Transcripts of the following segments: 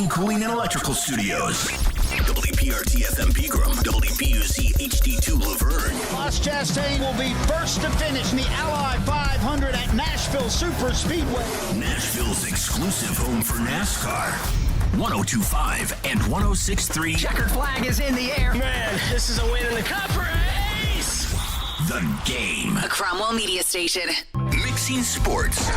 Cooling and Electrical Studios. WPRT FM Pegram, WPUC HD2 Laverne. Ross Chastain will be first to finish in the Ally 500 at Nashville Super Speedway. Nashville's exclusive home for NASCAR. 102.5 and 106.3. Checkered flag is in the air. Man, this is a win in the cup race. The Game. A Cromwell Media Station. Mixing sports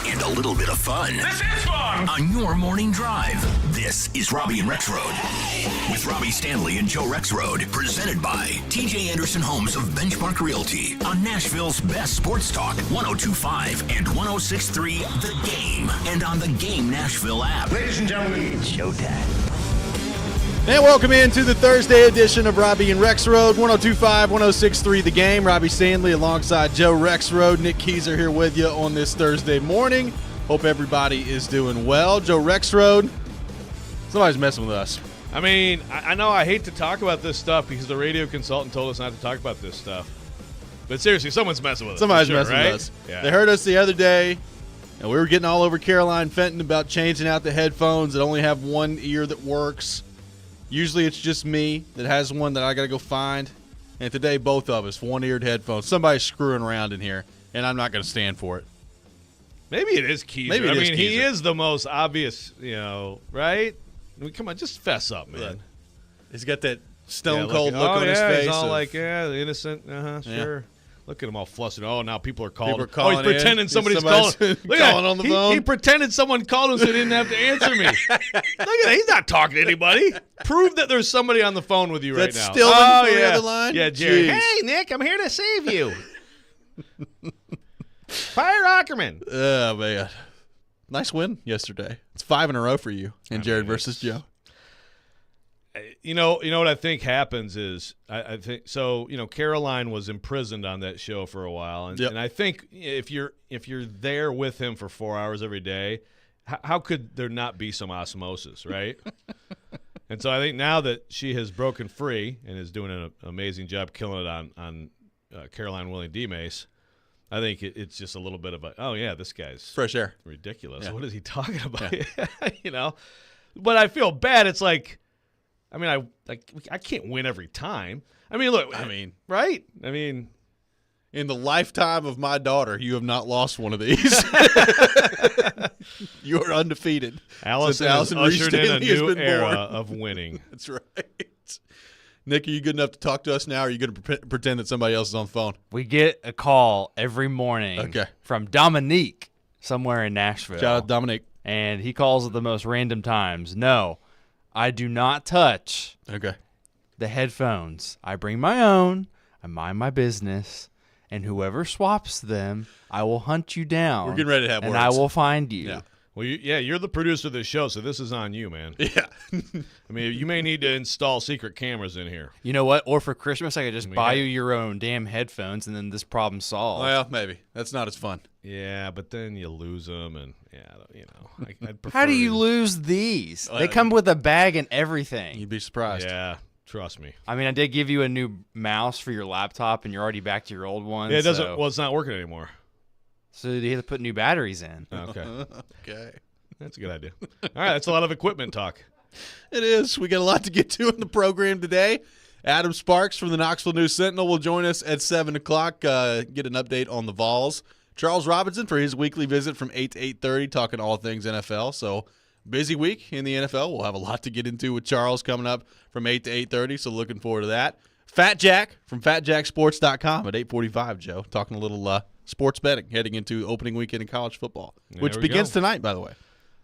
and a little bit of fun. This is fun. On your morning drive. This is Robby and Rexrode. With Robby Stanley and Joe Rexrode. Presented by TJ Anderson Homes of Benchmark Realty. On Nashville's best sports talk. 102.5 and 106.3 The Game. And on the Game Nashville app. Ladies and gentlemen, it's showtime. And welcome into the Thursday edition of Robby and Rexrode, 102.5, 106.3 The Game. Robby Stanley alongside Joe Rexrode. Nick Keyser here with you on this Thursday morning. Hope everybody is doing well. Joe Rexrode, somebody's messing with us. I mean, I know I hate to talk about this stuff because the radio consultant told us not to talk about this stuff. But seriously, someone's messing with us. Somebody's sure, messing right? with us. Yeah. They heard us the other day, and we were getting all over Caroline Fenton about changing out the headphones that only have one ear that works. Usually it's just me that has one that I got to go find. And today, both of us, one-eared headphones. Somebody's screwing around in here, and I'm not going to stand for it. Maybe it is Keyser. Maybe it is he Keyser. is the most obvious, right? I mean, come on, just fess up, man. He's got that stone-cold look on his face. He's all of, like, innocent. Sure. Yeah. Look at him all flustered. Oh, now people are calling. People are calling he's pretending in. somebody's calling. Look at calling that. on the phone. He pretended someone called him so he didn't have to answer me. Look at that. He's not talking to anybody. Prove that there's somebody on the phone with you right That's now. still on the other line? Yeah, Jerry. Jeez. Hey, Nick, I'm here to save you. Fire Ackerman. Oh, man. Nice win yesterday. It's 5 in a row for you and Jared versus Joe. You know what I think happens is I think so. Caroline was imprisoned on that show for a while, and I think if you're there with him for 4 hours every day, how could there not be some osmosis, right? And so I think now that she has broken free and is doing an amazing job killing it on Caroline Willing D-Mace, I think it's just a little bit of this guy's Fresh air. ridiculous. Yeah. What is he talking about? Yeah. But I feel bad. It's like. I mean, I can't win every time. I mean, look. Right? I mean, in the lifetime of my daughter, you have not lost one of these. You are undefeated. Allison has ushered in a new era of winning. That's right. Nick, are you good enough to talk to us now, or are you going to pretend that somebody else is on the phone? We get a call every morning from Dominique somewhere in Nashville. Shout out Dominique. And he calls at the most random times. No, I do not touch the headphones. I bring my own. I mind my business. And whoever swaps them, I will hunt you down. We're getting ready to have and words. I will find you. Yeah. Well, you're the producer of this show, so this is on you, man. Yeah. I mean, you may need to install secret cameras in here. You know what? Or for Christmas, I could just buy you your own damn headphones, and then this problem's solved. Well, maybe. That's not as fun. Yeah, but then you lose them, and I'd prefer. How do you lose these? They come with a bag and everything. You'd be surprised. Yeah, trust me. I mean, I did give you a new mouse for your laptop, and you're already back to your old one. Yeah, it doesn't. Well, it's not working anymore. So you have to put new batteries in. Okay. Okay. That's a good idea. All right, that's a lot of equipment talk. It is. We got a lot to get to in the program today. Adam Sparks from the Knoxville News Sentinel will join us at 7 o'clock, get an update on the Vols. Charles Robinson for his weekly visit from 8 to 8:30, talking all things NFL. So busy week in the NFL. We'll have a lot to get into with Charles coming up from 8 to 8:30, so looking forward to that. Fat Jack from FatJackSports.com at 8:45, Joe, talking a little sports betting heading into opening weekend in college football, which begins tonight, by the way.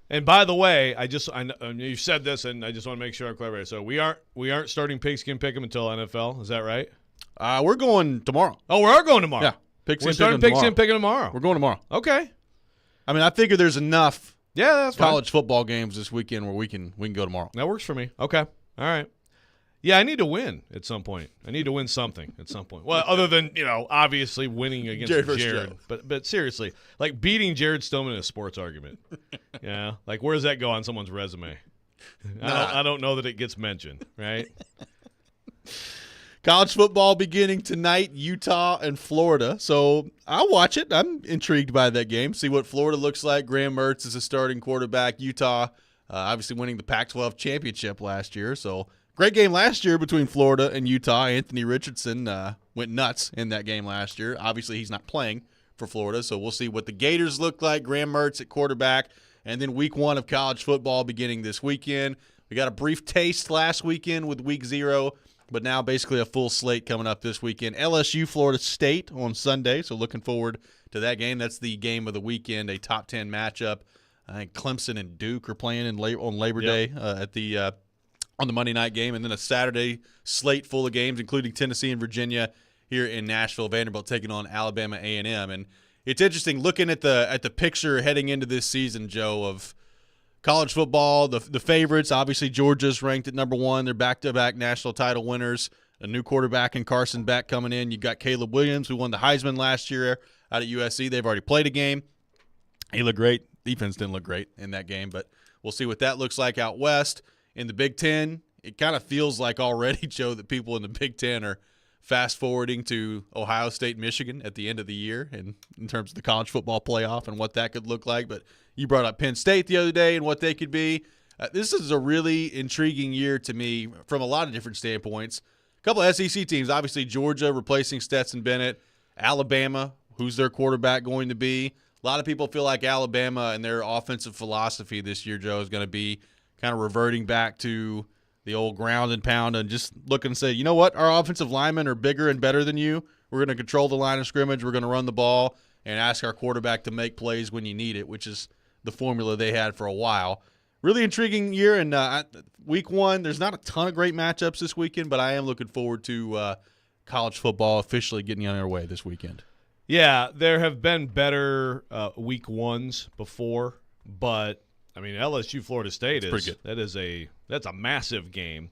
And by the way, I you said this, and I just want to make sure I'm clear. So we aren't starting Pigskin Pick'em until NFL. Is that right? We're going tomorrow. Oh, we are going tomorrow. Yeah, we're starting Pigskin Pick'em tomorrow. We're going tomorrow. Okay. I mean, I figure there's enough that's college football games this weekend where we can go tomorrow. That works for me. Okay. All right. Yeah, I need to win at some point. I need to win something at some point. Well, other than, obviously winning against Jared. But seriously, like beating Jared Stillman in a sports argument. Yeah. Like, where does that go on someone's resume? I don't know that it gets mentioned, right? College football beginning tonight, Utah and Florida. So I'll watch it. I'm intrigued by that game. See what Florida looks like. Graham Mertz is a starting quarterback. Utah obviously winning the Pac-12 championship last year. So great game last year between Florida and Utah. Anthony Richardson went nuts in that game last year. Obviously, he's not playing for Florida, so we'll see what the Gators look like. Graham Mertz at quarterback, and then week 1 of college football beginning this weekend. We got a brief taste last weekend with week 0, but now basically a full slate coming up this weekend. LSU, Florida State on Sunday, so looking forward to that game. That's the game of the weekend, a top 10 matchup. I think Clemson and Duke are playing on Labor Day on the Monday night game, and then a Saturday slate full of games, including Tennessee and Virginia here in Nashville. Vanderbilt taking on Alabama A&M, and it's interesting looking at the picture heading into this season, Joe, of college football. The favorites, obviously Georgia's ranked at number 1. They're back-to-back national title winners. A new quarterback in Carson Beck coming in. You got Caleb Williams, who won the Heisman last year out at USC. They've already played a game. He looked great. Defense didn't look great in that game, but we'll see what that looks like out west. In the Big Ten, it kind of feels like already, Joe, that people in the Big Ten are fast-forwarding to Ohio State, Michigan at the end of the year and in terms of the college football playoff and what that could look like. But you brought up Penn State the other day and what they could be. This is a really intriguing year to me from a lot of different standpoints. A couple of SEC teams, obviously Georgia replacing Stetson Bennett, Alabama, who's their quarterback going to be. A lot of people feel like Alabama and their offensive philosophy this year, Joe, is going to be kind of reverting back to the old ground and pound and just look and say, you know what, our offensive linemen are bigger and better than you. We're going to control the line of scrimmage. We're going to run the ball and ask our quarterback to make plays when you need it, which is the formula they had for a while. Really intriguing year, and week 1, there's not a ton of great matchups this weekend, but I am looking forward to college football officially getting underway this weekend. Yeah, there have been better week 1s before, but I mean, LSU Florida State that's a massive game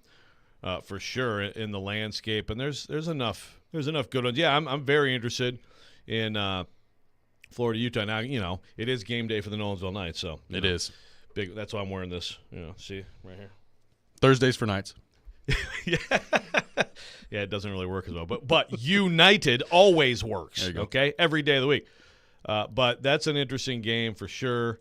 for sure in the landscape, and there's enough good ones. Yeah, I'm very interested in Florida Utah. Now, it is game day for the Nolensville Knights, so it is big. That's why I'm wearing this. See right here. Thursdays for Knights. Yeah, it doesn't really work as well, but United always works. There you go. Okay, every day of the week. But that's an interesting game for sure.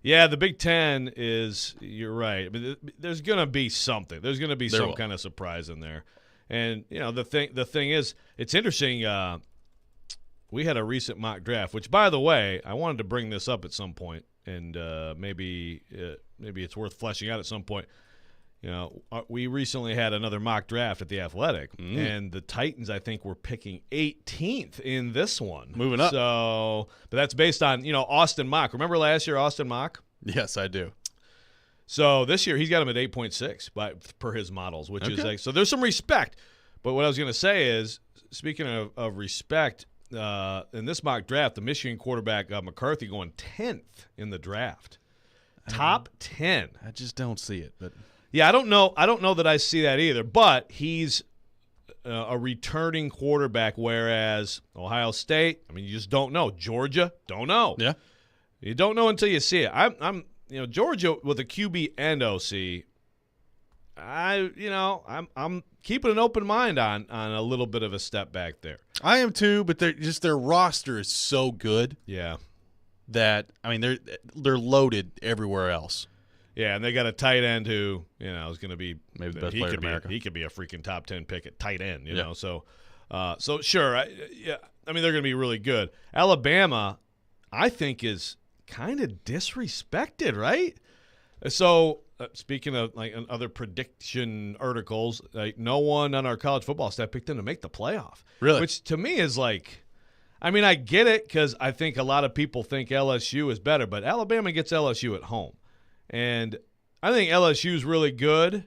Yeah, the Big Ten is. You're right. I mean, there's going to be something. There's going to be some kind of surprise in there, and the thing is, it's interesting. We had a recent mock draft, which, by the way, I wanted to bring this up at some point, and maybe it's worth fleshing out at some point. We recently had another mock draft at the Athletic, and the Titans, I think, were picking 18th in this one. Moving up. So, but that's based on, Austin Mock. Remember last year, Austin Mock? Yes, I do. So this year, he's got him at 8.6 per his models, which is like, so there's some respect. But what I was going to say is, speaking of respect, in this mock draft, the Michigan quarterback McCarthy going 10th in the draft. Top 10. I just don't see it, but... Yeah, I don't know that I see that either, but he's a returning quarterback, whereas Ohio State, I mean, you just don't know. Georgia, don't know. Yeah. You don't know until you see it. I'm Georgia with a QB and OC, I'm keeping an open mind on a little bit of a step back there. I am too, but their roster is so good. Yeah. That, I mean, they're loaded everywhere else. Yeah, and they got a tight end who, is going to be maybe the best player in America. He could be a freaking top 10 pick at tight end, you know. So sure, I mean, they're going to be really good. Alabama, I think, is kind of disrespected, right? So speaking of like other prediction articles, like no one on our college football staff picked them to make the playoff. Really? Which to me is like, I mean, I get it because I think a lot of people think LSU is better, but Alabama gets LSU at home. And I think LSU is really good,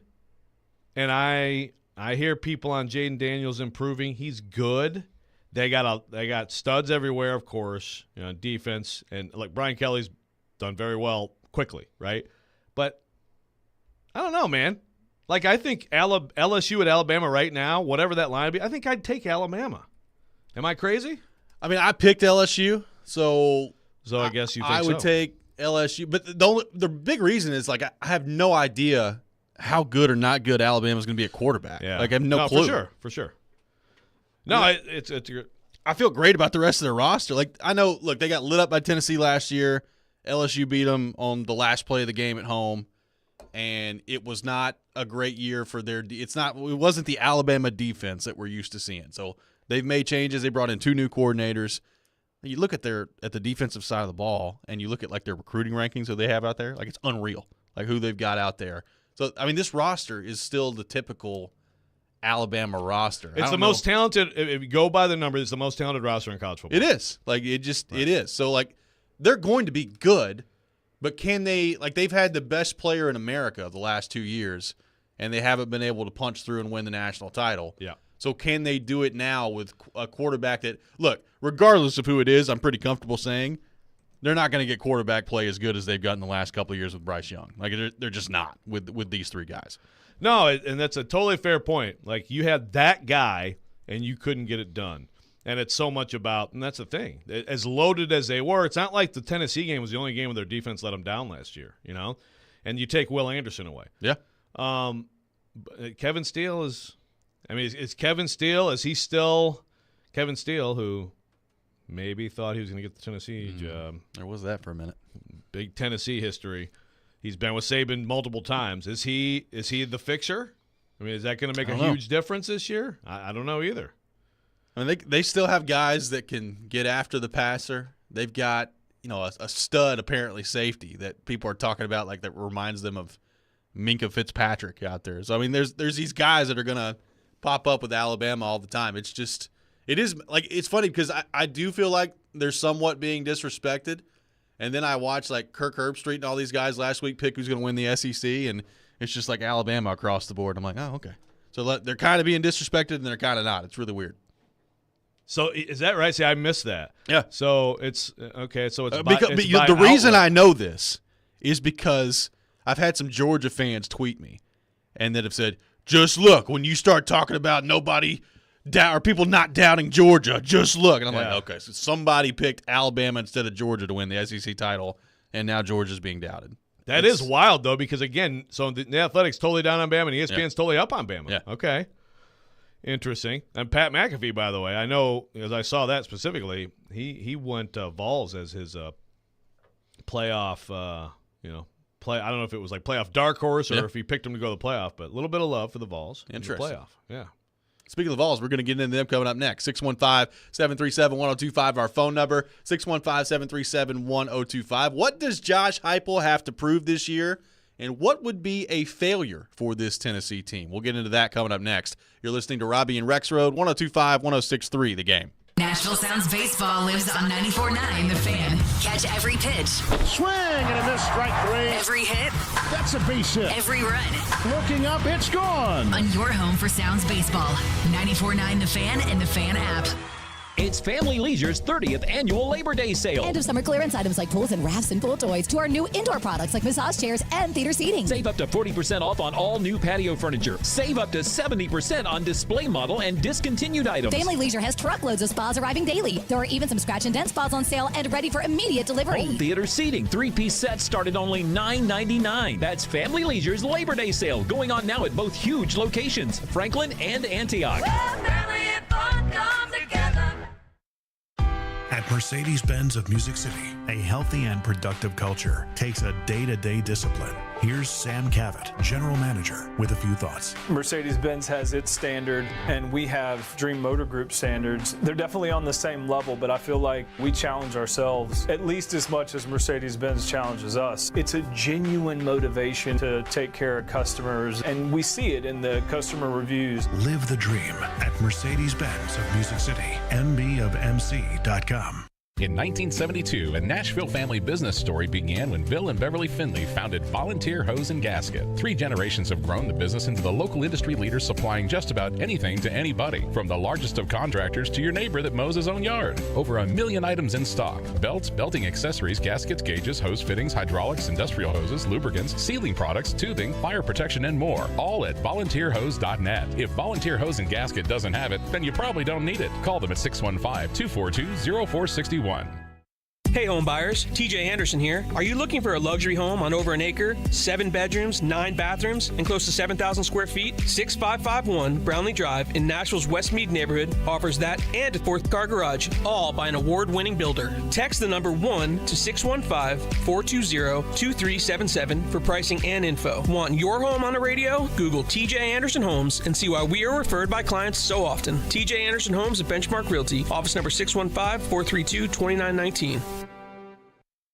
and I hear people on Jaden Daniels improving. He's good. They got studs everywhere, of course, defense, and like Brian Kelly's done very well quickly, right? But I don't know, man. Like I think LSU at Alabama right now, whatever that line would be, I think I'd take Alabama. Am I crazy? I mean, I picked LSU, so I guess you think I would take LSU, but the big reason is like I have no idea how good or not good Alabama's going to be at quarterback. Yeah. Like I have no clue. For sure. No, it's I feel great about the rest of their roster. Like I know, look, they got lit up by Tennessee last year. LSU beat them on the last play of the game at home, and it was not a great year for their. It wasn't the Alabama defense that we're used to seeing. So they've made changes. They brought in 2 new coordinators. You look at the defensive side of the ball, and you look at like their recruiting rankings that they have out there. Like it's unreal, like who they've got out there. So I mean, this roster is still the typical Alabama roster. It's the most talented. If you go by the numbers, it's the most talented roster in college football. It is. Like it is. So like they're going to be good, but can they? Like they've had the best player in America the last 2 years, and they haven't been able to punch through and win the national title. Yeah. So can they do it now with a quarterback that, look, regardless of who it is, I'm pretty comfortable saying they're not going to get quarterback play as good as they've gotten the last couple of years with Bryce Young. Like they're just not with these 3 guys. No, and that's a totally fair point. Like you had that guy, and you couldn't get it done. And it's so much about, and that's the thing, as loaded as they were, it's not like the Tennessee game was the only game where their defense let them down last year, you know? And you take Will Anderson away. Yeah. Kevin Steele is Kevin Steele, is he still Kevin Steele, who maybe thought he was going to get the Tennessee job? There was that for a minute. Big Tennessee history. He's been with Saban multiple times. Is he the fixer? I mean, is that going to make a huge difference this year? I don't know either. I mean, they still have guys that can get after the passer. They've got, a stud, apparently, safety that people are talking about, like that reminds them of Minkah Fitzpatrick out there. So, I mean, there's these guys that are going to pop up with Alabama all the time. It's just – it is – like, it's funny because I do feel like they're somewhat being disrespected. And then I watched, like, Kirk Herbstreit and all these guys last week pick who's going to win the SEC, and it's just like Alabama across the board. I'm like, oh, okay. So they're kind of being disrespected, and they're kind of not. It's really weird. So is that right? See, I missed that. Yeah. So it's okay. So it's the reason I know this is because I've had some Georgia fans tweet me, and that have said, "Just look when you start talking about nobody or people not doubting Georgia. Just look." And I'm like, okay, so somebody picked Alabama instead of Georgia to win the SEC title, and now Georgia's being doubted. That is wild though, because again, so the Athletics totally down on Bama, and ESPN's totally up on Bama. Yeah. Okay. Interesting. And Pat McAfee, by the way, I know, as I saw that specifically, he went Vols as his playoff, play. I don't know if it was like playoff dark horse or if he picked him to go to the playoff, but a little bit of love for the Vols. Interesting. In the playoff. Yeah. Speaking of the Vols, we're going to get into them coming up next. 615-737-1025, our phone number, 615-737-1025. What does Josh Heupel have to prove this year? And what would be a failure for this Tennessee team? We'll get into that coming up next. You're listening to Robby and Rexrode, 102.5, 106.3, The Game. Nashville Sounds baseball lives on 94.9 The Fan. Catch every pitch. Swing and a miss, strike 3. Every hit. That's a base hit. Every run. Looking up, it's gone. On your home for Sounds baseball. 94.9 The Fan and The Fan app. It's Family Leisure's 30th annual Labor Day sale. End of summer clearance items like pools and rafts and pool toys to our new indoor products like massage chairs and theater seating. Save up to 40% off on all new patio furniture. Save up to 70% on display model and discontinued items. Family Leisure has truckloads of spas arriving daily. There are even some scratch and dent spas on sale and ready for immediate delivery. Home theater seating, 3-piece sets start at only $9.99. That's Family Leisure's Labor Day sale going on now at both huge locations, Franklin and Antioch. Well, family and fun come together. At Mercedes-Benz of Music City, a healthy and productive culture takes a day-to-day discipline. Here's Sam Cavett, General Manager, with a few thoughts. Mercedes-Benz has its standard, and we have Dream Motor Group standards. They're definitely on the same level, but I feel like we challenge ourselves at least as much as Mercedes-Benz challenges us. It's a genuine motivation to take care of customers, and we see it in the customer reviews. Live the dream at Mercedes-Benz of Music City, mbofmc.com. In 1972, a Nashville family business story began when Bill and Beverly Finley founded Volunteer Hose and Gasket. 3 generations have grown the business into the local industry leader supplying just about anything to anybody, from the largest of contractors to your neighbor that mows his own yard. Over 1 million items in stock: belts, belting accessories, gaskets, gauges, hose fittings, hydraulics, industrial hoses, lubricants, sealing products, tubing, fire protection, and more. All at volunteerhose.net. If Volunteer Hose and Gasket doesn't have it, then you probably don't need it. Call them at 615-242-0461. Hey home buyers, TJ Anderson here. Are you looking for a luxury home on over an acre, 7 bedrooms, 9 bathrooms, and close to 7,000 square feet? 6551 Brownlee Drive in Nashville's Westmead neighborhood offers that and a 4th car garage, all by an award-winning builder. Text the number 1 to 615-420-2377 for pricing and info. Want your home on the radio? Google TJ Anderson Homes and see why we are referred by clients so often. TJ Anderson Homes at Benchmark Realty, office number 615-432-2919.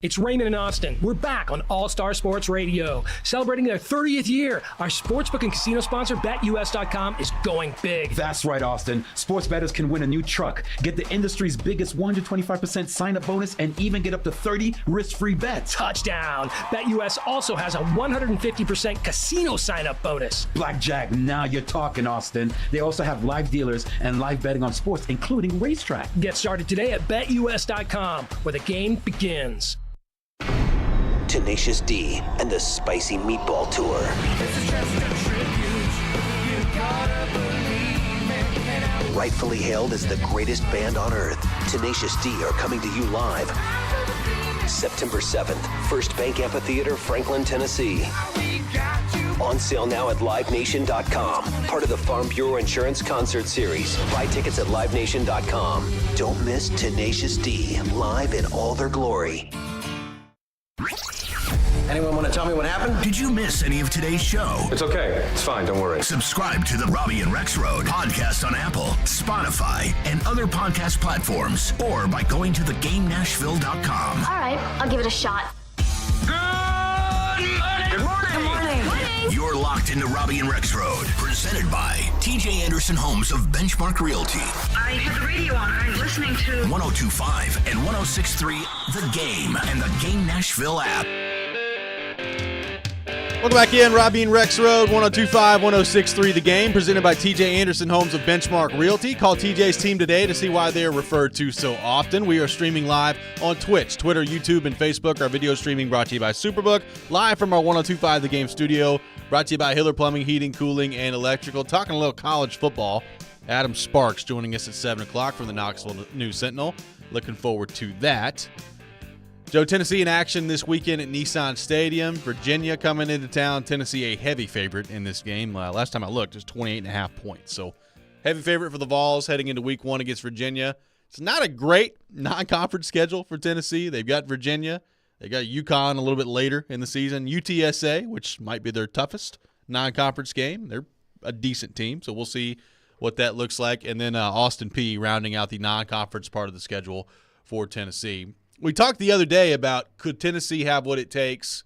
It's Raymond in Austin. We're back on All-Star Sports Radio. Celebrating their 30th year, our sportsbook and casino sponsor, BetUS.com, is going big. That's right, Austin. Sports bettors can win a new truck, get the industry's biggest 125% sign-up bonus, and even get up to 30 risk-free bets. Touchdown! BetUS also has a 150% casino sign-up bonus. Blackjack, now you're talking, Austin. They also have live dealers and live betting on sports, including racetrack. Get started today at BetUS.com, where the game begins. Tenacious D and the Spicy Meatball Tour. Rightfully hailed as the greatest band on earth, Tenacious D are coming to you live September 7th, First Bank Amphitheater, Franklin, Tennessee. On sale now at LiveNation.com, part of the Farm Bureau Insurance Concert Series. Buy tickets at LiveNation.com. Don't miss Tenacious D live in all their glory. Anyone want to tell me what happened? Did you miss any of today's show? It's okay. It's fine. Don't worry. Subscribe to the Robby and Rexrode podcast on Apple, Spotify, and other podcast platforms, or by going to thegamenashville.com. All right, I'll give it a shot. Good morning. Good morning. You're locked into Robby and Rexrode, presented by TJ Anderson Homes of Benchmark Realty. I had the radio on. I'm listening to 102.5 and 106.3 The Game and the Game Nashville app. Welcome back in, Robby and Rexrode, 102.5, 106.3 The Game, presented by TJ Anderson Homes of Benchmark Realty. Call TJ's team today to see why they are referred to so often. We are streaming live on Twitch, Twitter, YouTube, and Facebook. Our video streaming brought to you by Superbook, live from our 102.5 The Game studio, brought to you by Hiller Plumbing, Heating, Cooling, and Electrical. Talking a little college football. Adam Sparks joining us at 7 o'clock from the Knoxville News-Sentinel. Looking forward to that. Joe, Tennessee in action this weekend at Nissan Stadium. Virginia coming into town. Tennessee a heavy favorite in this game. Last time I looked, it was 28.5 points. So heavy favorite for the Vols heading into week 1 against Virginia. It's not a great non-conference schedule for Tennessee. They've got Virginia. They got UConn a little bit later in the season. UTSA, which might be their toughest non-conference game. They're a decent team, so we'll see what that looks like. And then Austin Peay rounding out the non-conference part of the schedule for Tennessee. We talked the other day about could Tennessee have what it takes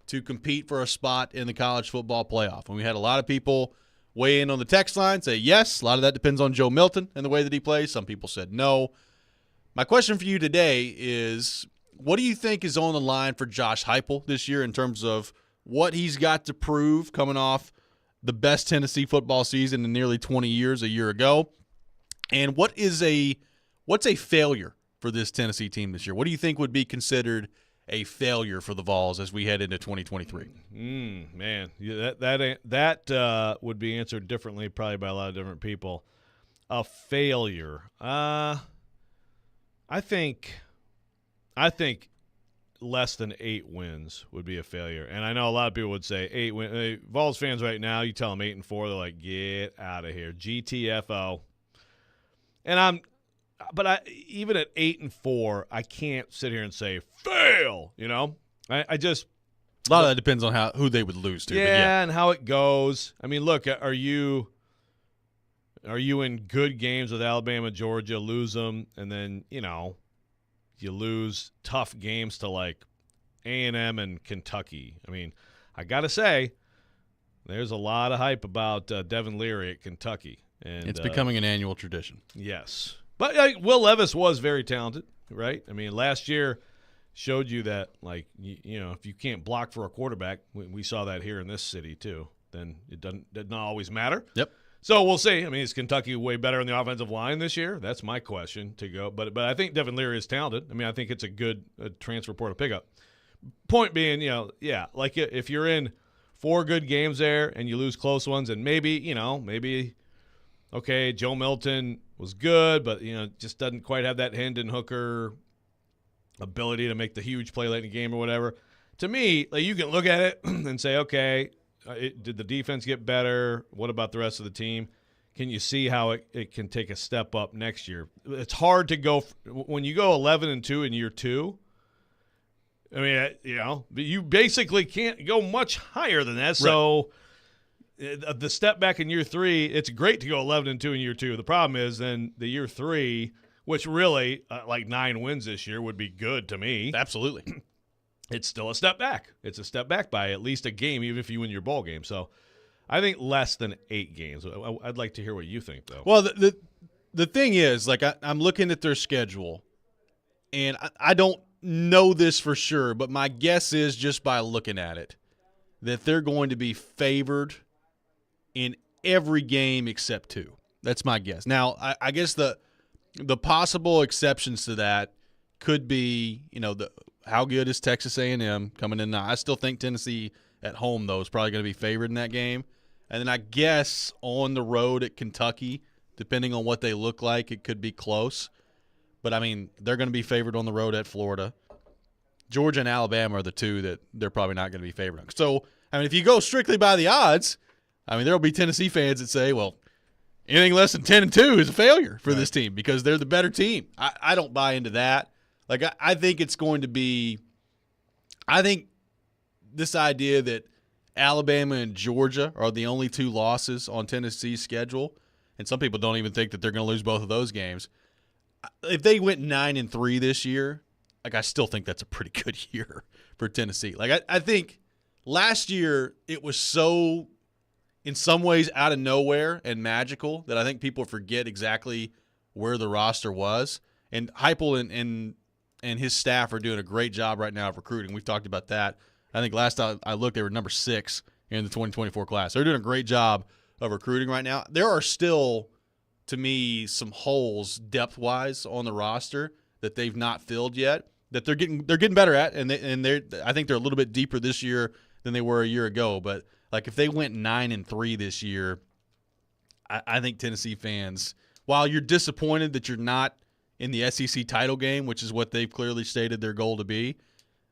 to compete for a spot in the college football playoff. And we had a lot of people weigh in on the text line, say yes. A lot of that depends on Joe Milton and the way that he plays. Some people said no. My question for you today is, what do you think is on the line for Josh Heupel this year in terms of what he's got to prove coming off the best Tennessee football season in nearly 20 years a year ago? And what's a failure for this Tennessee team this year? What do you think would be considered a failure for the Vols as we head into 2023? Man, that would be answered differently probably by a lot of different people. A failure. I think less than 8 wins would be a failure. And I know a lot of people would say 8 wins. Vols fans right now, you tell them 8-4, they're like, get out of here. GTFO. And even at 8-4, I can't sit here and say fail. You know, I just a lot of that depends on who they would lose to. Yeah, and how it goes. I mean, look, are you in good games with Alabama, Georgia, lose them, and then you lose tough games to like A&M and Kentucky? I mean, I gotta say, there's a lot of hype about Devin Leary at Kentucky, and it's becoming an annual tradition. Yes. But Will Levis was very talented, right? I mean, last year showed you that, like, if you can't block for a quarterback, we saw that here in this city too, then it doesn't always matter. Yep. So we'll see. I mean, is Kentucky way better in the offensive line this year? That's my question to go. But I think Devin Leary is talented. I mean, I think it's a good transfer portal pickup. Point being, like if you're in 4 good games there and you lose close ones, and maybe, okay, Joe Milton was good, but just doesn't quite have that Hendon Hooker ability to make the huge play late in the game or whatever. To me, like, you can look at it and say, okay, did the defense get better? What about the rest of the team? Can you see how it can take a step up next year? It's hard to go when you go 11-2 in year 2. I mean, you basically can't go much higher than that. So the step back in year 3, it's great to go 11-2 in year 2. The problem is then the year 3, which really like 9 wins this year would be good to me. Absolutely. It's still a step back. It's a step back by at least a game, even if you win your bowl game. So I think less than 8 games. I'd like to hear what you think, though. Well, the thing is, like, I'm looking at their schedule, and I don't know this for sure, but my guess is just by looking at it that they're going to be favored in every game except 2. That's my guess. Now, I guess the possible exceptions to that could be, how good is Texas A&M coming in now? I still think Tennessee at home, though, is probably going to be favored in that game. And then I guess on the road at Kentucky, depending on what they look like, it could be close. But, I mean, they're going to be favored on the road at Florida. Georgia and Alabama are the 2 that they're probably not going to be favored on. So, I mean, if you go strictly by the odds, I mean, there will be Tennessee fans that say, well, anything less than 10-2 is a failure for this team because they're the better team. I don't buy into that. Like, I think it's going to be – I think this idea that Alabama and Georgia are the only 2 losses on Tennessee's schedule, and some people don't even think that they're going to lose both of those games. If they went 9-3 this year, like, I still think that's a pretty good year for Tennessee. Like, I think last year it was so, in some ways, out of nowhere and magical that I think people forget exactly where the roster was. And Heupel and his staff are doing a great job right now of recruiting. We've talked about that. I think last time I looked, they were number 6 in the 2024 class. They're doing a great job of recruiting right now. There are still, to me, some holes depth-wise on the roster that they've not filled yet that they're getting better at, and I think they're a little bit deeper this year than they were a year ago. But like, if they went 9-3 this year, I think Tennessee fans, while you're disappointed that you're not in the SEC title game, which is what they've clearly stated their goal to be,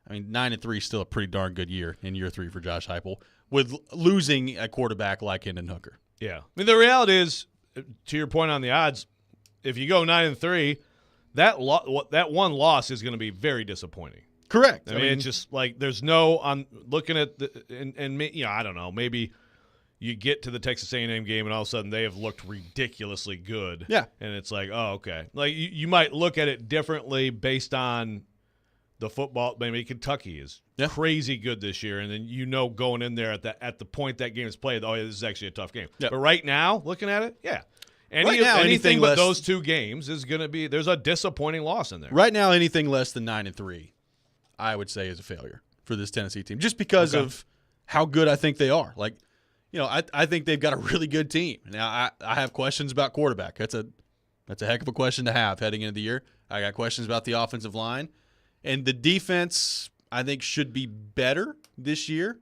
I mean, 9-3 is still a pretty darn good year in year 3 for Josh Heupel with losing a quarterback like Hendon Hooker. Yeah. I mean, the reality is, to your point on the odds, if you go 9-3, that one loss is going to be very disappointing. Correct. I mean, it's just like there's no – I'm looking at – I don't know, maybe you get to the Texas A&M game and all of a sudden they have looked ridiculously good. Yeah. And it's like, oh, okay. Like, you might look at it differently based on the football. Maybe Kentucky is crazy good this year, and then going in there at the point that game is played, oh, yeah, this is actually a tough game. Yep. But right now, looking at it, yeah. Anything but less, those 2 games is going to be – there's a disappointing loss in there. Right now, anything less than 9-3, I would say, is a failure for this Tennessee team, just because of how good I think they are. Like, I think they've got a really good team. Now, I have questions about quarterback. That's a heck of a question to have heading into the year. I got questions about the offensive line. And the defense, I think, should be better this year.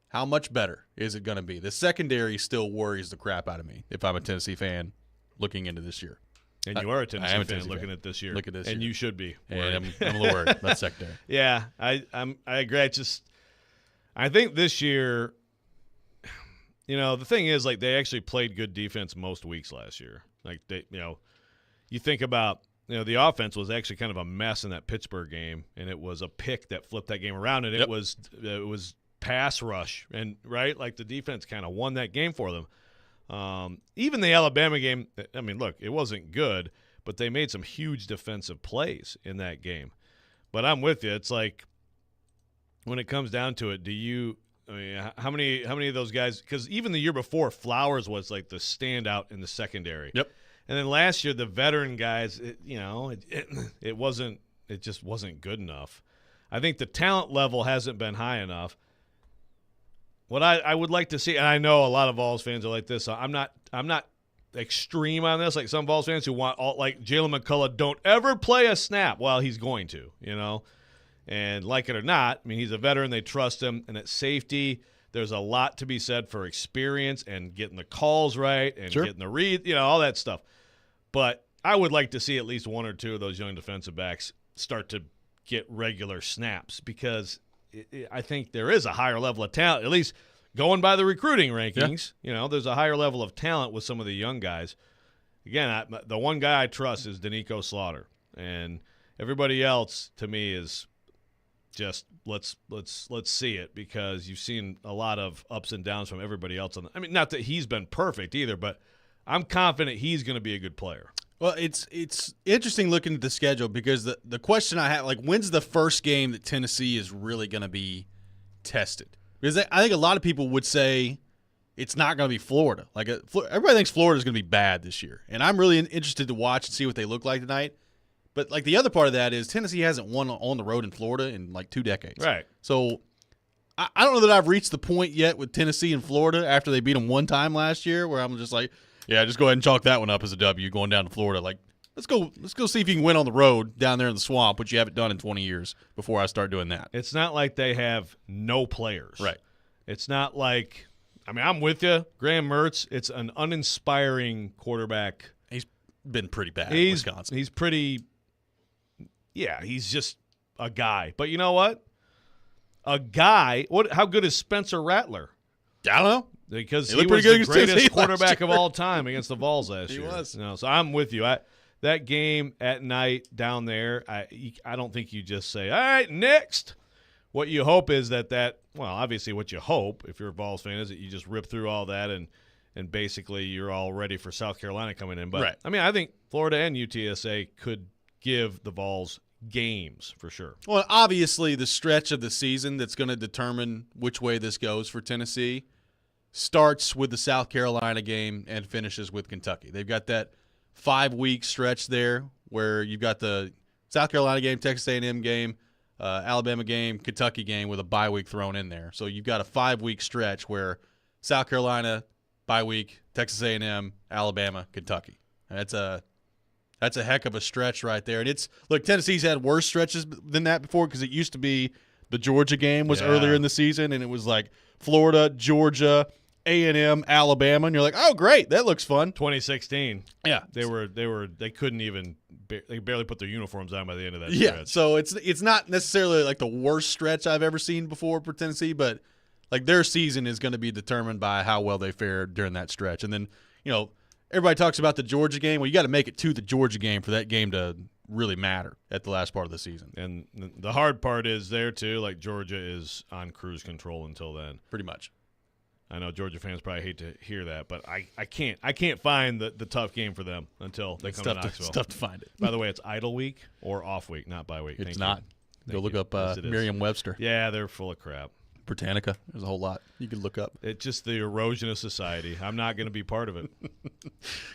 How much better is it going to be? The secondary still worries the crap out of me if I'm a Tennessee fan looking into this year. And you are a Tennessee fan looking at this year. Look at this and year. You should be. And I'm a little worried about secondary. Yeah, I agree. I think this year, the thing is, like, they actually played good defense most weeks last year. Like, you think about, the offense was actually kind of a mess in that Pittsburgh game, and it was a pick that flipped that game around, and it was pass rush, and like the defense kind of won that game for them. Even the Alabama game, I mean, look, it wasn't good, but they made some huge defensive plays in that game. But I'm with you. It's like, when it comes down to it, how many of those guys, because even the year before, Flowers was like the standout in the secondary. Yep. And then last year, the veteran guys, it just wasn't good enough. I think the talent level hasn't been high enough. What I would like to see, and I know a lot of Vols fans are like this, so I'm not extreme on this, like some Vols fans who want like Jalen McCullough, don't ever play a snap. Well, he's going to, and like it or not, I mean, he's a veteran, they trust him, and at safety, there's a lot to be said for experience and getting the calls right and getting the read, all that stuff. But I would like to see at least 1 or 2 of those young defensive backs start to get regular snaps because I think there is a higher level of talent, at least going by the recruiting rankings. Yeah. There's a higher level of talent with some of the young guys. Again, the one guy I trust is Danico Slaughter, and everybody else to me is just let's see it, because you've seen a lot of ups and downs from everybody else. Not that he's been perfect either, but I'm confident he's going to be a good player. Well, it's interesting looking at the schedule, because the question I have, like, when's the first game that Tennessee is really going to be tested? Because I think a lot of people would say it's not going to be Florida. Like, everybody thinks Florida is going to be bad this year, and I'm really interested to watch and see what they look like tonight. But, like, the other part of that is Tennessee hasn't won on the road in Florida in, like, 2 decades. Right. So I don't know that I've reached the point yet with Tennessee and Florida after they beat them one time last year where I'm just like, yeah, just go ahead and chalk that one up as a W going down to Florida. Like, let's go see if you can win on the road down there in the swamp, which you haven't done in 20 years before I start doing that. It's not like they have no players. Right. It's not like – I'm with you. Graham Mertz, it's an uninspiring quarterback. He's been pretty bad in Wisconsin. He's pretty – yeah, he's just a guy. But you know what? A guy – how good is Spencer Rattler? I don't know. Because he was the greatest quarterback of all time against the Vols last year. He was. So I'm with you. That game at night down there, I don't think you just say, all right, next. What you hope is that obviously what you hope, if you're a Vols fan, is that you just rip through all that and basically you're all ready for South Carolina coming in. But, right. I think Florida and UTSA could give the Vols games for sure. Well, obviously the stretch of the season that's going to determine which way this goes for Tennessee starts with the South Carolina game and finishes with Kentucky. They've got that 5-week stretch there where you've got the South Carolina game, Texas A&M game, Alabama game, Kentucky game with a bye week thrown in there. So you've got a 5-week stretch where South Carolina, bye week, Texas A&M, Alabama, Kentucky. That's a heck of a stretch right there. And Tennessee's had worse stretches than that before, because it used to be the Georgia game was earlier in the season, and it was like Florida, Georgia, A&M, Alabama, and you're like, oh, great, that looks fun. 2016. Yeah. They couldn't even they barely put their uniforms on by the end of that stretch. Yeah, so it's not necessarily like the worst stretch I've ever seen before for Tennessee, but like their season is going to be determined by how well they fared during that stretch. And then, everybody talks about the Georgia game. Well, you got to make it to the Georgia game for that game to really matter at the last part of the season. And the hard part is there too, like Georgia is on cruise control until then. Pretty much. I know Georgia fans probably hate to hear that, but I can't find the tough game for them until they come to Knoxville. It's tough to find it. By the way, it's idle week or off week, not bye week. It's not. Go look up Merriam-Webster. Yeah, they're full of crap. Britannica. There's a whole lot you can look up. It's just the erosion of society. I'm not going to be part of it.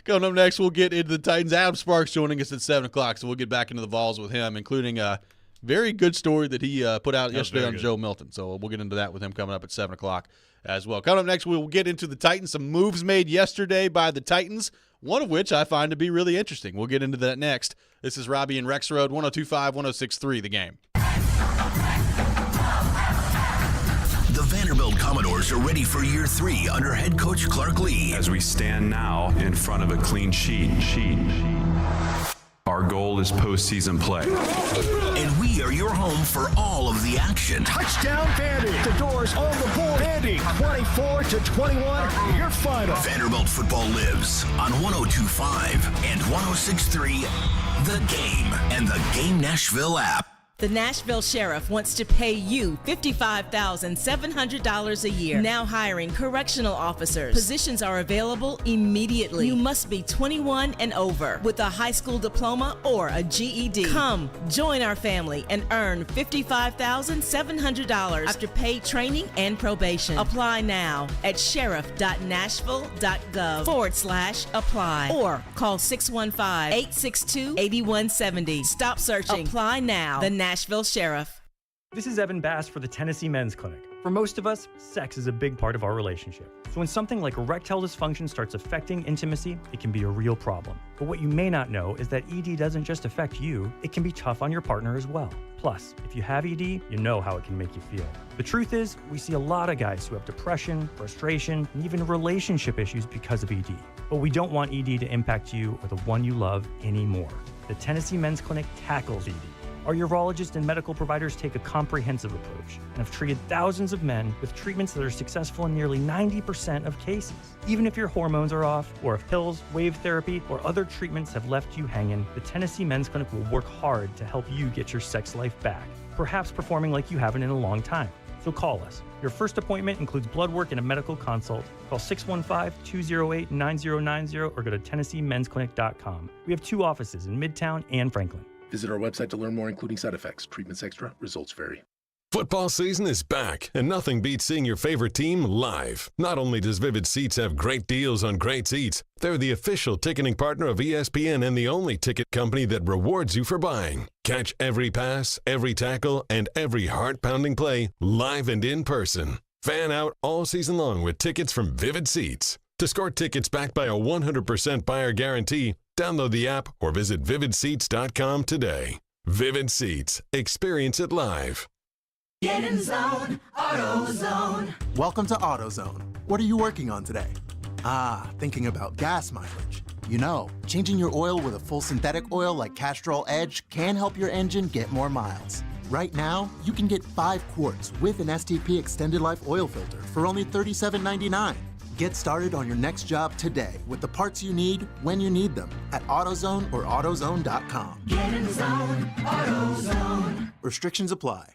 Coming up next, we'll get into the Titans. Adam Sparks joining us at 7 o'clock, so we'll get back into the Vols with him, including a very good story that he put out yesterday on Joe Milton. So we'll get into that with him coming up at 7 o'clock as well. Coming up next, we'll get into the Titans. Some moves made yesterday by the Titans, one of which I find to be really interesting. We'll get into that next. This is Robby and Rexrode, 102.5, 106.3, The Game. The Vanderbilt Commodores are ready for year 3 under head coach Clark Lee. As we stand now in front of a clean sheet. Our goal is postseason play. And we are your home for all of the action. Touchdown, Vandy. The doors on the board. Vandy, 24-21, your final. Vanderbilt football lives on 102.5 and 106.3, The Game and the Game Nashville app. The Nashville Sheriff wants to pay you $55,700 a year. Now hiring correctional officers. Positions are available immediately. You must be 21 and over with a high school diploma or a GED. Come, join our family and earn $55,700 after paid training and probation. Apply now at sheriff.nashville.gov/apply or call 615-862-8170. Stop searching. Apply now. The Nashville Sheriff. This is Evan Bass for the Tennessee Men's Clinic. For most of us, sex is a big part of our relationship. So when something like erectile dysfunction starts affecting intimacy, it can be a real problem. But what you may not know is that ED doesn't just affect you, it can be tough on your partner as well. Plus, if you have ED, you know how it can make you feel. The truth is, we see a lot of guys who have depression, frustration, and even relationship issues because of ED. But we don't want ED to impact you or the one you love anymore. The Tennessee Men's Clinic tackles ED. Our urologists and medical providers take a comprehensive approach and have treated thousands of men with treatments that are successful in nearly 90% of cases. Even if your hormones are off, or if pills, wave therapy, or other treatments have left you hanging, the Tennessee Men's Clinic will work hard to help you get your sex life back, perhaps performing like you haven't in a long time. So call us. Your first appointment includes blood work and a medical consult. Call 615-208-9090 or go to TennesseeMen'sClinic.com. We have 2 offices in Midtown and Franklin. Visit our website to learn more, including side effects. Treatments extra, results vary. Football season is back, and nothing beats seeing your favorite team live. Not only does Vivid Seats have great deals on great seats, they're the official ticketing partner of ESPN and the only ticket company that rewards you for buying. Catch every pass, every tackle, and every heart-pounding play live and in person. Fan out all season long with tickets from Vivid Seats. To score tickets backed by a 100% buyer guarantee, download the app or visit vividseats.com today. Vivid Seats. Experience it live. Get in zone, AutoZone. Welcome to AutoZone. What are you working on today? Thinking about gas mileage. You know, changing your oil with a full synthetic oil like Castrol Edge can help your engine get more miles. Right now, you can get 5 quarts with an STP extended life oil filter for only $37.99. Get started on your next job today with the parts you need when you need them at AutoZone or AutoZone.com. Get in zone, AutoZone. Restrictions apply.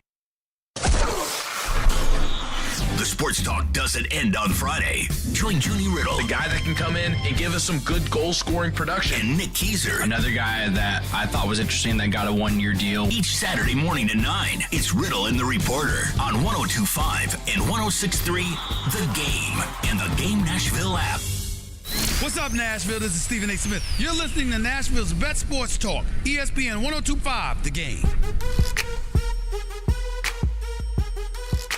The sports talk doesn't end on Friday. Join Junie Riddle, the guy that can come in and give us some good goal-scoring production. And Nick Keiser, another guy that I thought was interesting that got a 1-year deal. Each Saturday morning at 9, it's Riddle and the Reporter on 102.5 and 106.3 The Game and the Game Nashville app. What's up, Nashville? This is Stephen A. Smith. You're listening to Nashville's best sports talk, ESPN 102.5 The Game.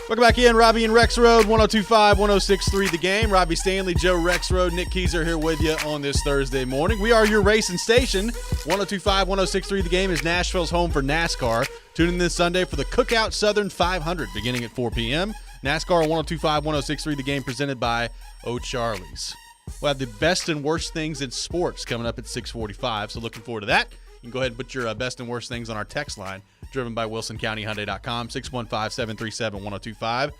Welcome back in, Robby and Rexrode, 102.5, 106.3 The Game. Robbie Stanley, Joe Rexrode, Nick Keiser here with you on this Thursday morning. We are your racing station. 102.5, 106.3 The Game is Nashville's home for NASCAR. Tune in this Sunday for the Cookout Southern 500 beginning at 4 p.m. NASCAR 102.5, 106.3 The Game presented by O'Charlie's. We'll have the best and worst things in sports coming up at 6:45, so looking forward to that. You can go ahead and put your best and worst things on our text line, driven by WilsonCountyHyundai.com, 615-737-1025.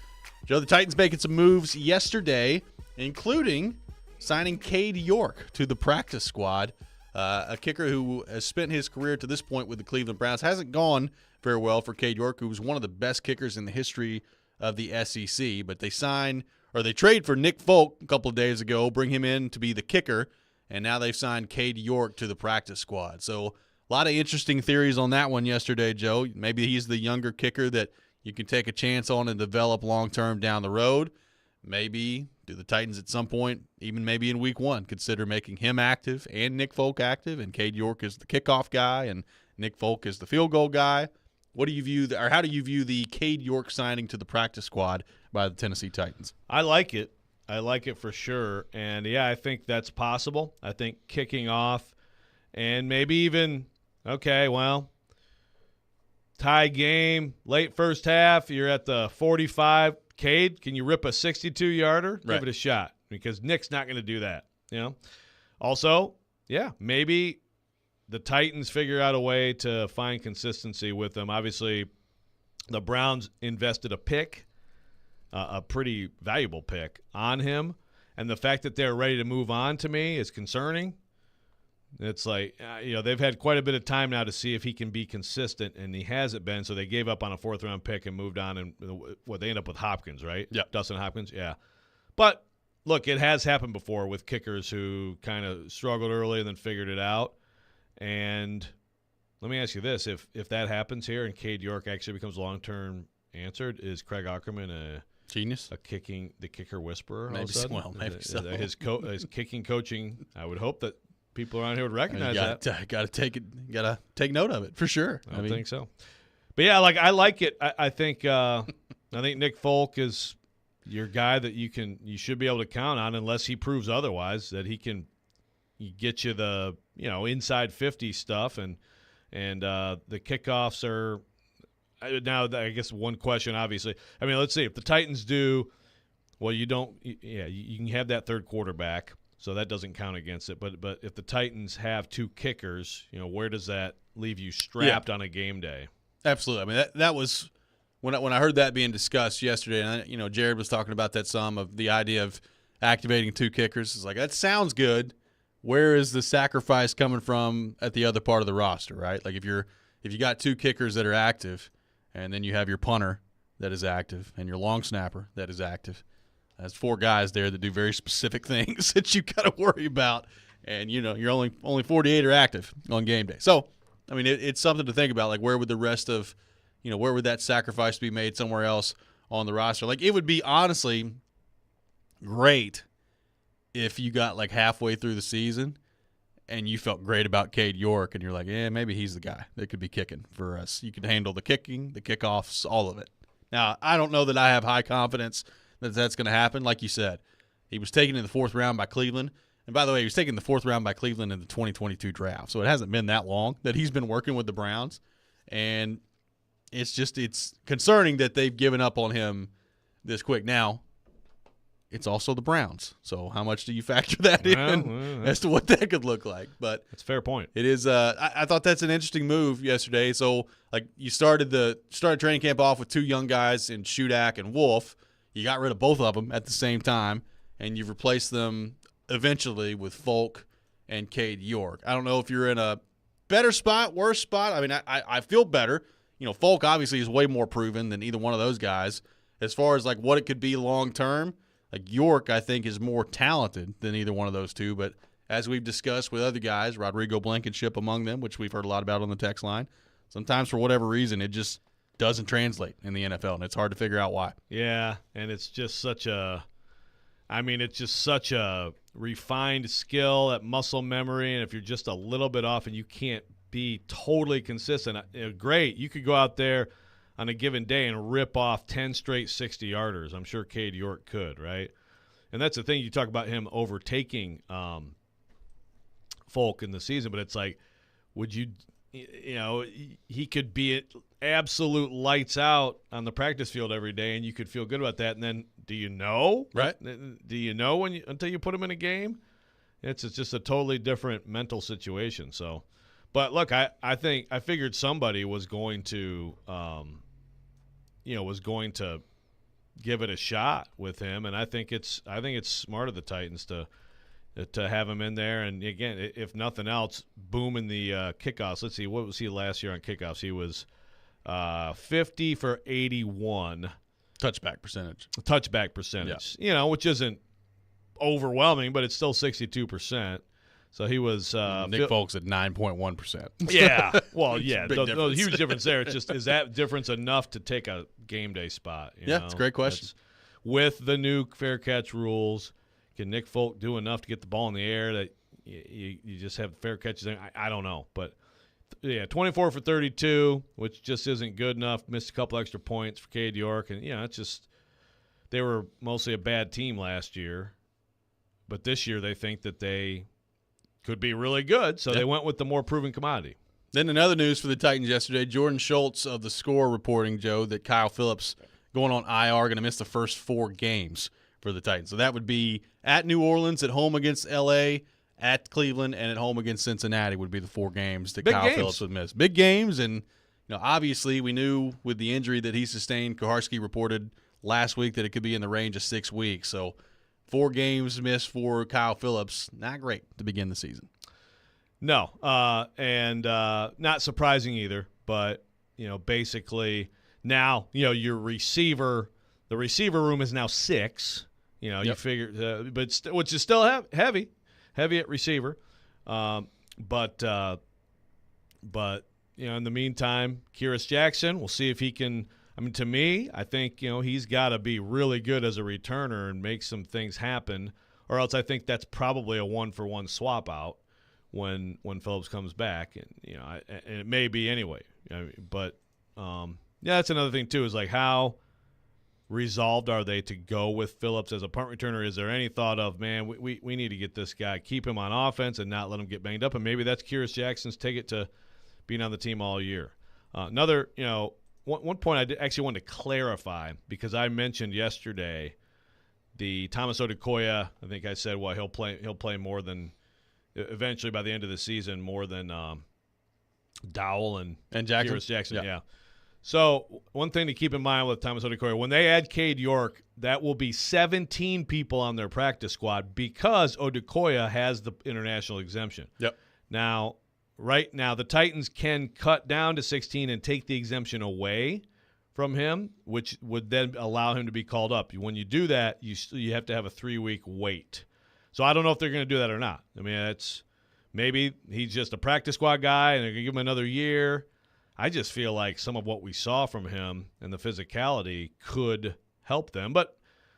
Joe, the Titans making some moves yesterday, including signing Cade York to the practice squad, a kicker who has spent his career to this point with the Cleveland Browns. Hasn't gone very well for Cade York, who was one of the best kickers in the history of the SEC, but they trade for Nick Folk a couple of days ago, bring him in to be the kicker, and now they've signed Cade York to the practice squad. So a lot of interesting theories on that one yesterday, Joe. Maybe he's the younger kicker that you can take a chance on and develop long-term down the road. Maybe do the Titans at some point, even maybe in week 1, consider making him active and Nick Folk active, and Cade York is the kickoff guy and Nick Folk is the field goal guy. What do you view, or how do you view the Cade York signing to the practice squad by the Tennessee Titans? I like it. I like it for sure. And, yeah, I think that's possible. I think kicking off and maybe even – okay, well, tie game, late first half, you're at the 45. Cade, can you rip a 62-yarder? Right. Give it a shot, because Nick's not going to do that, you know? Also, yeah, maybe the Titans figure out a way to find consistency with them. Obviously, the Browns invested a pick, a pretty valuable pick, on him, and the fact that they're ready to move on to me is concerning. It's like, they've had quite a bit of time now to see if he can be consistent, and he hasn't been, so they gave up on a 4th-round pick and moved on, and they end up with Hopkins, right? Yeah. Dustin Hopkins, yeah. But, look, it has happened before with kickers who kind of struggled early and then figured it out. And let me ask you this. If that happens here and Cade York actually becomes long-term answered, is Craig Ackerman a genius? The kicker whisperer? Maybe so. Well, maybe so. His kicking coaching, I would hope that people around here would recognize that. Got to take note of it for sure. I think so. But yeah, I like it. I think Nick Folk is your guy that you should be able to count on, unless he proves otherwise, that he can get you the inside 50 stuff, and the kickoffs are now. I guess one question, obviously. I mean, let's see if the Titans do well. You can have that third quarterback. So that doesn't count against it. But if the Titans have 2 kickers, where does that leave you strapped on a game day? Absolutely. I mean, that was when I heard that being discussed yesterday, and Jared was talking about that some of the idea of activating 2 kickers. It's like, that sounds good. Where is the sacrifice coming from at the other part of the roster, right? Like if you got 2 kickers that are active, and then you have your punter that is active and your long snapper that is active, that's 4 guys there that do very specific things that you got to worry about, and you're only 48 are active on game day. So, I mean, it's something to think about. Like, where would the rest of, where would that sacrifice be made somewhere else on the roster? Like, it would be honestly great if you got like halfway through the season and you felt great about Cade York and you're like, yeah, maybe he's the guy that could be kicking for us. You could handle the kicking, the kickoffs, all of it. Now, I don't know that I have high confidence that that's going to happen. Like you said, he was taken in the 4th round by Cleveland. And by the way, he was taken in the 4th round by Cleveland in the 2022 draft. So it hasn't been that long that he's been working with the Browns. And it's concerning that they've given up on him this quick. Now, it's also the Browns. So how much do you factor that in as to what that could look like? But that's a fair point. It is. I thought that's an interesting move yesterday. So like you started training camp off with 2 young guys in Shudak and Wolf. You got rid of both of them at the same time, and you've replaced them eventually with Folk and Cade York. I don't know if you're in a better spot, worse spot. I mean, I feel better. Folk obviously is way more proven than either one of those guys as far as like what it could be long term. Like York, I think, is more talented than either one of those 2. But as we've discussed with other guys, Rodrigo Blankenship among them, which we've heard a lot about on the text line, sometimes for whatever reason it just doesn't translate in the NFL, and it's hard to figure out why. Yeah, and it's just such a refined skill, that muscle memory, and if you're just a little bit off and you can't be totally consistent, great. You could go out there on a given day and rip off 10 straight 60-yarders. I'm sure Cade York could, right? And that's the thing. You talk about him overtaking Folk in the season, but it's like, would you he could be at absolute lights out on the practice field every day, and you could feel good about that. And then do you know? Right. Do you know until you put him in a game? It's just a totally different mental situation. So, but look, I figured somebody was going to give it a shot with him, and I think it's smart of the Titans to have him in there. And again, if nothing else, boom in the kickoffs. Let's see, what was he last year on kickoffs? He was 50 for 81 touchback percentage. Yeah. Which isn't overwhelming, but it's still 62%. So he was Nick Folk's at 9.1%. Yeah. Well, yeah. No huge difference there. It's just, is that difference enough to take a game day spot? It's a great question. With the new fair catch rules, can Nick Folk do enough to get the ball in the air that you just have fair catches? I don't know. But, 24 for 32, which just isn't good enough. Missed a couple extra points for Cade York. And, it's just they were mostly a bad team last year. But this year they think that they could be really good, so they went with the more proven commodity. Then another news for the Titans yesterday, Jordan Schultz of The Score reporting, Joe, that Kyle Phillips going on IR, going to miss the first 4 games for the Titans. So that would be at New Orleans, at home against L.A., at Cleveland, and at home against Cincinnati would be the 4 games that Kyle Phillips would miss. Big games, and obviously we knew with the injury that he sustained, Kuharski reported last week that it could be in the range of 6 weeks. So 4 games missed for Kyle Phillips, not great to begin the season. No, and not surprising either. But basically now your receiver, the receiver room is now 6. You figure, which is still heavy at receiver. But in the meantime, Kyrus Jackson, we'll see if he can. I mean, to me, I think he's got to be really good as a returner and make some things happen, or else I think that's probably a 1-for-1 swap out when Phillips comes back, and and it may be anyway. That's another thing too. Is like how resolved are they to go with Phillips as a punt returner? Is there any thought of, man, we need to get this guy, keep him on offense and not let him get banged up, and maybe that's Kyrus Jackson's ticket to being on the team all year. Another, one point I actually wanted to clarify, because I mentioned yesterday the Thomas Odukoya. I think I said, well, he'll play more than eventually by the end of the season more than Dowell and Jackson. Kyrus Jackson. Yeah. So one thing to keep in mind with Thomas Odukoya, when they add Cade York, that will be 17 people on their practice squad because Odukoya has the international exemption. Yep. Now, right now, the Titans can cut down to 16 and take the exemption away from him, which would then allow him to be called up. When you do that, you have to have a 3-week wait. So I don't know if they're going to do that or not. I mean, it's maybe he's just a practice squad guy and they're going to give him another year. I just feel like some of what we saw from him and the physicality could help them. But,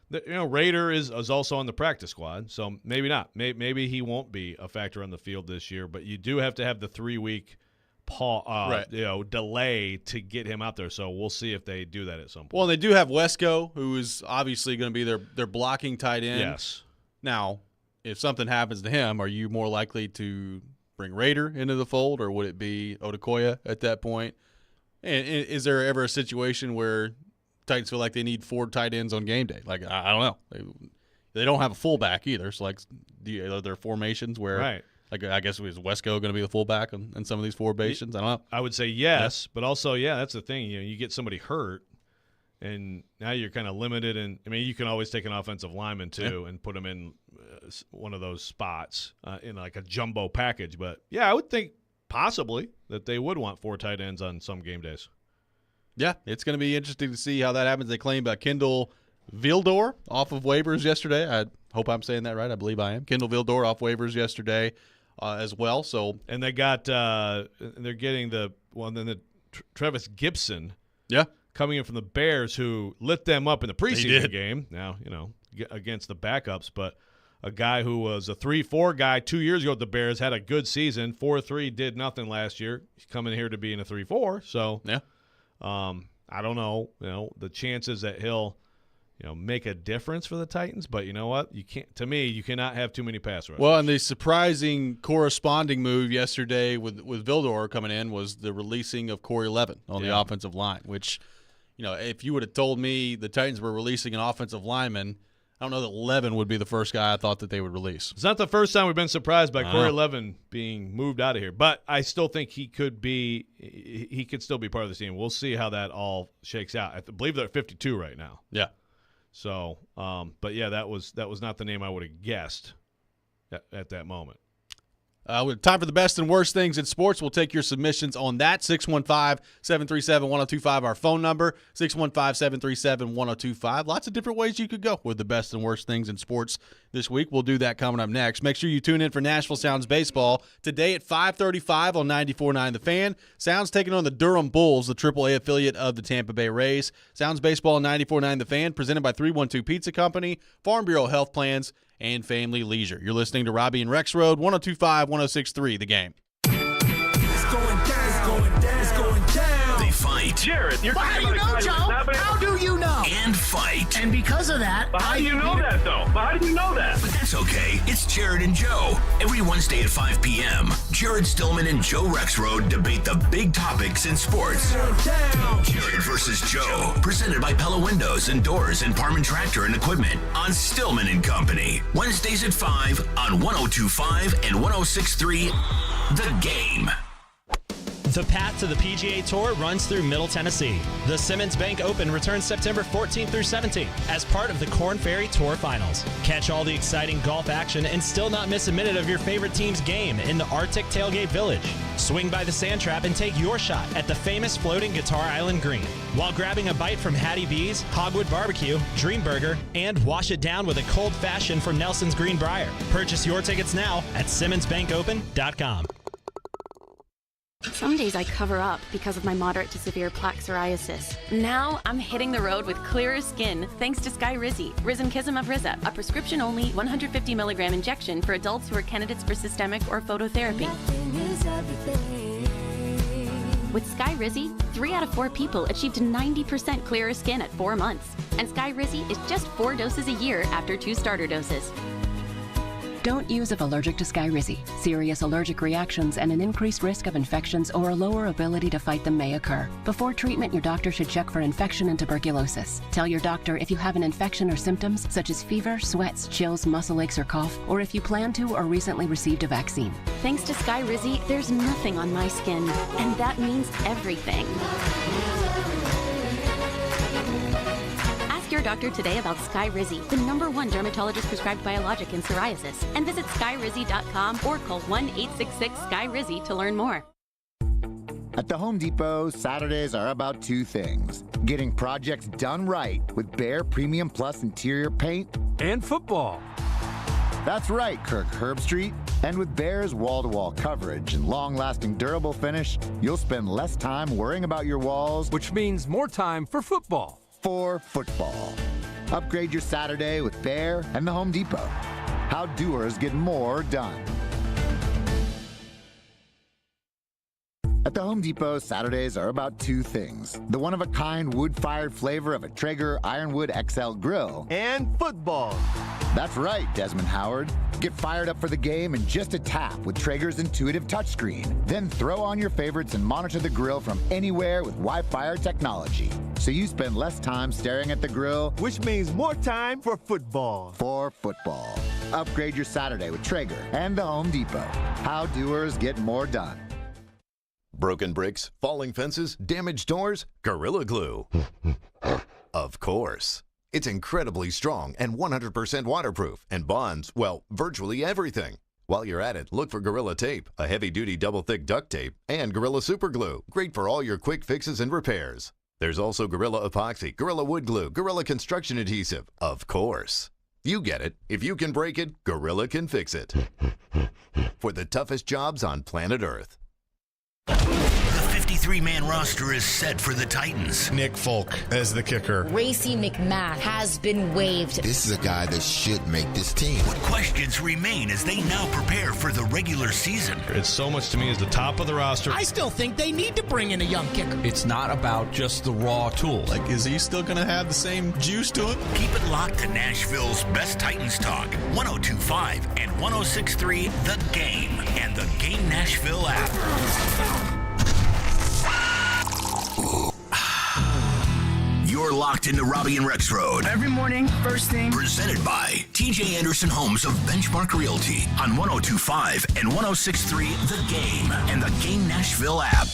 Rader is also on the practice squad, so maybe not. Maybe he won't be a factor on the field this year, but you do have to have the 3-week delay to get him out there. So we'll see if they do that at some point. Well, they do have Wesco, who is obviously going to be their blocking tight end. Yes. Now, if something happens to him, are you more likely to bring Rader into the fold, or would it be Odukoya at that point? And is there ever a situation where Titans feel like they need 4 tight ends on game day? Like, I don't know. They don't have a fullback either. So, like, are there formations where, right. Like, I guess is Wesco going to be the fullback in some of these formations? I don't know. I would say yes, but also, that's the thing. You get somebody hurt, and now you're kind of limited. And I mean, you can always take an offensive lineman too and put him in one of those spots in like a jumbo package. But I would think possibly that they would want 4 tight ends on some game days. Yeah, it's going to be interesting to see how that happens. They claimed Kendall Vildor off of waivers yesterday. I hope I'm saying that right. I believe I am. Kendall Vildor off waivers yesterday as well. So, and they got they're getting Travis Gibson. Yeah. Coming in from the Bears, who lit them up in the preseason game. Now, against the backups, but a guy who was a 3-4 guy 2 years ago at the Bears, had a good season. 4-3, did nothing last year. He's coming here to be in a 3-4. So, I don't know. The chances that he'll, make a difference for the Titans. But you know what? You can't. To me, you cannot have too many pass rushers. Well, and the surprising corresponding move yesterday with Vildor coming in was the releasing of Corey Levin on the offensive line, which – if you would have told me the Titans were releasing an offensive lineman, I don't know that Levin would be the first guy I thought that they would release. It's not the first time we've been surprised by Corey Levin being moved out of here, but I still think he could still be part of the team. We'll see how that all shakes out. I believe they're at 52 right now. Yeah. So, but that was not the name I would have guessed at that moment. Time for the best and worst things in sports. We'll take your submissions on that. 615-737-1025, our phone number. 615-737-1025. Lots of different ways you could go with the best and worst things in sports this week. We'll do that coming up next. Make sure you tune in for Nashville Sounds Baseball today at 5:35 on 94.9 The Fan. Sounds taking on the Durham Bulls, the AAA affiliate of the Tampa Bay Rays. Sounds Baseball on 94.9 The Fan, presented by 312 Pizza Company, Farm Bureau Health Plans, and Family Leisure. You're listening to Robby and Rexrode, 102.5, 106.3, The Game. It's going down. It's going down. It's going down. They fight. Jared, you're how do you know, Joe? How do you know? And fight. And because of that, but how do you know that, though? How do you know that? But that's okay. It's Jared and Joe. Every Wednesday at 5 p.m., Jared Stillman and Joe Rexrode debate the big topics in sports. Jared versus Joe. Presented by Pella Windows and Doors and Parman Tractor and Equipment on Stillman and Company. Wednesdays at 5 on 102.5 and 106.3 The Game. The path to the PGA Tour runs through Middle Tennessee. The Simmons Bank Open returns September 14th through 17th as part of the Korn Ferry Tour Finals. Catch all the exciting golf action and still not miss a minute of your favorite team's game in the Arctic Tailgate Village. Swing by the Sand Trap and take your shot at the famous floating Guitar Island Green while grabbing a bite from Hattie B's, Hogwood Barbecue, Dream Burger, and wash it down with a cold fashion from Nelson's Greenbrier. Purchase your tickets now at SimmonsBankOpen.com. Some days I cover up because of my moderate to severe plaque psoriasis. Now I'm hitting the road with clearer skin thanks to Skyrizi, Risankizumab Riza, a prescription-only 150 milligram injection for adults who are candidates for systemic or phototherapy. With Skyrizi, 3 out of 4 people achieved 90% clearer skin at 4 months. And Skyrizi is just 4 doses a year after 2 starter doses. Don't use if allergic to Skyrizi. Serious allergic reactions and an increased risk of infections or a lower ability to fight them may occur. Before treatment, your doctor should check for infection and tuberculosis. Tell your doctor if you have an infection or symptoms such as fever, sweats, chills, muscle aches, or cough, or if you plan to or recently received a vaccine. Thanks to Skyrizi, there's nothing on my skin, and that means everything. your doctor today about Skyrizi, the #1 dermatologist-prescribed biologic in psoriasis, and visit skyrizi.com or call 1-866-SKY-RIZZI to learn more. At the Home Depot, Saturdays are about two things: getting projects done right with Behr Premium Plus interior paint and football. That's right, Kirk Herbstreit. And with Behr's wall-to-wall coverage and long-lasting durable finish, you'll spend less time worrying about your walls, which means more time for football. For football. Upgrade your Saturday with Behr and the Home Depot. How doers get more done. At the Home Depot, Saturdays are about two things: the one-of-a-kind wood-fired flavor of a Traeger Ironwood XL grill and football. That's right, Desmond Howard. Get fired up for the game in just a tap with Traeger's intuitive touchscreen. Then throw on your favorites and monitor the grill from anywhere with Wi-Fi technology. So you spend less time staring at the grill, which means more time for football. For football. Upgrade your Saturday with Traeger and the Home Depot. How doers get more done. Broken bricks, falling fences, damaged doors, Gorilla Glue. Of course. It's incredibly strong and 100% waterproof and bonds, well, virtually everything. While you're at it, look for Gorilla Tape, a heavy-duty double-thick duct tape, and Gorilla Super Glue, great for all your quick fixes and repairs. There's also Gorilla Epoxy, Gorilla Wood Glue, Gorilla Construction Adhesive. Of course. You get it. If you can break it, Gorilla can fix it. For the toughest jobs on planet Earth. The 53-man roster is set for the Titans. Nick Folk as the kicker. Racey McMath has been waived. This is a guy that should make this team. What questions remain as they now prepare for the regular season? It's so much to me as the top of the roster. I still think they need to bring in a young kicker. It's not about just the raw tools. Like, is he still going to have the same juice to him? Keep it locked to Nashville's best Titans talk. 102.5 and 106.3 The Game and the Game Nashville app. You're locked into Robby and Rexrode. Every morning, first thing. Presented by TJ Anderson Homes of Benchmark Realty on 102.5 and 106.3 The Game and the Game Nashville app.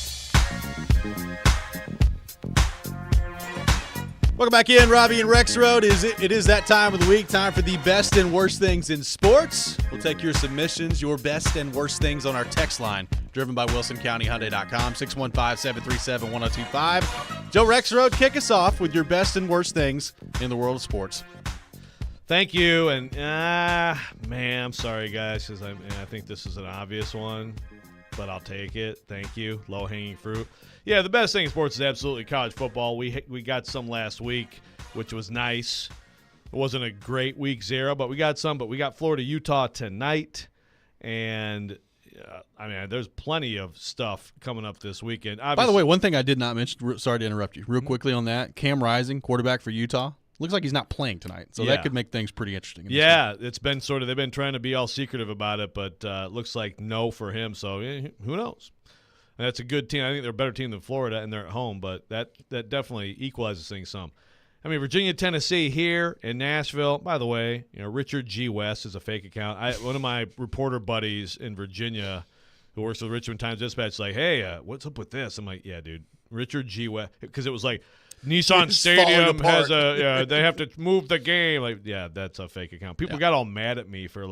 Welcome back in, Robby and Rexrode. It is that time of the week, time for the best and worst things in sports. We'll take your submissions, your best and worst things on our text line, driven by WilsonCountyHyundai.com, 615-737-1025. Joe Rexrode, kick us off with your best and worst things in the world of sports. Thank you, and man, I'm sorry, guys, because I think this is an obvious one, but I'll take it. Thank you. Low-hanging fruit. Yeah, the best thing in sports is absolutely college football. We got some last week, which was nice. It wasn't a great week 0, but we got some. But we got Florida-Utah tonight, and there's plenty of stuff coming up this weekend. By the way, one thing I did not mention, sorry to interrupt you, real quickly on that, Cam Rising, quarterback for Utah, looks like he's not playing tonight, so that could make things pretty interesting. Yeah, it's been they've been trying to be all secretive about it, but looks like no for him, so who knows? And that's a good team. I think they're a better team than Florida, and they're at home, but that definitely equalizes things some. I mean, Virginia, Tennessee here in Nashville. By the way, Richard G. West is a fake account. One of my reporter buddies in Virginia who works for the Richmond Times-Dispatch is like, hey, what's up with this? I'm like, yeah, dude, Richard G. West, because it was like Nissan Stadium has they have to move the game. Like, yeah, that's a fake account. People got all mad at me for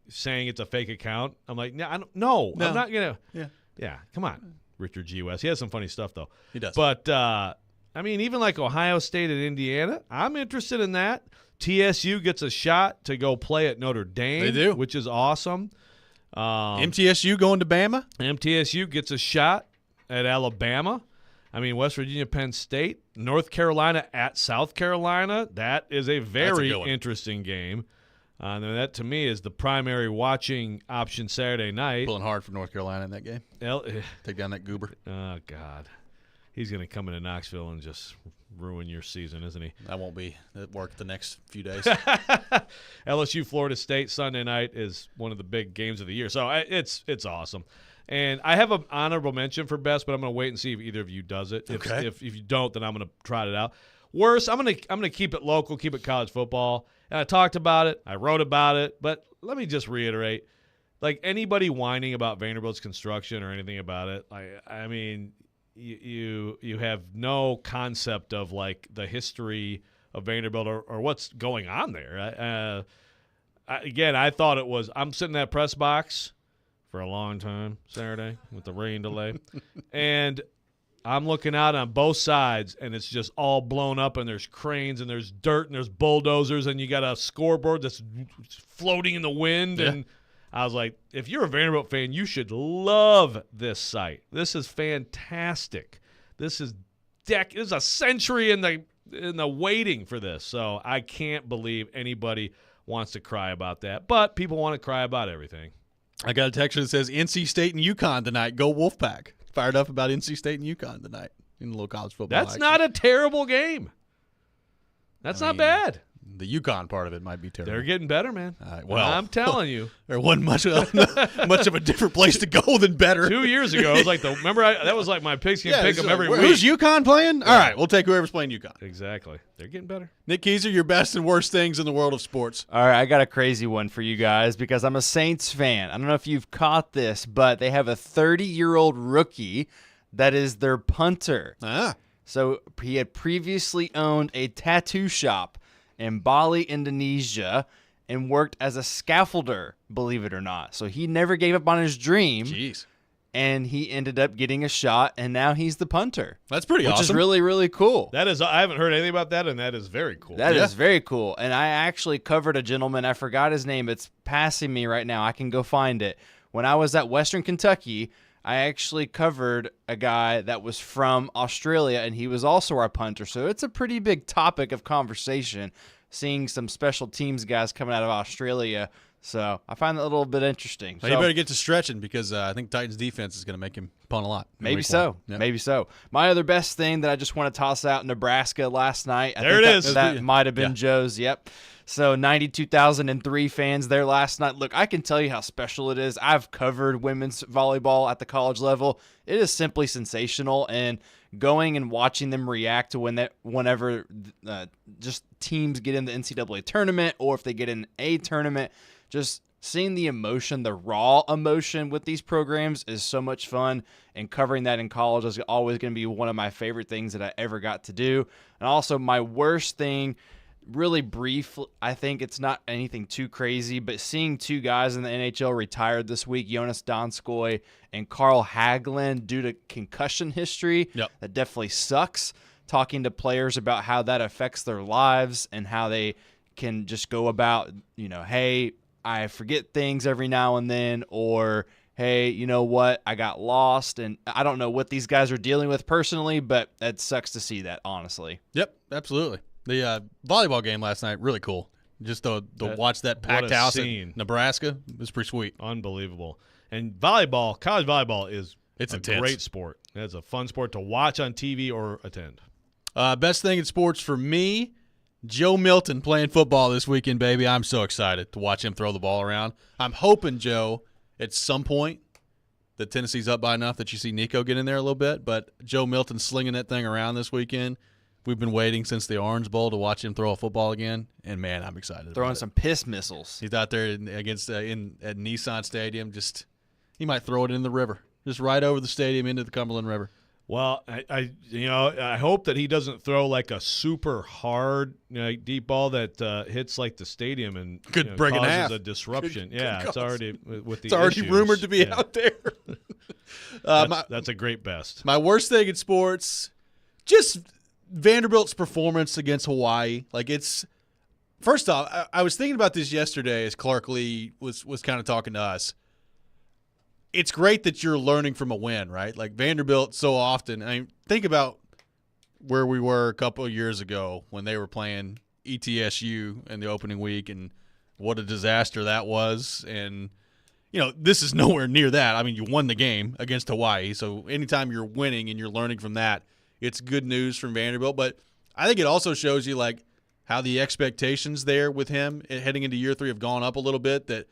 saying it's a fake account. I'm like, no, I'm not gonna. Yeah, come on, Richard G. West. He has some funny stuff, though. He does. But, even like Ohio State and Indiana, I'm interested in that. TSU gets a shot to go play at Notre Dame. They do. Which is awesome. MTSU going to Bama? MTSU gets a shot at Alabama. West Virginia, Penn State. North Carolina at South Carolina. That is a very interesting game. That, to me, is the primary watching option Saturday night. Pulling hard for North Carolina in that game. Take down that goober. Oh, God. He's going to come into Knoxville and just ruin your season, isn't he? That won't be at work the next few days. LSU, Florida State, Sunday night is one of the big games of the year. So it's awesome. And I have an honorable mention for best, but I'm going to wait and see if either of you does it. Okay. If you don't, then I'm going to trot it out. Worse, I'm going to keep it local, keep it college football. And I talked about it. I wrote about it. But let me just reiterate, like anybody whining about Vanderbilt's construction or anything about it, you have no concept of like the history Vanderbilt or what's going on there. I thought it was – I'm sitting in that press box for a long time Saturday with the rain delay, and I'm looking out on both sides, and it's just all blown up, and there's cranes, and there's dirt, and there's bulldozers, and you got a scoreboard that's floating in the wind. Yeah. And I was like, if you're a Vanderbilt fan, you should love this site. This is fantastic. This is a century in the waiting for this. So I can't believe anybody wants to cry about that. But people want to cry about everything. I got a text that says NC State and UConn tonight. Go Wolfpack. Fired up about NC State and UConn tonight in the little college football That's action. Not a terrible game. That's not bad. The UConn part of it might be terrible. They're getting better, man. Well, I'm telling you. There wasn't much of a different place to go than better. 2 years ago, it was like that was like my pigskin pick 'em every week. Who's UConn playing? All right, we'll take whoever's playing UConn. Exactly. They're getting better. Nick Keiser, your best and worst things in the world of sports. All right, I got a crazy one for you guys because I'm a Saints fan. I don't know if you've caught this, but they have a 30-year-old rookie that is their punter. So he had previously owned a tattoo shop in Bali, Indonesia, and worked as a scaffolder, believe it or not. So he never gave up on his dream. Jeez. And he ended up getting a shot, and now he's the punter. That's pretty awesome. Which is really, really cool. That is, I haven't heard anything about that, and that is very cool. That is very cool. And I actually covered a gentleman. I forgot his name. It's passing me right now. I can go find it. When I was at Western Kentucky, I actually covered a guy that was from Australia, and he was also our punter. So it's a pretty big topic of conversation, seeing some special teams guys coming out of Australia. So I find that a little bit interesting. Well, you better get to stretching because I think Titans defense is going to make him punt a lot. Maybe so. Yep. Maybe so. My other best thing that I just want to toss out, Nebraska last night. There it is. That might have been Joe's. Yep. So 92,003 fans there last night. Look, I can tell you how special it is. I've covered women's volleyball at the college level. It is simply sensational, and going and watching them react to whenever just teams get in the NCAA tournament or if they get in a tournament, just seeing the emotion, the raw emotion with these programs is so much fun, and covering that in college is always going to be one of my favorite things that I ever got to do. And also my worst thing, really brief, I think it's not anything too crazy, but seeing two guys in the NHL retired this week, Jonas Donskoy and Carl Hagelin, due to concussion history, that definitely sucks. Talking to players about how that affects their lives and how they can just go about, hey, I forget things every now and then, or hey, you know what, I got lost. And I don't know what these guys are dealing with personally, but it sucks to see that, honestly. Yep, absolutely. The volleyball game last night, really cool. Just to watch that packed house in Nebraska was pretty sweet. Unbelievable. And volleyball, college volleyball is a intense. Great sport. It's a fun sport to watch on TV or attend. Best thing in sports for me, Joe Milton playing football this weekend, baby. I'm so excited to watch him throw the ball around. I'm hoping, Joe, at some point that Tennessee's up by enough that you see Nico get in there a little bit, but Joe Milton slinging that thing around this weekend. We've been waiting since the Orange Bowl to watch him throw a football again, and, man, I'm excited. Throwing some piss missiles. He's out there at Nissan Stadium. He might throw it in the river, just right over the stadium into the Cumberland River. Well, I hope that he doesn't throw like a super hard deep ball that hits like the stadium and could break in half. A disruption. It's already with the it's already issues. Rumored to be out there. That's a great best. My worst thing in sports, just Vanderbilt's performance against Hawaii. First off, I was thinking about this yesterday as Clark Lee was kind of talking to us. It's great that you're learning from a win, right? Like Vanderbilt so often. Think about where we were a couple of years ago when they were playing ETSU in the opening week and what a disaster that was. And, this is nowhere near that. You won the game against Hawaii. So anytime you're winning and you're learning from that, it's good news from Vanderbilt. But I think it also shows you how the expectations there with him heading into year 3 have gone up a little bit, that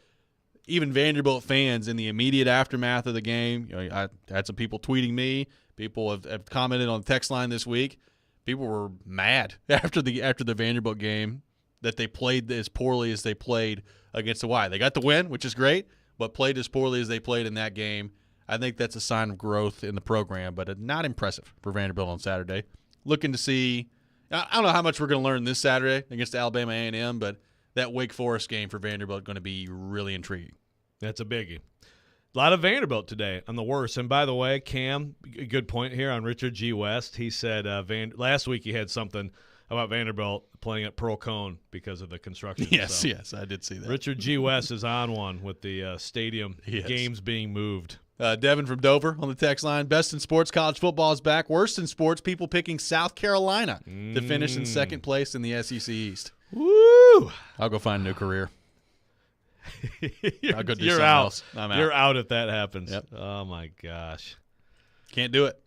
even Vanderbilt fans in the immediate aftermath of the game, I had some people tweeting me. People have commented on the text line this week. People were mad after the Vanderbilt game that they played as poorly as they played against Hawaii. They got the win, which is great, but played as poorly as they played in that game. I think that's a sign of growth in the program, but not impressive for Vanderbilt on Saturday. Looking to see I don't know how much we're going to learn this Saturday against Alabama A&M, but that Wake Forest game for Vanderbilt is going to be really intriguing. That's a biggie. A lot of Vanderbilt today on the worst. And by the way, Cam, a good point here on Richard G. West. He said last week he had something about Vanderbilt playing at Pearl Cone because of the construction. Yes, I did see that. Richard G. West is on one with the stadium games being moved. Devin from Dover on the text line. Best in sports, college football is back. Worst in sports, people picking South Carolina to finish in second place in the SEC East. Woo! I'll go find a new career. I'll go do You're something out. else. I'm out. You're out if that happens. Yep. Oh, my gosh. Can't do it.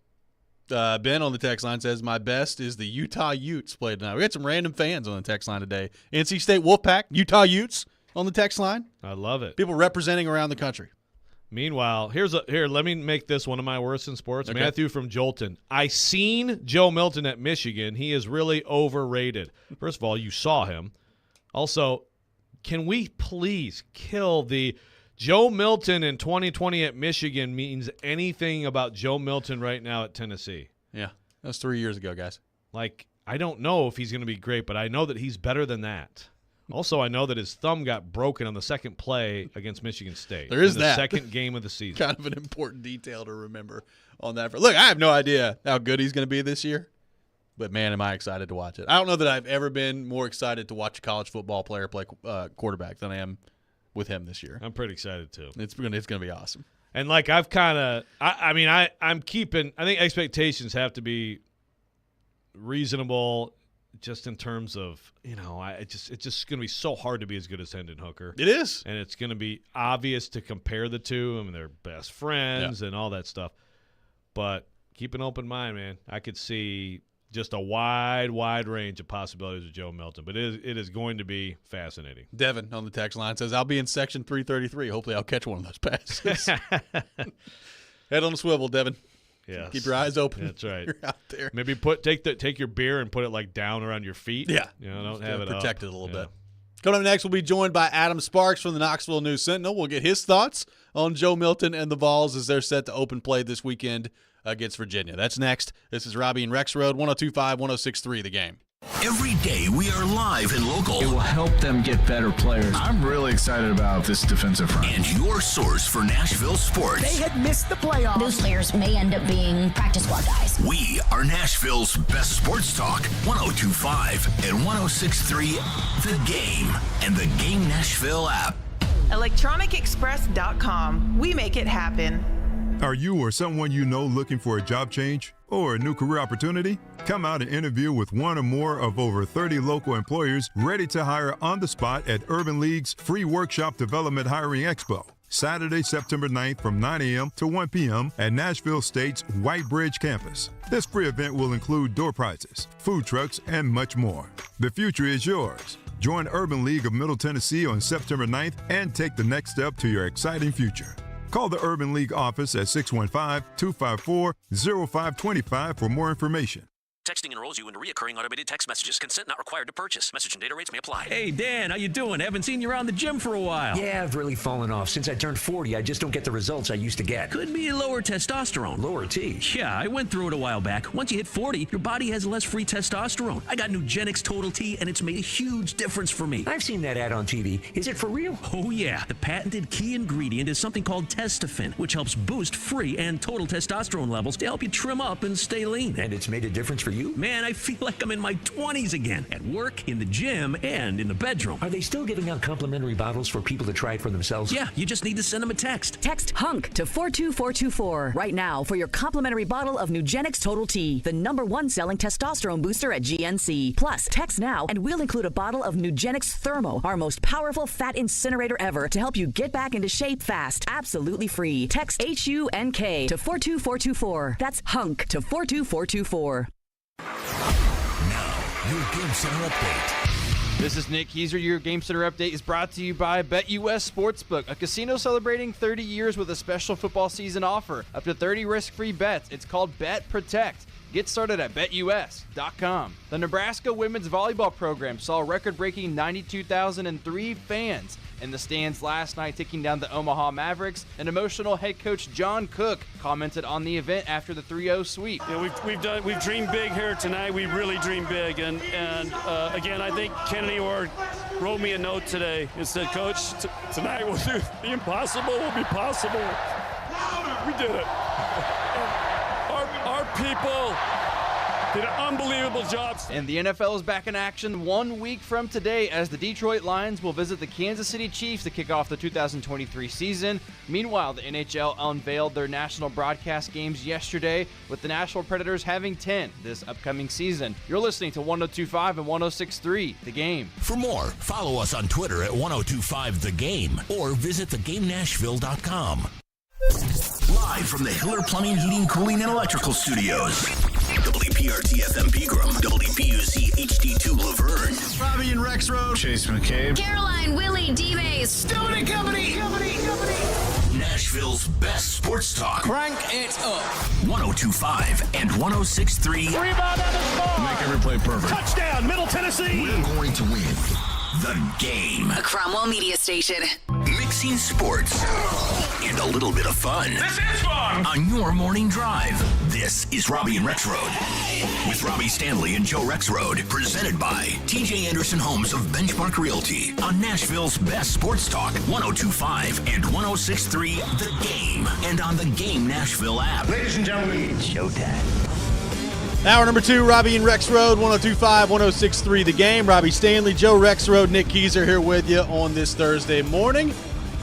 Ben on the text line says, my best is the Utah Utes played tonight. We had some random fans on the text line today. NC State Wolfpack, Utah Utes on the text line. I love it. People representing around the country. Meanwhile, here, let me make this one of my worst in sports. Okay. Matthew from Jolton. I seen Joe Milton at Michigan. He is really overrated. First of all, you saw him. Also, can we please kill the Joe Milton in 2020 at Michigan means anything about Joe Milton right now at Tennessee? Yeah, that was 3 years ago, guys. Like, I don't know if he's going to be great, but I know that he's better than that. Also, I know that his thumb got broken on the second play against Michigan State. There is in that. The second game of the season. Kind of an important detail to remember on that. Look, I have no idea how good he's going to be this year, but, man, am I excited to watch it. I don't know that I've ever been more excited to watch a college football player play quarterback than I am with him this year. I'm pretty excited, too. It's going to be awesome. And, like, I've kind of – I'm keeping – I think expectations have to be reasonable just in terms of, it's just going to be so hard to be as good as Hendon Hooker. It is. And it's going to be obvious to compare the two. I mean, they're best friends and all that stuff. But keep an open mind, man. I could see just a wide range of possibilities with Joe Milton. But it is going to be fascinating. Devin on the text line says, I'll be in section 333. Hopefully I'll catch one of those passes. Head on the swivel, Devin. Yes. Keep your eyes open. That's right. You're out there. Maybe take your beer and put it like down around your feet. Yeah. Don't have it protect up. it a little bit. Coming up next, we'll be joined by Adam Sparks from the Knoxville News Sentinel. We'll get his thoughts on Joe Milton and the Vols as they're set to open play this weekend against Virginia. That's next. This is Robby and Rexrode, 102.5, 106.3 The Game. Every day we are live and local. It will help them get better players. I'm really excited about this defensive front. And your source for Nashville sports. They had missed the playoffs. Those players may end up being practice squad guys. We are Nashville's best sports talk. 102.5 and 106.3 The Game and the Game Nashville app. ElectronicExpress.com. We make it happen. Are you or someone you know looking for a job change or a new career opportunity? Come out and interview with one or more of over 30 local employers ready to hire on the spot at Urban League's free workshop development hiring expo. Saturday, September 9th from 9 a.m. to 1 p.m. at Nashville State's White Bridge campus. This free event will include door prizes, food trucks, and much more. The future is yours. Join Urban League of Middle Tennessee on September 9th and take the next step to your exciting future. Call the Urban League office at 615-254-0525 for more information. Texting enrolls you in recurring automated text messages. Consent not required to purchase. Message and data rates may apply. Hey, Dan, how you doing? Haven't seen you around the gym for a while. Yeah, I've really fallen off. Since I turned 40, I just don't get the results I used to get. Could be lower testosterone. Lower T? Yeah, I went through it a while back. Once you hit 40, your body has less free testosterone. I got Nugenix Total T, and it's made a huge difference for me. I've seen that ad on TV. Is it for real? Oh, yeah. The patented key ingredient is something called Testofen, which helps boost free and total testosterone levels to help you trim up and stay lean. And it's made a difference for you? Man, I feel like I'm in my 20s again, at work, in the gym, and in the bedroom. Are they still giving out complimentary bottles for people to try it for themselves? Yeah, you just need to send them a text. Text HUNK to 42424 right now for your complimentary bottle of Nugenix Total T, the #1 selling testosterone booster at GNC. Plus, text now and we'll include a bottle of Nugenix Thermo, our most powerful fat incinerator ever, to help you get back into shape fast. Absolutely free. Text HUNK to 42424. That's HUNK to 42424. Now, your Game Center update. This is Nick Keyser. Your Game Center update is brought to you by BetUS Sportsbook, a casino celebrating 30 years with a special football season offer. Up to 30 risk-free bets. It's called Bet Protect. Get started at BetUS.com. The Nebraska women's volleyball program saw a record-breaking 92,003 fans In the stands last night, taking down the Omaha Mavericks, an emotional head coach John Cook commented on the event after the 3-0 sweep. We've dreamed big here tonight. We really dreamed big, and again, I think Kennedy wrote me a note today and said, "Coach, tonight we'll do the impossible will be possible." We did it. Our people did an unbelievable job. And the NFL is back in action 1 week from today as the Detroit Lions will visit the Kansas City Chiefs to kick off the 2023 season. Meanwhile, the NHL unveiled their national broadcast games yesterday, with the Nashville Predators having 10 this upcoming season. You're listening to 102.5 and 106.3 The Game. For more, follow us on Twitter at 1025 The Game or visit thegamenashville.com. Live from the Hiller Plumbing, Heating, Cooling, and Electrical Studios. WPRT FM Pegram, WPUC HD2 Laverne. Robby and Rexrode. Chase McCabe. Caroline, Willie, D-Bays. Stone and Company. Nashville's best sports talk. Crank it up. 1025 and 1063. Rebound on the spot. Make every play perfect. Touchdown, Middle Tennessee. We're going to win the game. A Cromwell Media Station. Mixing sports and a little bit of fun. This is fun. On your morning drive. This is Robby and Rexrode. With Robby Stanley and Joe Rexrode. Presented by TJ Anderson Homes of Benchmark Realty. On Nashville's best sports talk. 1025 and 1063 The Game. And on the Game Nashville app. Ladies and gentlemen, it's showtime. Hour number 2, Robby and Rexrode, 102.5, 106.3 The Game. Robby Stanley, Joe Rexrode, Nick Keyser here with you on this Thursday morning.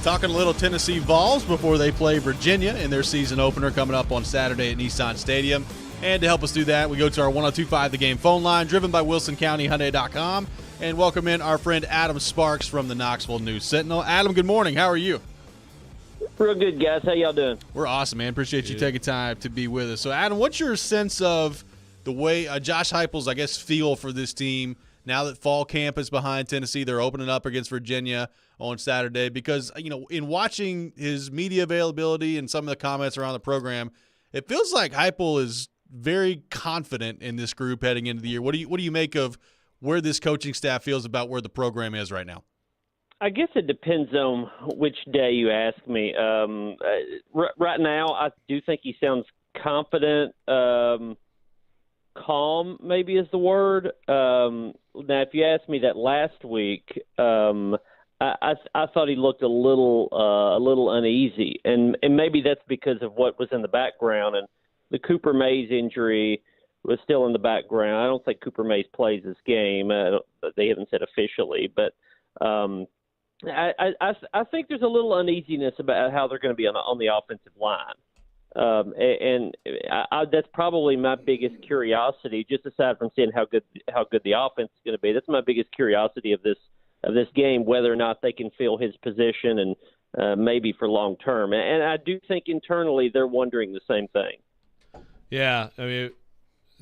Talking a little Tennessee Vols before they play Virginia in their season opener coming up on Saturday at Nissan Stadium. And to help us do that, we go to our 102.5 The Game phone line, driven by WilsonCountyHyundai.com, and welcome in our friend Adam Sparks from the Knoxville News-Sentinel. Adam, good morning. How are you? Real good, guys. How y'all doing? We're awesome, man. Appreciate you taking time to be with us. So, Adam, what's your sense of the way Josh Heupel's, I guess, feel for this team now that fall camp is behind Tennessee? They're opening up against Virginia on Saturday because, in watching his media availability and some of the comments around the program, it feels like Heupel is very confident in this group heading into the year. What do you make of where this coaching staff feels about where the program is right now? I guess it depends on which day you ask me. Right now, I do think he sounds confident. Calm maybe is the word. Now, if you asked me that last week, I thought he looked a little uneasy, and maybe that's because of what was in the background, and the Cooper Mays injury was still in the background. I don't think Cooper Mays plays this game. They haven't said officially, but I think there's a little uneasiness about how they're going to be on the offensive line. And that's probably my biggest curiosity, just aside from seeing how good the offense is going to be. That's my biggest curiosity of this game, whether or not they can fill his position and maybe for long term. And I do think internally they're wondering the same thing. Yeah, I mean,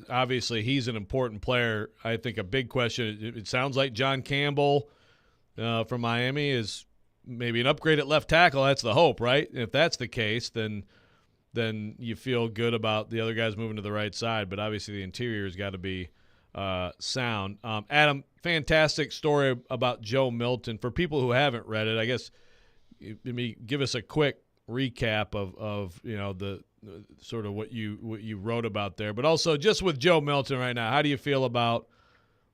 obviously he's an important player. I think a big question, it sounds like John Campbell from Miami is maybe an upgrade at left tackle. That's the hope, right? If that's the case, then you feel good about the other guys moving to the right side. But obviously the interior has got to be sound. Adam, fantastic story about Joe Milton. For people who haven't read it, I guess give us a quick recap of the sort of what you wrote about there. But also just with Joe Milton right now, how do you feel about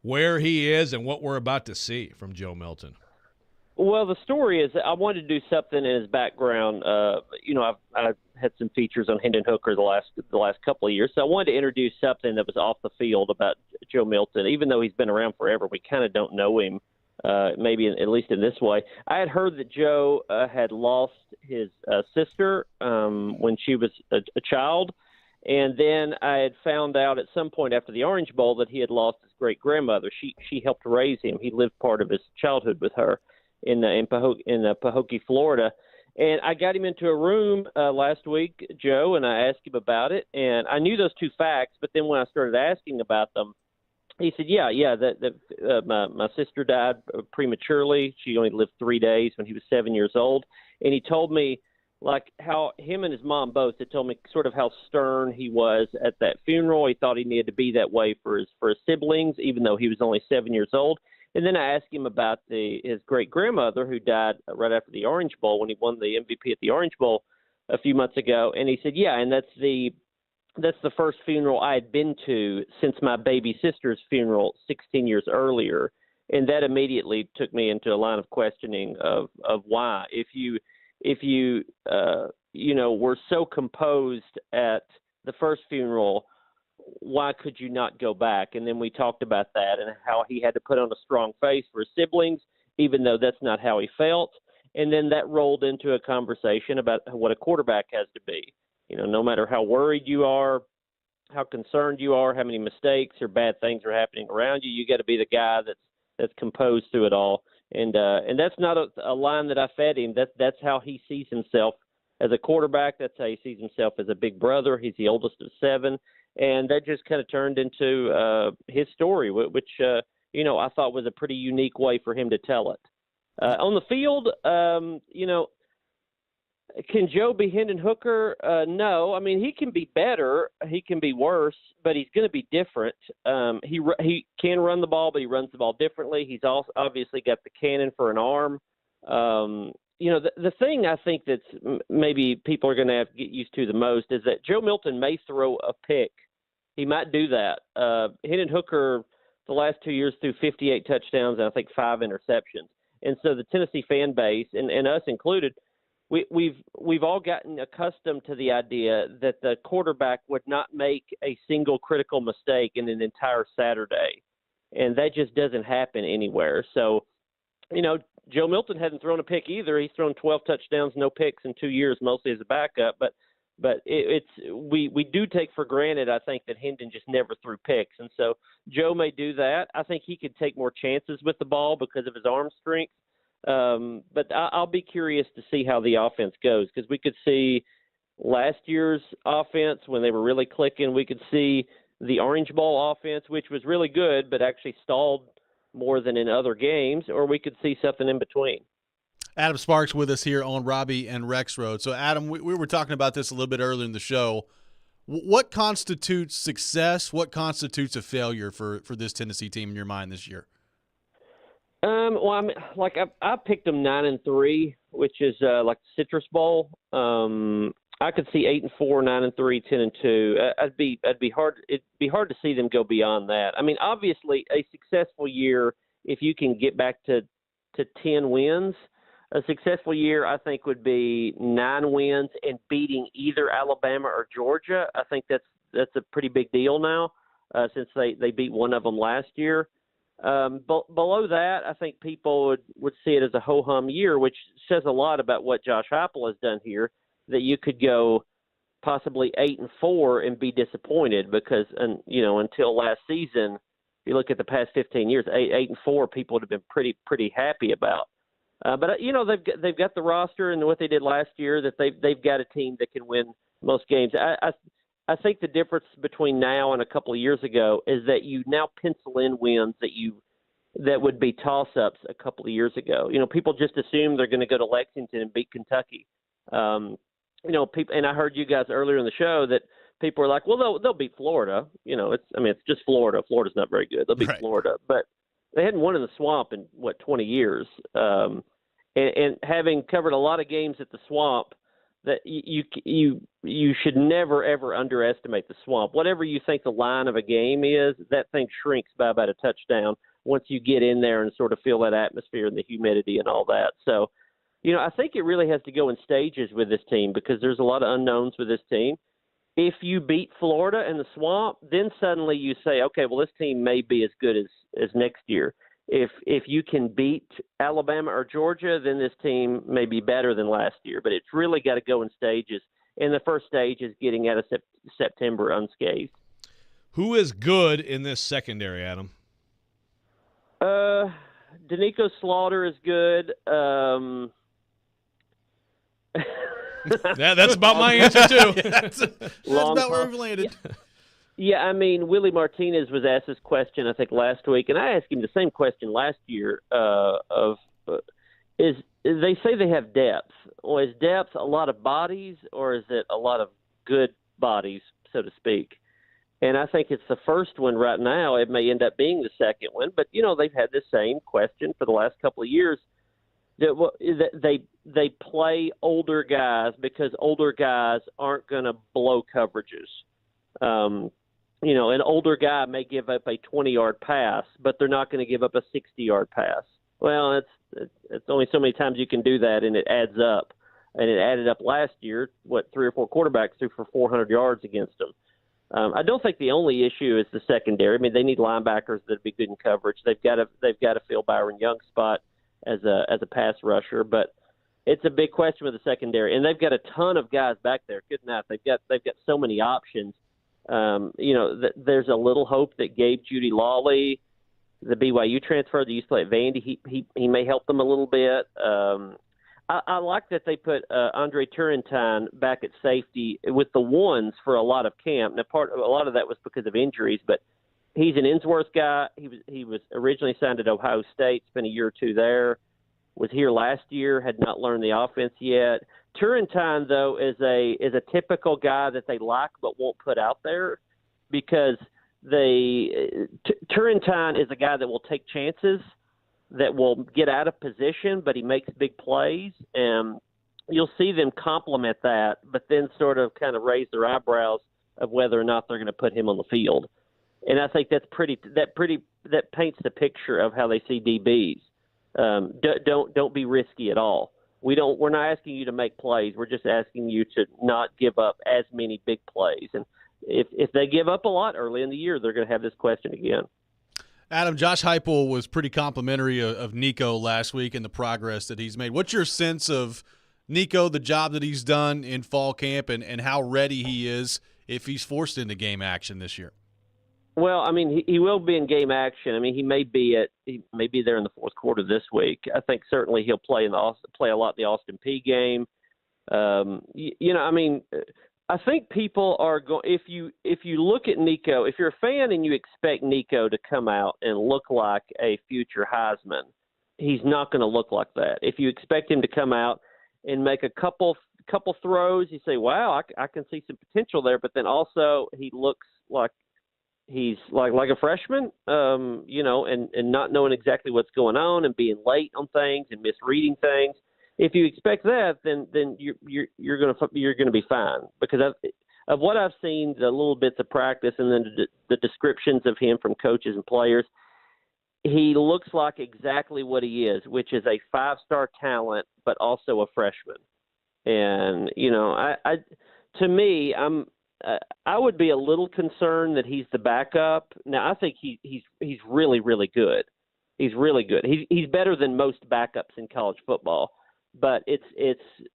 where he is and what we're about to see from Joe Milton? Well, the story is I wanted to do something in his background. I've had some features on Hendon Hooker the last couple of years, so I wanted to introduce something that was off the field about Joe Milton. Even though he's been around forever, we kind of don't know him, maybe at least in this way. I had heard that Joe had lost his sister when she was a child, and then I had found out at some point after the Orange Bowl that he had lost his great-grandmother. She helped raise him. He lived part of his childhood with her in Pahokee, Florida. And I got him into a room last week, Joe, and I asked him about it. And I knew those two facts, but then when I started asking about them, he said, my sister died prematurely. She only lived 3 days when he was 7 years old. And he told me, like, how him and his mom both had told me sort of how stern he was at that funeral. He thought he needed to be that way for his siblings, even though he was only 7 years old. And then I asked him about his great-grandmother who died right after the Orange Bowl when he won the MVP at the Orange Bowl a few months ago. And he said, yeah, and that's the first funeral I had been to since my baby sister's funeral 16 years earlier. And that immediately took me into a line of questioning of why. If you were so composed at the first funeral, why could you not go back? And then we talked about that and how he had to put on a strong face for his siblings, even though that's not how he felt. And then that rolled into a conversation about what a quarterback has to be. No matter how worried you are, how concerned you are, how many mistakes or bad things are happening around you, you got to be the guy that's composed through it all. And that's not a line that I fed him. That's how he sees himself as a quarterback. That's how he sees himself as a big brother. He's the oldest of 7. And that just kind of turned into his story, which, I thought was a pretty unique way for him to tell it. On the field, can Joe be Hendon Hooker? No. I mean, he can be better. He can be worse, but he's going to be different. He can run the ball, but he runs the ball differently. He's also obviously got the cannon for an arm. The thing I think that's maybe people are going to have to get used to the most is that Joe Milton may throw a pick. He might do that. Hendon Hooker, the last 2 years, threw 58 touchdowns and I think 5 interceptions. And so the Tennessee fan base, and us included, we've all gotten accustomed to the idea that the quarterback would not make a single critical mistake in an entire Saturday. And that just doesn't happen anywhere. So, Joe Milton hasn't thrown a pick either. He's thrown 12 touchdowns, no picks in 2 years, mostly as a backup. But we do take for granted, I think, that Hendon just never threw picks. And so Joe may do that. I think he could take more chances with the ball because of his arm strength. But I'll be curious to see how the offense goes, because we could see last year's offense when they were really clicking. We could see the Orange Bowl offense, which was really good but actually stalled more than in other games, or we could see something in between. Adam Sparks with us here on Robby and Rexrode. So, Adam, we were talking about this a little bit earlier in the show. What constitutes success? What constitutes a failure for this Tennessee team in your mind this year? Well, I mean, I picked them 9-3, which is like the Citrus Bowl. I could see 8-4, 9-3, 10-2. It'd be hard to see them go beyond that. I mean, obviously, a successful year, if you can get back to 10 wins. A successful year, I think, would be 9 wins and beating either Alabama or Georgia. I think that's a pretty big deal now, since they beat one of them last year. Below that, I think people would see it as a ho-hum year, which says a lot about what Josh Heupel has done here, that you could go possibly 8-4 and be disappointed because, until last season, if you look at the past 15 years, 8-4 people would have been pretty happy about. But they've got the roster and what they did last year, that they've got a team that can win most games. I think the difference between now and a couple of years ago is that you now pencil in wins that would be toss-ups a couple of years ago. People just assume they're going to go to Lexington and beat Kentucky. People, and I heard you guys earlier in the show that people were like, well, they'll beat Florida. It's just Florida. Florida's not very good. They'll beat Florida, but they hadn't won in the Swamp in 20 years. And having covered a lot of games at the Swamp, that you should never ever underestimate the Swamp. Whatever you think the line of a game is, that thing shrinks by about a touchdown once you get in there and sort of feel that atmosphere and the humidity and all that. So, I think it really has to go in stages with this team, because there's a lot of unknowns with this team. If you beat Florida in the Swamp, then suddenly you say, okay, well, this team may be as good as next year. If you can beat Alabama or Georgia, then this team may be better than last year. But it's really got to go in stages. And the first stage is getting out of September unscathed. Who is good in this secondary, Adam? Danico Slaughter is good. That's about my answer, too. That's about where we've landed. Yeah, I mean, Willie Martinez was asked this question, I think, last week, and I asked him the same question last year is they say they have depth. Well, is depth a lot of bodies, or is it a lot of good bodies, so to speak? And I think it's the first one right now. It may end up being the second one. But, they've had the same question for the last couple of years. They play older guys because older guys aren't going to blow coverages. An older guy may give up a 20-yard pass, but they're not going to give up a 60-yard pass. Well, it's only so many times you can do that, and it adds up. And it added up last year, 3 or 4 quarterbacks threw for 400 yards against them. I don't think the only issue is the secondary. I mean, they need linebackers that'd be good in coverage. They've got to fill Byron Young's spot as a pass rusher, but it's a big question with the secondary. And they've got a ton of guys back there. Good enough. They've got so many options. There's a little hope that Gabe Judy-Lawley, the BYU transfer that used to play at Vandy, he may help them a little bit. I like that they put Andre Turrentine back at safety with the ones for a lot of camp. Now, a lot of that was because of injuries, but he's an Innsworth guy. He was originally signed at Ohio State, spent a year or two there, was here last year, had not learned the offense yet. Turrentine, though, is a typical guy that they like but won't put out there because Turrentine is a guy that will take chances, that will get out of position, but he makes big plays, and you'll see them compliment that, but then sort of kind of raise their eyebrows of whether or not they're going to put him on the field. And I think that paints the picture of how they see DBs. Don't be risky at all. We're not asking you to make plays. We're just asking you to not give up as many big plays. And if they give up a lot early in the year, they're going to have this question again. Adam, Josh Heupel was pretty complimentary of Nico last week and the progress that he's made. What's your sense of Nico, the job that he's done in fall camp, and how ready he is if he's forced into game action this year? Well, I mean, he will be in game action. I mean, he may be there in the fourth quarter this week. I think certainly he'll play a lot in the Austin Peay game. I mean, I think people are going. If you look at Nico, if you're a fan and you expect Nico to come out and look like a future Heisman, he's not going to look like that. If you expect him to come out and make a couple throws, you say, "Wow, I can see some potential there." But then also he looks like he's like a freshman, and not knowing exactly what's going on and being late on things and misreading things. If you expect that, then you're gonna be fine, because of what I've seen, the little bits of practice and then the descriptions of him from coaches and players, he looks like exactly what he is, which is a 5-star talent, but also a freshman. And I would be a little concerned that he's the backup. Now I think he's really, really good. He's really good. He's better than most backups in college football. But it's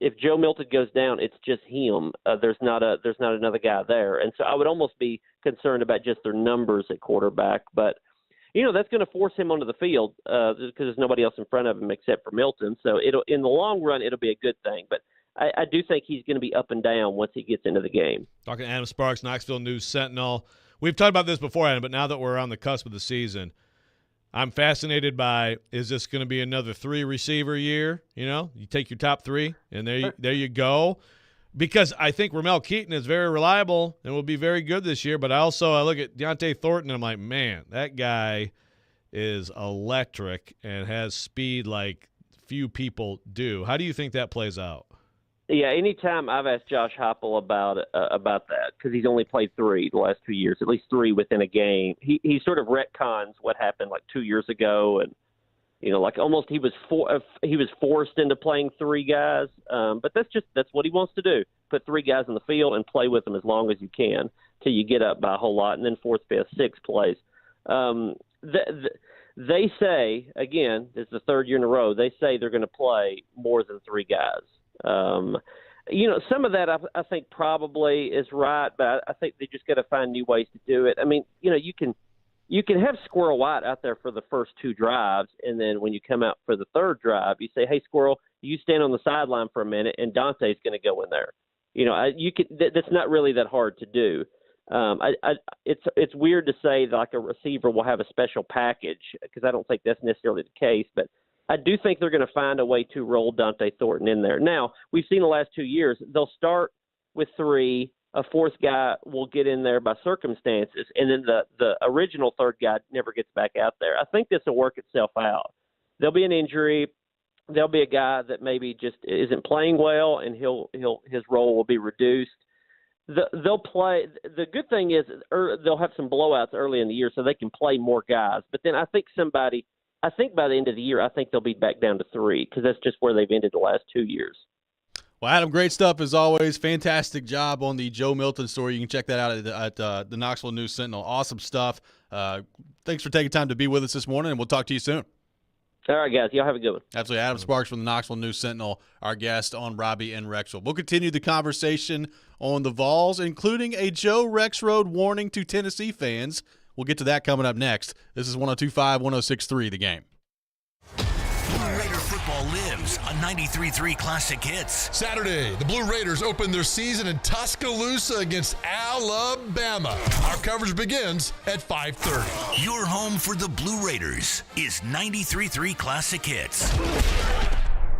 if Joe Milton goes down, it's just him. There's not another guy there, and so I would almost be concerned about just their numbers at quarterback. But that's going to force him onto the field because there's nobody else in front of him except for Milton. So in the long run it'll be a good thing. But I do think he's going to be up and down once he gets into the game. Talking to Adam Sparks, Knoxville News Sentinel. We've talked about this before, Adam, but now that we're on the cusp of the season, I'm fascinated by, is this going to be another 3-receiver year? You take your top 3, and there you go. Because I think Ramel Keaton is very reliable and will be very good this year. But I look at Deontay Thornton, and I'm like, man, that guy is electric and has speed like few people do. How do you think that plays out? Yeah, anytime I've asked Josh Heupel about that, because he's only played 3 the last 2 years, at least 3 within a game. He sort of retcons what happened like 2 years ago, and almost he was forced into playing 3 guys. But that's what he wants to do: put 3 guys in the field and play with them as long as you can till you get up by a whole lot, and then 4th, 5th, 6th plays. They say, again, it's the 3rd year in a row, they say they're going to play more than 3 guys. Some of that I think probably is right, but I think they just got to find new ways to do it. I mean, you can have Squirrel White out there for the first 2 drives, and then when you come out for the 3rd drive, you say, "Hey, Squirrel, you stand on the sideline for a minute, and Dante's going to go in there." That's not really that hard to do. It's weird to say that like a receiver will have a special package, because I don't think that's necessarily the case, but I do think they're going to find a way to roll Dante Thornton in there. Now, we've seen the last 2 years, they'll start with 3, a fourth guy will get in there by circumstances, and then the original third guy never gets back out there. I think this will work itself out. There'll be an injury. There'll be a guy that maybe just isn't playing well, and his role will be reduced. They'll play. The good thing is they'll have some blowouts early in the year, so they can play more guys. But then I think by the end of the year, I think they'll be back down to 3 because that's just where they've ended the last 2 years. Well, Adam, great stuff as always. Fantastic job on the Joe Milton story. You can check that out at the Knoxville News Sentinel. Awesome stuff. Thanks for taking time to be with us this morning, and we'll talk to you soon. All right, guys. Y'all have a good one. Absolutely. Adam Sparks from the Knoxville News Sentinel, our guest on Robby and Rexrode. We'll continue the conversation on the Vols, including a Joe Rexrode warning to Tennessee fans. We'll get to that coming up next. This is 102.5, 106.3 The Game. Raider football lives on 93.3 Classic Hits. Saturday, the Blue Raiders open their season in Tuscaloosa against Alabama. Our coverage begins at 5:30. Your home for the Blue Raiders is 93.3 Classic Hits.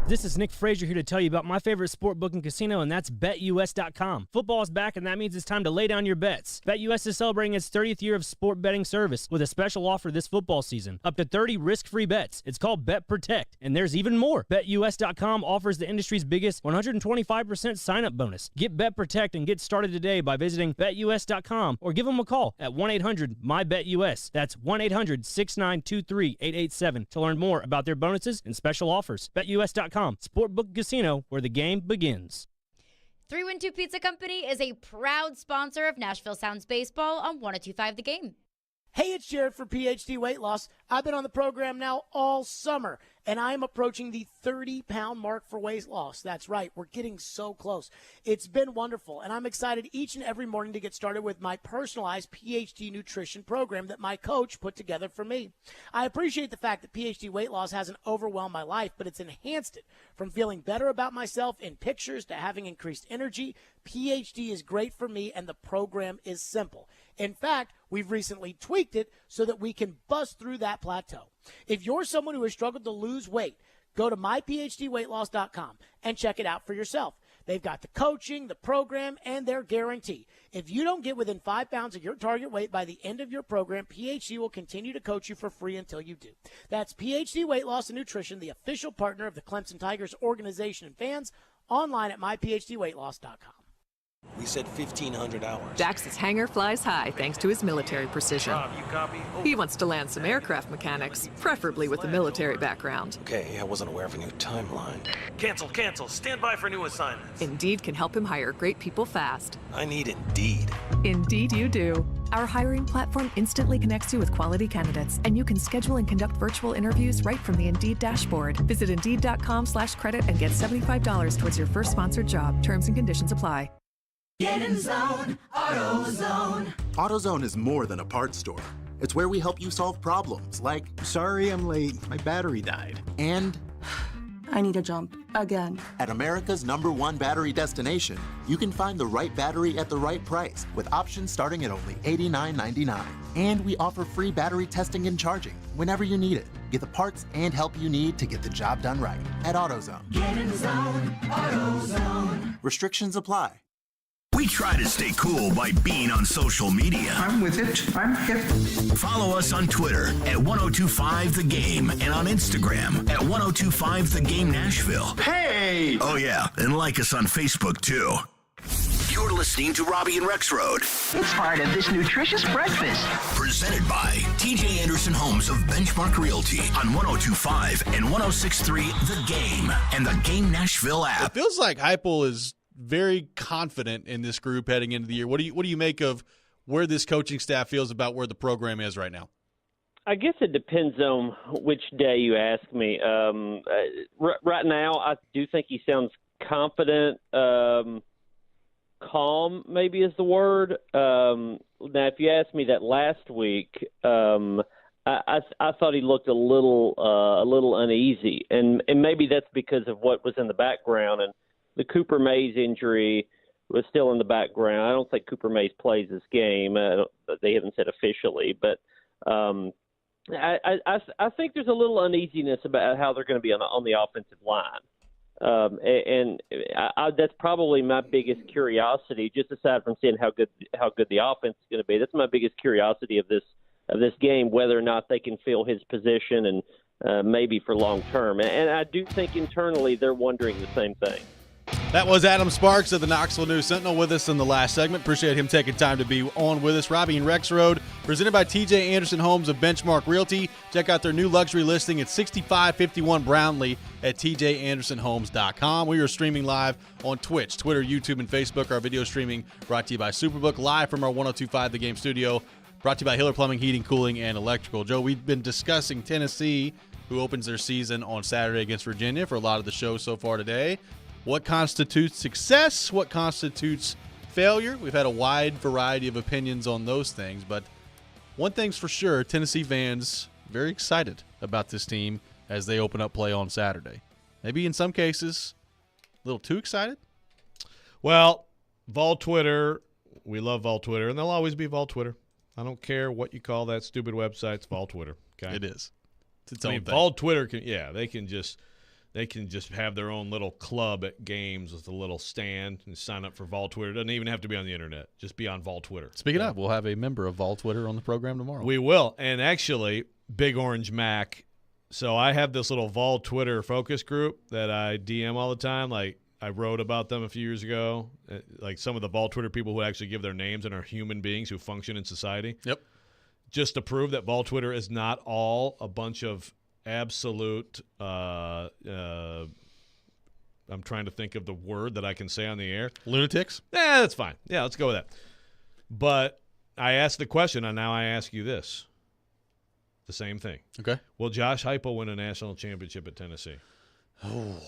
This is Nick Frazier here to tell you about my favorite sport booking casino, and that's BetUS.com. Football is back, and that means it's time to lay down your bets. BetUS is celebrating its 30th year of sport betting service with a special offer this football season. Up to 30 risk-free bets. It's called Bet Protect, and there's even more. BetUS.com offers the industry's biggest 125% sign-up bonus. Get Bet Protect and get started today by visiting BetUS.com or give them a call at 1-800-MY-BETUS. That's 1-800-692-3887 to learn more about their bonuses and special offers. BetUS.com. Sportbook Casino, where the game begins. 312 Pizza Company is a proud sponsor of Nashville Sounds Baseball on 102.5 The Game. Hey, it's Jared for PhD Weight Loss. I've been on the program now all summer, and I'm approaching the 30-pound mark for weight loss. That's right. We're getting so close. It's been wonderful, and I'm excited each and every morning to get started with my personalized PhD nutrition program that my coach put together for me. I appreciate the fact that PhD Weight Loss hasn't overwhelmed my life, but it's enhanced it. From feeling better about myself in pictures to having increased energy, PhD is great for me, and the program is simple. In fact, we've recently tweaked it so that we can bust through that plateau. If you're someone who has struggled to lose weight, go to myphdweightloss.com and check it out for yourself. They've got the coaching, the program, and their guarantee. If you don't get within 5 pounds of your target weight by the end of your program, PhD will continue to coach you for free until you do. That's PhD Weight Loss and Nutrition, the official partner of the Clemson Tigers organization and fans, online at myphdweightloss.com. We said 1,500 hours. Dax's hangar flies high thanks to his military precision. Rob, you copy? He wants to land some aircraft mechanics, preferably with a military background. Okay, I wasn't aware of a new timeline. Cancel. Stand by for new assignments. Indeed can help him hire great people fast. I need Indeed. Indeed you do. Our hiring platform instantly connects you with quality candidates, and you can schedule and conduct virtual interviews right from the Indeed dashboard. Visit Indeed.com/credit and get $75 towards your first sponsored job. Terms and conditions apply. Get in zone, AutoZone. AutoZone is more than a parts store. It's where we help you solve problems like, sorry I'm late, my battery died. And I need a jump again. At America's #1 battery destination, you can find the right battery at the right price with options starting at only $89.99. And we offer free battery testing and charging whenever you need it. Get the parts and help you need to get the job done right at AutoZone. Get in zone, AutoZone. Restrictions apply. We try to stay cool by being on social media. I'm with it. I'm hip. Follow us on Twitter at 1025 The Game and on Instagram at 1025 The Game Nashville. Hey! Oh, yeah. And like us on Facebook, too. You're listening to Robby and Rexrode. It's part of this nutritious breakfast. Presented by TJ Anderson Homes of Benchmark Realty on 1025 and 1063 The Game and the Game Nashville app. It feels like Heupel is very confident in this group heading into the year. What do you make of where this coaching staff feels about where the program is right now? I guess it depends on which day you ask me. Right now, I do think he sounds confident. Calm, maybe is the word. Now, if you asked me that last week, I thought he looked a little uneasy, and maybe that's because of what was in the background. And the Cooper Mays injury was still in the background. I don't think Cooper Mays plays this game. They haven't said officially, but I think there's a little uneasiness about how they're going to be on the offensive line. That's probably my biggest curiosity, just aside from seeing how good the offense is going to be. That's my biggest curiosity of this game, whether or not they can fill his position and maybe for long term. And I do think internally they're wondering the same thing. That was Adam Sparks of the Knoxville News Sentinel with us in the last segment. Appreciate him taking time to be on with us. Robby and Rexrode, presented by TJ Anderson Homes of Benchmark Realty. Check out their new luxury listing at 6551 Brownlee at tjandersonhomes.com. We are streaming live on Twitch, Twitter, YouTube, and Facebook. Our video streaming brought to you by Superbook, live from our 102.5 The Game studio, brought to you by Hiller Plumbing, Heating, Cooling, and Electrical. Joe, we've been discussing Tennessee, who opens their season on Saturday against Virginia for a lot of the show so far today. What constitutes success? What constitutes failure? We've had a wide variety of opinions on those things, but one thing's for sure, Tennessee fans very excited about this team as they open up play on Saturday. Maybe in some cases, a little too excited? Well, Vol Twitter, we love Vol Twitter, and there'll always be Vol Twitter. I don't care what you call that stupid website, it's Vol Twitter. Okay? It is. It's its own thing. Vol Twitter, they can just have their own little club at games with a little stand and sign up for Vol Twitter. It doesn't even have to be on the internet. Just be on Vol Twitter. Speaking of, we'll have a member of Vol Twitter on the program tomorrow. We will. And actually, Big Orange Mac. So I have this little Vol Twitter focus group that I DM all the time. Like, I wrote about them a few years ago. Like some of the Vol Twitter people who actually give their names and are human beings who function in society. Yep. Just to prove that Vol Twitter is not all a bunch of absolute I'm trying to think of the word that I can say on the air. Lunatics? That's fine. Yeah, let's go with that. But I asked the question, and now I ask you this. The same thing. Okay. Will Josh Heupel win a national championship at Tennessee? Oh.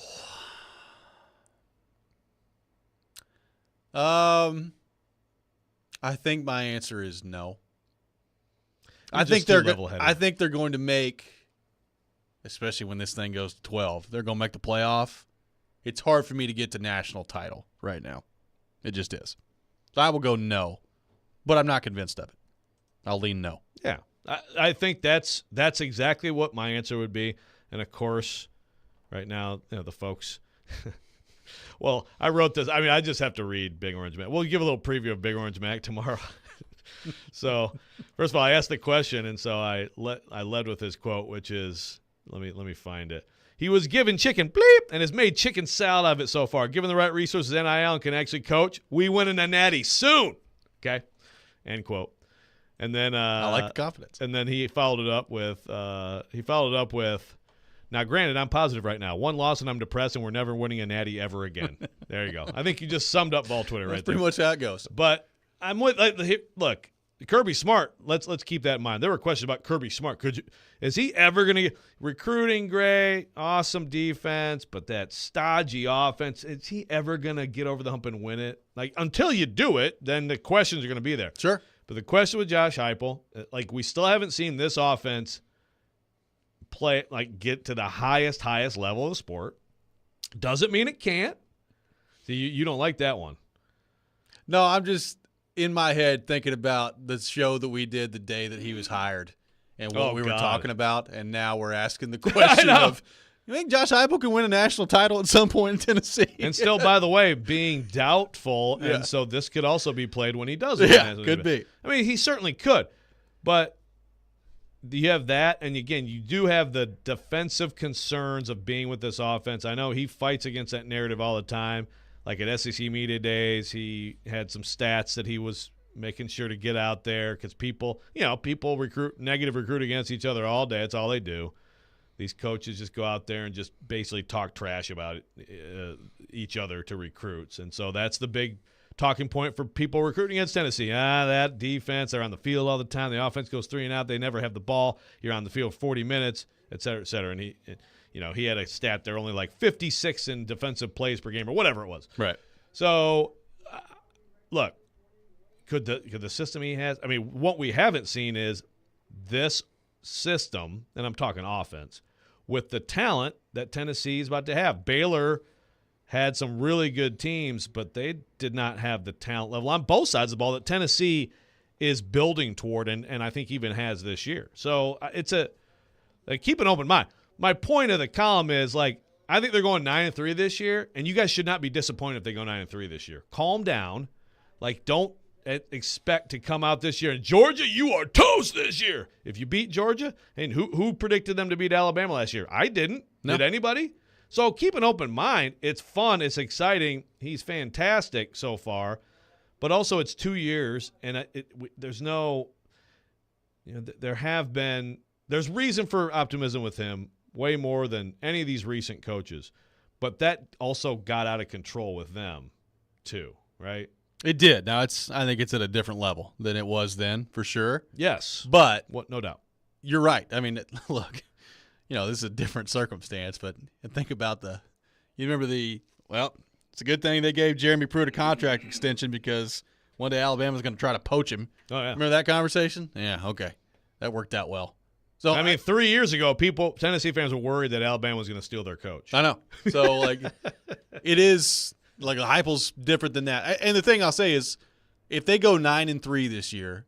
I think my answer is no. I think they're going to make, especially when this thing goes to 12, they're going to make the playoff. It's hard for me to get to national title right now. It just is. So I will go no, but I'm not convinced of it. I'll lean no. Yeah. I think that's exactly what my answer would be. And, of course, right now, the folks – well, I wrote this. I mean, I just have to read Big Orange Mac. We'll give a little preview of Big Orange Mac tomorrow. So, first of all, I asked the question, and so I led with his quote, which is let me find it. He was given chicken, bleep, and has made chicken salad out of it so far. Given the right resources, NIL and can actually coach, we win in a natty soon. Okay, end quote. And then I like the confidence. And then he followed it up with now, granted, I'm positive right now. One loss and I'm depressed, and we're never winning a natty ever again. There you go. I think you just summed up Vol Twitter right there. That's pretty much how it goes. But I'm with look, Kirby Smart. Let's keep that in mind. There were questions about Kirby Smart. Is he ever going to get recruiting? Great, awesome defense, but that stodgy offense. Is he ever going to get over the hump and win it? Like until you do it, then the questions are going to be there. Sure. But the question with Josh Heupel, like we still haven't seen this offense play like get to the highest level of the sport. Doesn't mean it can't. So you don't like that one. No, I'm just in my head thinking about the show that we did the day that he was hired and what we were talking about, and now we're asking the question of, you think Josh Heupel can win a national title at some point in Tennessee? And still, by the way, being doubtful, and so this could also be played when he does win. Yeah, could be. I mean, he certainly could, but you have that, and again, you do have the defensive concerns of being with this offense. I know he fights against that narrative all the time. Like at SEC Media Days, he had some stats that he was making sure to get out there because people recruit against each other all day. That's all they do. These coaches just go out there and just basically talk trash about each other to recruits. And so that's the big talking point for people recruiting against Tennessee. That defense, they're on the field all the time. The offense goes 3 and out. They never have the ball. You're on the field 40 minutes, et cetera, et cetera. And he had a stat there, only like 56 in defensive plays per game or whatever it was. Right. So, look, could the system he has – I mean, what we haven't seen is this system, and I'm talking offense, with the talent that Tennessee is about to have. Baylor had some really good teams, but they did not have the talent level on both sides of the ball that Tennessee is building toward and I think even has this year. So, it's keep an open mind. My point of the column is, like, I think they're going 9-3 this year, and you guys should not be disappointed if they go 9-3 this year. Calm down. Like, don't expect to come out this year. And Georgia, you are toast this year. If you beat Georgia, and who predicted them to beat Alabama last year? I didn't. No. Did anybody? So keep an open mind. It's fun. It's exciting. He's fantastic so far. But also it's 2 years, and there's no there's reason for optimism with him way more than any of these recent coaches. But that also got out of control with them too, right? It did. Now I think it's at a different level than it was then, for sure. Yes. But no doubt. You're right. I mean, look, this is a different circumstance, but think about you remember it's a good thing they gave Jeremy Pruitt a contract extension because one day Alabama's going to try to poach him. Oh, yeah. Remember that conversation? Yeah, okay. That worked out well. So I mean, 3 years ago, Tennessee fans were worried that Alabama was going to steal their coach. I know. So, it is – Heupel's different than that. And the thing I'll say is if they go 9-3 this year,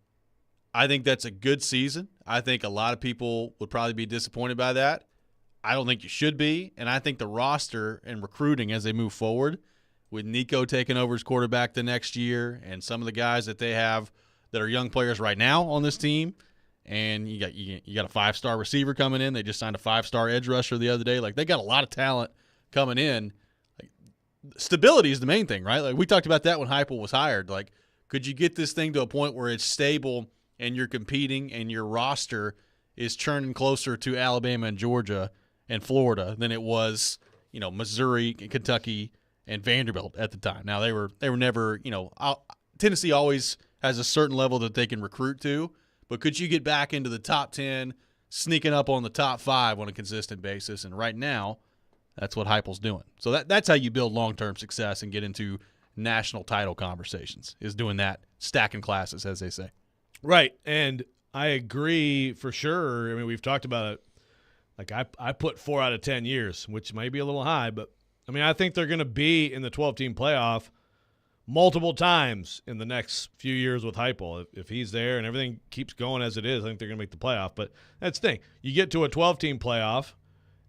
I think that's a good season. I think a lot of people would probably be disappointed by that. I don't think you should be. And I think the roster and recruiting as they move forward, with Nico taking over as quarterback the next year and some of the guys that they have that are young players right now on this team, and you got a 5-star receiver coming in. They just signed a 5-star edge rusher the other day. They got a lot of talent coming in. Stability is the main thing, right? We talked about that when Heupel was hired. Could you get this thing to a point where it's stable and you're competing and your roster is churning closer to Alabama and Georgia and Florida than it was, Missouri, Kentucky, and Vanderbilt at the time. Now they were never, Tennessee always has a certain level that they can recruit to, but could you get back into the top 10, sneaking up on the top 5 on a consistent basis? And right now, that's what Heupel's doing. So that's how you build long-term success and get into national title conversations, is doing that, stacking classes, as they say. Right, and I agree for sure. I mean, we've talked about it. I put 4 out of 10 years, which might be a little high, but I mean, I think they're going to be in the 12-team playoff multiple times in the next few years with Heupel. If he's there and everything keeps going as it is, I think they're going to make the playoff. But that's the thing. You get to a 12-team playoff,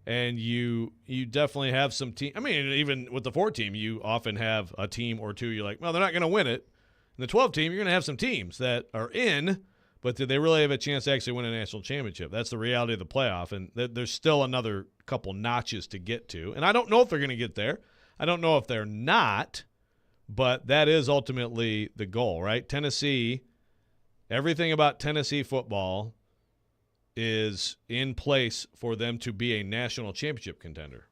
and you definitely have some team. I mean, even with the 4-team, you often have a team or two. You're like, well, they're not going to win it. In the 12-team, you're going to have some teams that are in, but do they really have a chance to actually win a national championship? That's the reality of the playoff, and there's still another couple notches to get to. And I don't know if they're going to get there. I don't know if they're not, but that is ultimately the goal, right? Tennessee, everything about Tennessee football is in place for them to be a national championship contender.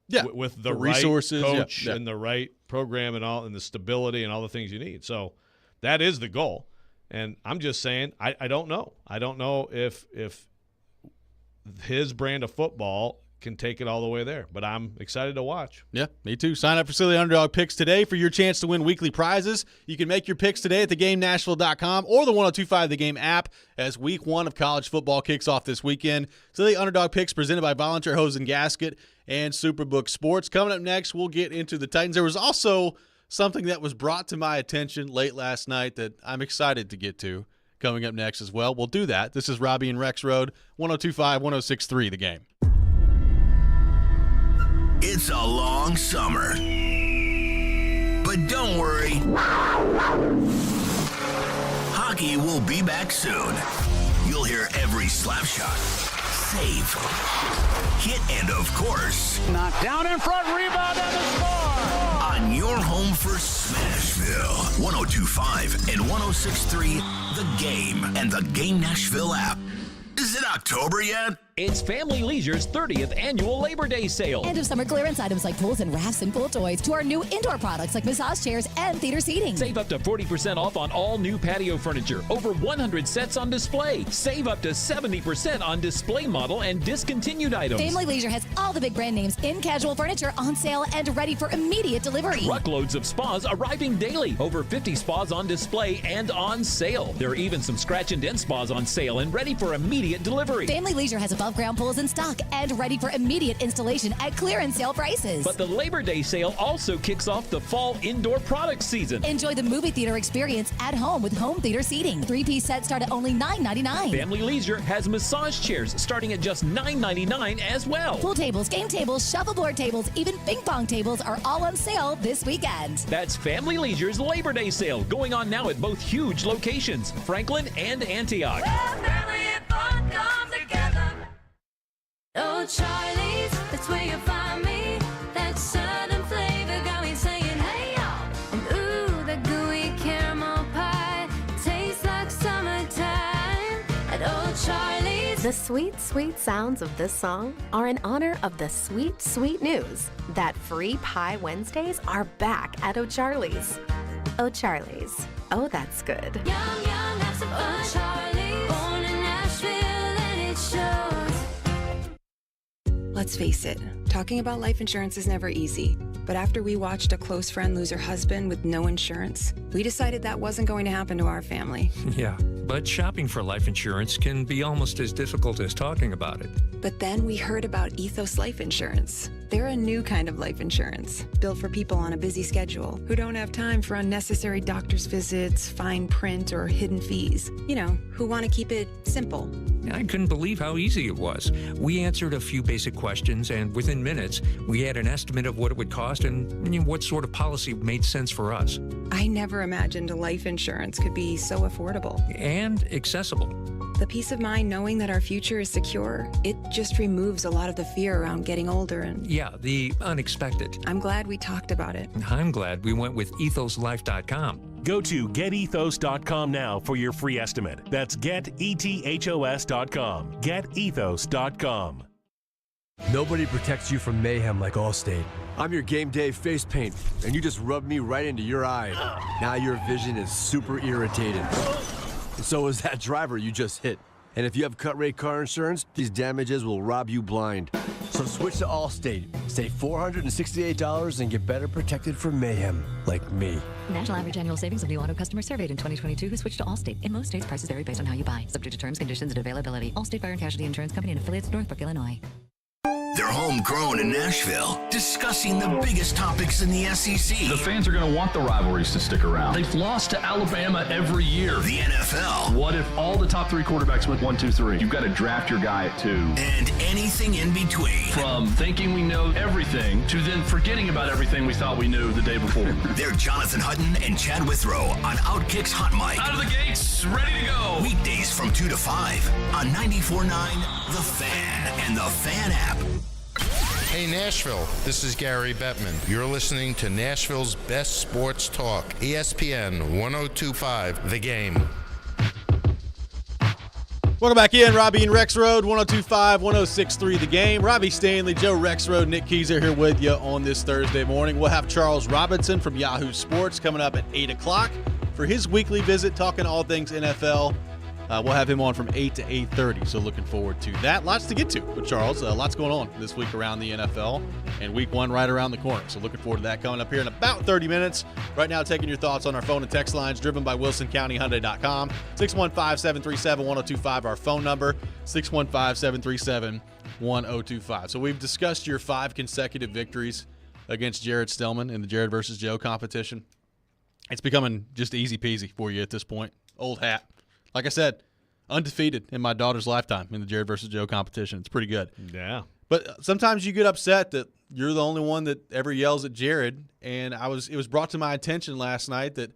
Yeah, with the right resources, coach and the right program and all, and the stability and all the things you need. So that is the goal. And I'm just saying, I don't know. I don't know if his brand of football can take it all the way there, but I'm excited to watch. Yeah, me too. Sign up for Silly Underdog Picks today for your chance to win weekly prizes. You can make your picks today at theGameNashville.com or the 102.5 The Game app as week 1 of college football kicks off this weekend. Silly Underdog Picks presented by Volunteer Hose and Gasket and Superbook Sports. Coming up next, we'll get into the Titans. There was also something that was brought to my attention late last night that I'm excited to get to coming up next as well. We'll do that. This is Robby and Rexrode, 102.5, 106.3 The Game. It's a long summer. But don't worry. Hockey will be back soon. You'll hear every slap shot, save, hit, and of course, knock down in front, rebound, and the score! On your home for Smashville, 102.5 and 106.3 The Game and the Game Nashville app. Is it October yet? It's Family Leisure's 30th annual Labor Day sale. End of summer clearance items like tools and rafts and pool toys to our new indoor products like massage chairs and theater seating. Save up to 40% off on all new patio furniture. Over 100 sets on display. Save up to 70% on display model and discontinued items. Family Leisure has all the big brand names in casual furniture on sale and ready for immediate delivery. Truckloads of spas arriving daily. Over 50 spas on display and on sale. There are even some scratch and dent spas on sale and ready for immediate delivery. Family Leisure has a above ground pools in stock and ready for immediate installation at clearance sale prices. But the Labor Day sale also kicks off the fall indoor product season. Enjoy the movie theater experience at home with home theater seating. 3-piece sets start at only $9.99. Family Leisure has massage chairs starting at just $9.99 as well. Pool tables, game tables, shuffleboard tables, even ping pong tables are all on sale this weekend. That's Family Leisure's Labor Day sale going on now at both huge locations, Franklin and Antioch. Oh, Charlie's, that's where you'll find me. That southern flavor got me saying, hey, y'all. And ooh, that gooey caramel pie tastes like summertime at Old Charlie's. The sweet, sweet sounds of this song are in honor of the sweet, sweet news that Free Pie Wednesdays are back at O'Charlie's. O'Charlie's. Oh, that's good. Yum, yum, have some fun. Charlie's, born in Nashville, and it shows. Let's face it, talking about life insurance is never easy. But after we watched a close friend lose her husband with no insurance, we decided that wasn't going to happen to our family. Yeah, but shopping for life insurance can be almost as difficult as talking about it. But then we heard about Ethos Life Insurance. They're a new kind of life insurance, built for people on a busy schedule who don't have time for unnecessary doctor's visits, fine print, or hidden fees. You know, who want to keep it simple. I couldn't believe how easy it was. We answered a few basic questions, and within minutes, we had an estimate of what it would cost and what sort of policy made sense for us. I never imagined life insurance could be so affordable. And accessible. The peace of mind knowing that our future is secure, it just removes a lot of the fear around getting older and... Yeah, the unexpected. I'm glad we talked about it. I'm glad we went with ethoslife.com. Go to getethos.com now for your free estimate. That's getethos.com. Getethos.com. Nobody protects you from mayhem like Allstate. I'm your game day face paint, and you just rubbed me right into your eye. Now your vision is super irritated. And so is that driver you just hit. And if you have cut rate car insurance, these damages will rob you blind. So switch to Allstate. Save $468 and get better protected from mayhem, like me. National average annual savings of new auto customers surveyed in 2022 who switched to Allstate. In most states, prices vary based on how you buy. Subject to terms, conditions, and availability. Allstate Fire and Casualty Insurance Company and affiliates, Northbrook, Illinois. They're homegrown in Nashville, discussing the biggest topics in the SEC. The fans are going to want the rivalries to stick around. They've lost to Alabama every year. The NFL. What if all the top 3 quarterbacks went 1, 2, 3? You've got to draft your guy at 2. And anything in between. From thinking we know everything to then forgetting about everything we thought we knew the day before. They're Jonathan Hutton and Chad Withrow on Outkick's Hot Mic. Out of the gates, ready to go. Weekdays from 2 to 5 on 94.9 The Fan and The Fan app. Hey Nashville, this is Gary Bettman. You're listening to Nashville's best sports talk, ESPN 102.5 The Game. Welcome back in, Robby and Rexrode, 102.5, 106.3 The Game. Robby Stanley, Joe Rexrode, Nick Keyser here with you on this Thursday morning. We'll have Charles Robinson from Yahoo Sports coming up at 8 o'clock for his weekly visit, talking all things NFL. We'll have him on from 8 to 8:30, so looking forward to that. Lots to get to with Charles. Lots going on this week around the NFL, and week 1 right around the corner. So looking forward to that coming up here in about 30 minutes. Right now, taking your thoughts on our phone and text lines, driven by WilsonCountyHyundai.com. 615-737-1025, our phone number, 615-737-1025. So we've discussed your 5 consecutive victories against Jared Stillman in the Jared versus Joe competition. It's becoming just easy peasy for you at this point. Old hat. Like I said, undefeated in my daughter's lifetime in the Jared versus Joe competition. It's pretty good. Yeah. But sometimes you get upset that you're the only one that ever yells at Jared. And it was brought to my attention last night that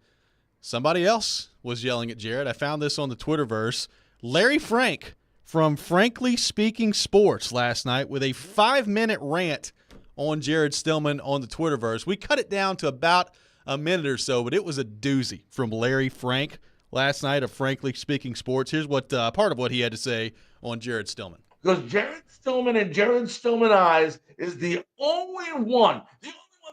somebody else was yelling at Jared. I found this on the Twitterverse. Larry Frank from Frankly Speaking Sports last night with a 5-minute rant on Jared Stillman on the Twitterverse. We cut it down to about a minute or so, but it was a doozy from Larry Frank last night of Frankly Speaking Sports. Here's what part of what he had to say on Jared Stillman. Because Jared Stillman and Jared Stillman eyes is the only one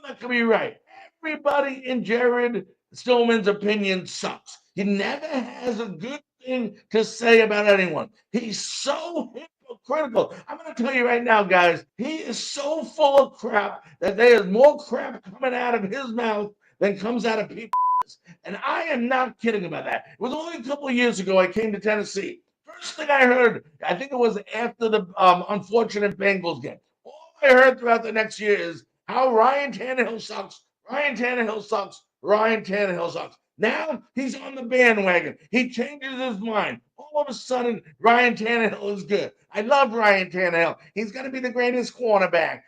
that can be right. Everybody in Jared Stillman's opinion sucks. He never has a good thing to say about anyone. He's so hypocritical. I'm going to tell you right now, guys, he is so full of crap that there is more crap coming out of his mouth than comes out of people. And I am not kidding about that. It was only a couple of years ago I came to Tennessee. First thing I heard, I think it was after the unfortunate Bengals game. All I heard throughout the next year is how Ryan Tannehill sucks. Ryan Tannehill sucks. Ryan Tannehill sucks. Now he's on the bandwagon. He changes his mind. All of a sudden, Ryan Tannehill is good. I love Ryan Tannehill. He's going to be the greatest cornerback.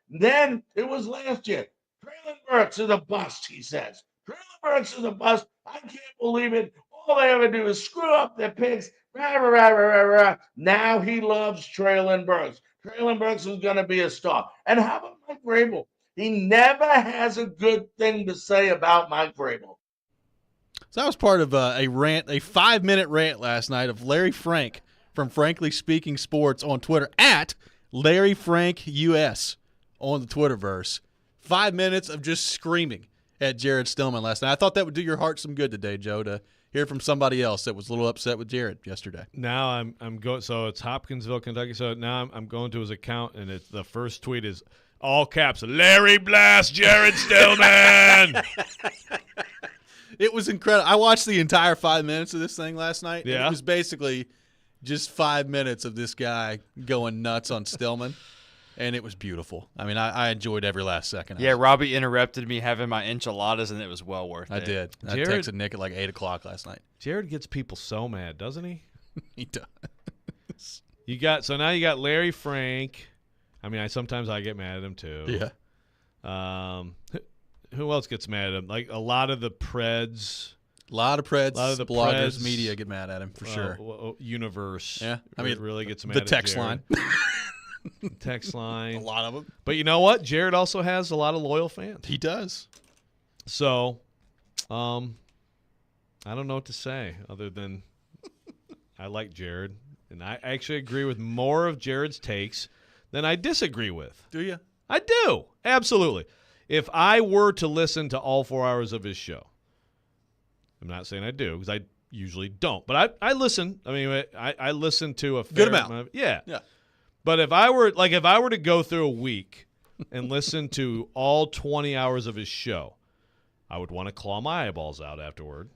Then it was last year. Traylon Burks is a bust, he says. Traylon Burks is a bust. I can't believe it. All they ever do is screw up their picks. Rah, rah, rah, rah, rah, rah. Now he loves Traylon Burks. Traylon Burks is going to be a star. And how about Mike Vrabel? He never has a good thing to say about Mike Vrabel. So that was part of a 5-minute rant last night of Larry Frank from Frankly Speaking Sports on Twitter at Larry Frank US on the Twitterverse. 5 minutes of just screaming at Jared Stillman last night. I thought that would do your heart some good today, Joe, to hear from somebody else that was a little upset with Jared yesterday. Now I'm going. So it's Hopkinsville, Kentucky. So now I'm going to his account, and it's the first tweet is all caps: Larry blast Jared Stillman. It was incredible. I watched the entire 5 minutes of this thing last night. Yeah. And it was basically just 5 minutes of this guy going nuts on Stillman, and it was beautiful. I mean, I enjoyed every last second of it. Robbie interrupted me having my enchiladas, and it was well worth it. I did. I texted Nick at like 8 o'clock last night. Jared gets people so mad, doesn't he? He does. Now you got Larry Frank. I mean, sometimes I get mad at him too. Yeah. Who else gets mad at him? Like a lot of the Preds. A lot of the bloggers, Preds, media get mad at him for sure. Universe. Yeah. I mean, really gets mad the at text Jared. line. Text line. A lot of them. But you know what? Jared also has a lot of loyal fans. He does. So, I don't know what to say other than I like Jared. And I actually agree with more of Jared's takes than I disagree with. Do you? I do. Absolutely. If I were to listen to all 4 hours of his show, I'm not saying I do because I usually don't, but I listen. I mean, I listen to a fair good amount. Yeah. Yeah. But if I were to go through a week and listen to all 20 hours of his show, I would want to claw my eyeballs out afterward.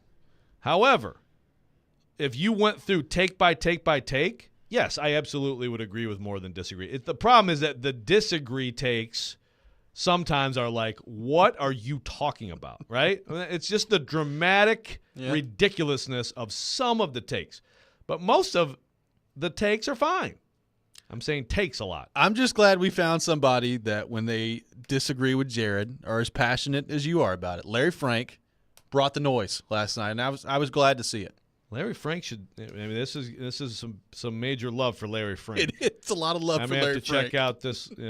However, if you went through take by take by take, yes, I absolutely would agree with more than disagree. The problem is that the disagree takes sometimes are like, what are you talking about, right? It's just the dramatic ridiculousness of some of the takes. But most of the takes are fine. I'm saying takes a lot. I'm just glad we found somebody that when they disagree with Jared are as passionate as you are about it. Larry Frank brought the noise last night, and I was glad to see it. Larry Frank should. I mean, this is some major love for Larry Frank. It's a lot of love for Larry Frank. I have to check out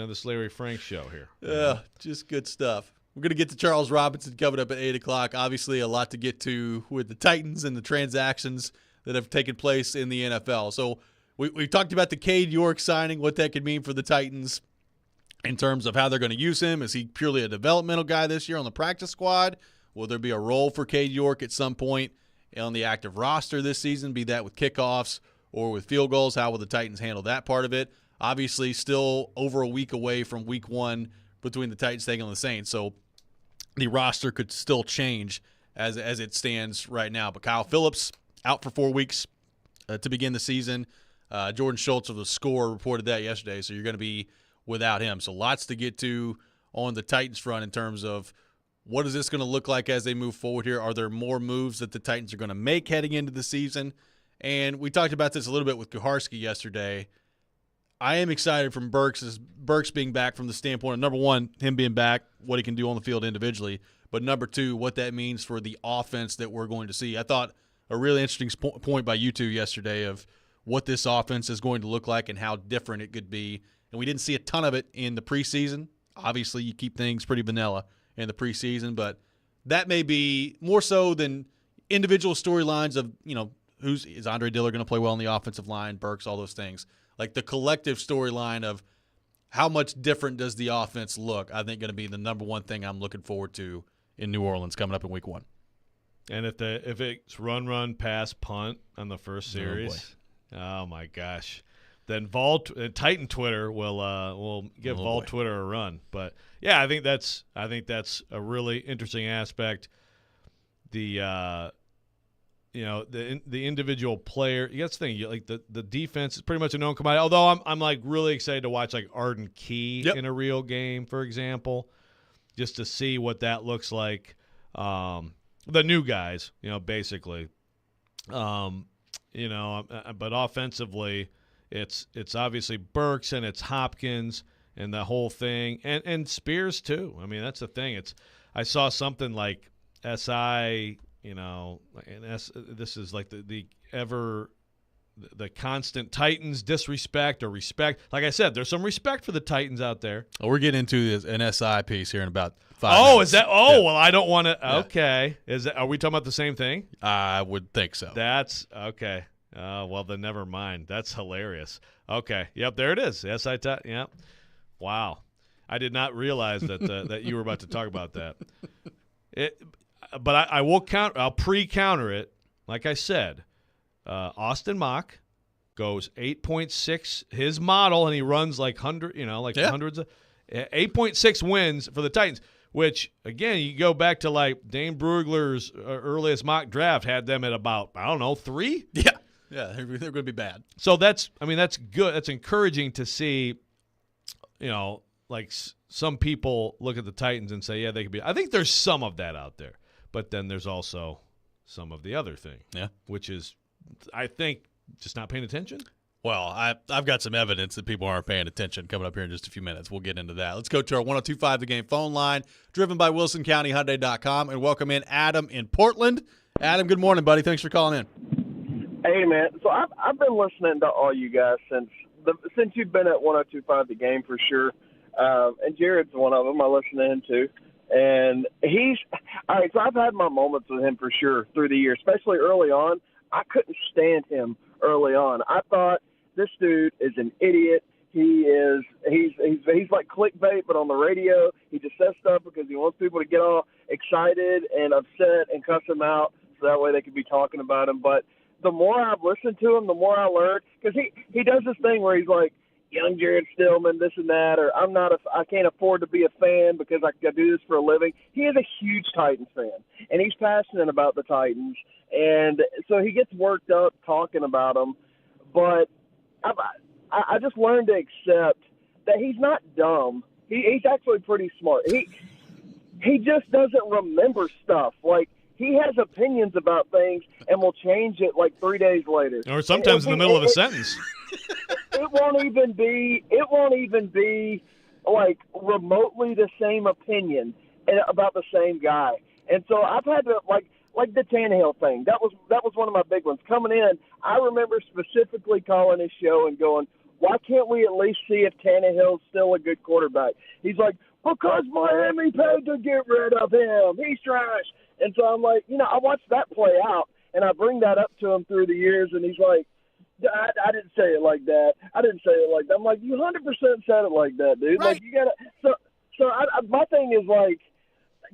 this Larry Frank show here. Yeah, just good stuff. We're going to get to Charles Robinson coming up at 8 o'clock. Obviously, a lot to get to with the Titans and the transactions that have taken place in the NFL. So we talked about the Cade York signing, what that could mean for the Titans in terms of how they're going to use him. Is he purely a developmental guy this year on the practice squad? Will there be a role for Cade York at some point on the active roster this season, be that with kickoffs or with field goals? How will the Titans handle that part of it? Obviously, still over a week away from week one between the Titans taking on the Saints, so the roster could still change as it stands right now. But Kyle Phillips out for 4 weeks to begin the season. Jordan Schultz of The Score reported that yesterday, so you're going to be without him. So lots to get to on the Titans front in terms of what is this going to look like as they move forward here? Are there more moves that the Titans are going to make heading into the season? And we talked about this a little bit with Kuharski yesterday. I am excited from Burks being back from the standpoint of, number one, him being back, what he can do on the field individually, but number two, what that means for the offense that we're going to see. I thought a really interesting point by you two yesterday of what this offense is going to look like and how different it could be. And we didn't see a ton of it in the preseason. Obviously, you keep things pretty vanilla in the preseason, but that may be more so than individual storylines of, is Andre Diller going to play well on the offensive line, Burks, all those things. Like the collective storyline of how much different does the offense look, I think going to be the number one thing I'm looking forward to in New Orleans coming up in week one. And if it's run, pass, punt on the first series, oh my gosh. Then Titan Twitter will give Vol Twitter a run. But yeah, I think that's a really interesting aspect. The the individual player. You got to think like the defense is pretty much a known commodity. Although I'm like really excited to watch like Arden Key in a real game, for example, just to see what that looks like. The new guys, basically. But offensively, it's obviously Burks and it's Hopkins and the whole thing, and Spears too. I mean, that's the thing. I saw something like SI. This is like the constant Titans disrespect or respect. Like I said, there's some respect for the Titans out there. Oh, we're getting into an SI piece here in about 5 minutes. minutes. Is that? Oh, yeah. Well, I don't want to. Yeah. Okay, are we talking about the same thing? I would think so. That's okay. Well, then never mind. That's hilarious. Okay. Yep. There it is. SI. Yep. Wow. I did not realize that that you were about to talk about that. But I will counter. I'll pre-counter it. Like I said, Austin Mock goes 8.6 his model, and he runs like hundreds of 8.6 wins for the Titans. Which again, you go back to like Dane Brugler's earliest mock draft had them at about 3. Yeah, they're going to be bad. So that's good. That's encouraging to see. Like some people look at the Titans and say, yeah, they could be. I think there's some of that out there. But then there's also some of the other thing, which is, I think, just not paying attention. Well, I've got some evidence that people aren't paying attention coming up here in just a few minutes. We'll get into that. Let's go to our 1025 The Game phone line, driven by WilsonCountyHyundai.com, and welcome in Adam in Portland. Adam, good morning, buddy. Thanks for calling in. Hey, man. So I've been listening to all you guys since you've been at 1025 The Game for sure. And Jared's one of them I listen to him too. And all right, so I've had my moments with him for sure through the year, especially early on. I couldn't stand him early on. I thought this dude is an idiot. He's like clickbait, but on the radio. He just says stuff because he wants people to get all excited and upset and cuss him out so that way they could be talking about him. But the more I've listened to him, the more I learned, because he does this thing where he's like, young Jared Stillman, this and that, or I can't afford to be a fan because I do this for a living. He is a huge Titans fan, and he's passionate about the Titans, and so he gets worked up talking about them. But I just learned to accept that he's not dumb. He's actually pretty smart. He just doesn't remember stuff. Like, he has opinions about things and will change it like 3 days later. Or sometimes in the middle of a sentence. It won't even be like remotely the same opinion about the same guy. And so I've had to like the Tannehill thing. That was one of my big ones. Coming in, I remember specifically calling his show and going, why can't we at least see if Tannehill's still a good quarterback? He's like, because Miami paid to get rid of him. He's trash. And so I'm like, I watched that play out, and I bring that up to him through the years, and he's like, I didn't say it like that. I didn't say it like that. I'm like, you 100% said it like that, dude. Right. Like, you gotta. So my thing is like,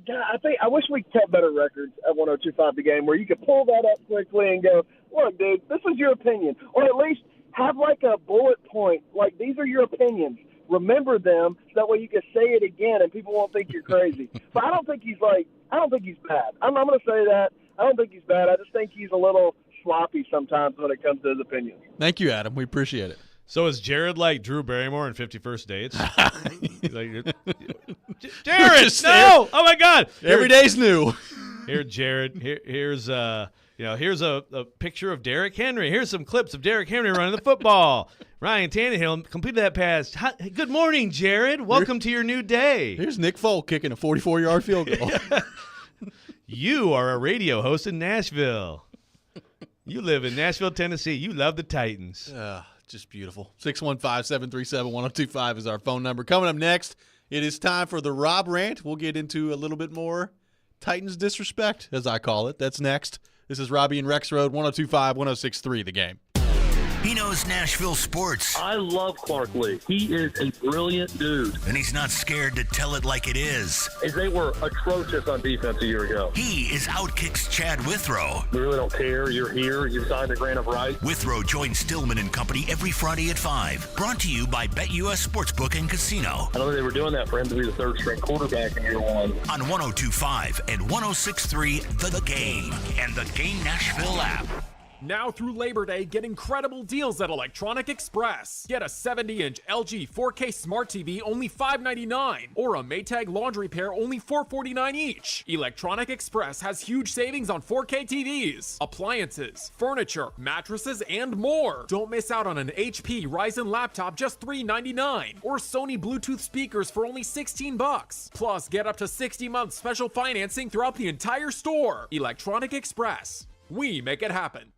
God, I wish we kept better records at 1025 The Game where you could pull that up quickly and go, look, dude, this is your opinion, or at least have like a bullet point. Like, these are your opinions. Remember them, so that way you can say it again and people won't think you're crazy. But I don't think he's bad. I'm going to say that. I don't think he's bad. I just think he's a little sloppy sometimes when it comes to his opinions. Thank you, Adam. We appreciate it. So is Jared like Drew Barrymore in 51st Dates? Like, Jared, no! Oh my God! Every day's new. Here, Jared. Here's a picture of Derrick Henry. Here's some clips of Derrick Henry running the football. Ryan Tannehill completed that pass. Good morning, Jared. Welcome to your new day. Here's Nick Folk kicking a 44-yard field goal. You are a radio host in Nashville. You live in Nashville, Tennessee. You love the Titans. Just beautiful. 615-737-1025 is our phone number. Coming up next, it is time for the Rob Rant. We'll get into a little bit more Titans disrespect, as I call it. That's next. This is Robby and Rexrode, 1025, 1063, The Game. He knows Nashville sports. I love Clark Lee. He is a brilliant dude. And he's not scared to tell it like it is. They were atrocious on defense a year ago. He is Outkick's Chad Withrow. We really don't care. You're here. You signed a grant of rights. Withrow joins Stillman and Company every Friday at 5. Brought to you by BetUS Sportsbook and Casino. I know they were doing that for him to be the third-string quarterback in year one. On 102.5 and 106.3, The Game and the Game Nashville app. Now through Labor Day, get incredible deals at Electronic Express. Get a 70-inch LG 4K Smart TV only $599, or a Maytag laundry pair only $449 each. Electronic Express has huge savings on 4K TVs, appliances, furniture, mattresses, and more. Don't miss out on an HP Ryzen laptop just $399, or Sony Bluetooth speakers for only $16. Plus, get up to 60-month special financing throughout the entire store. Electronic Express. We make it happen.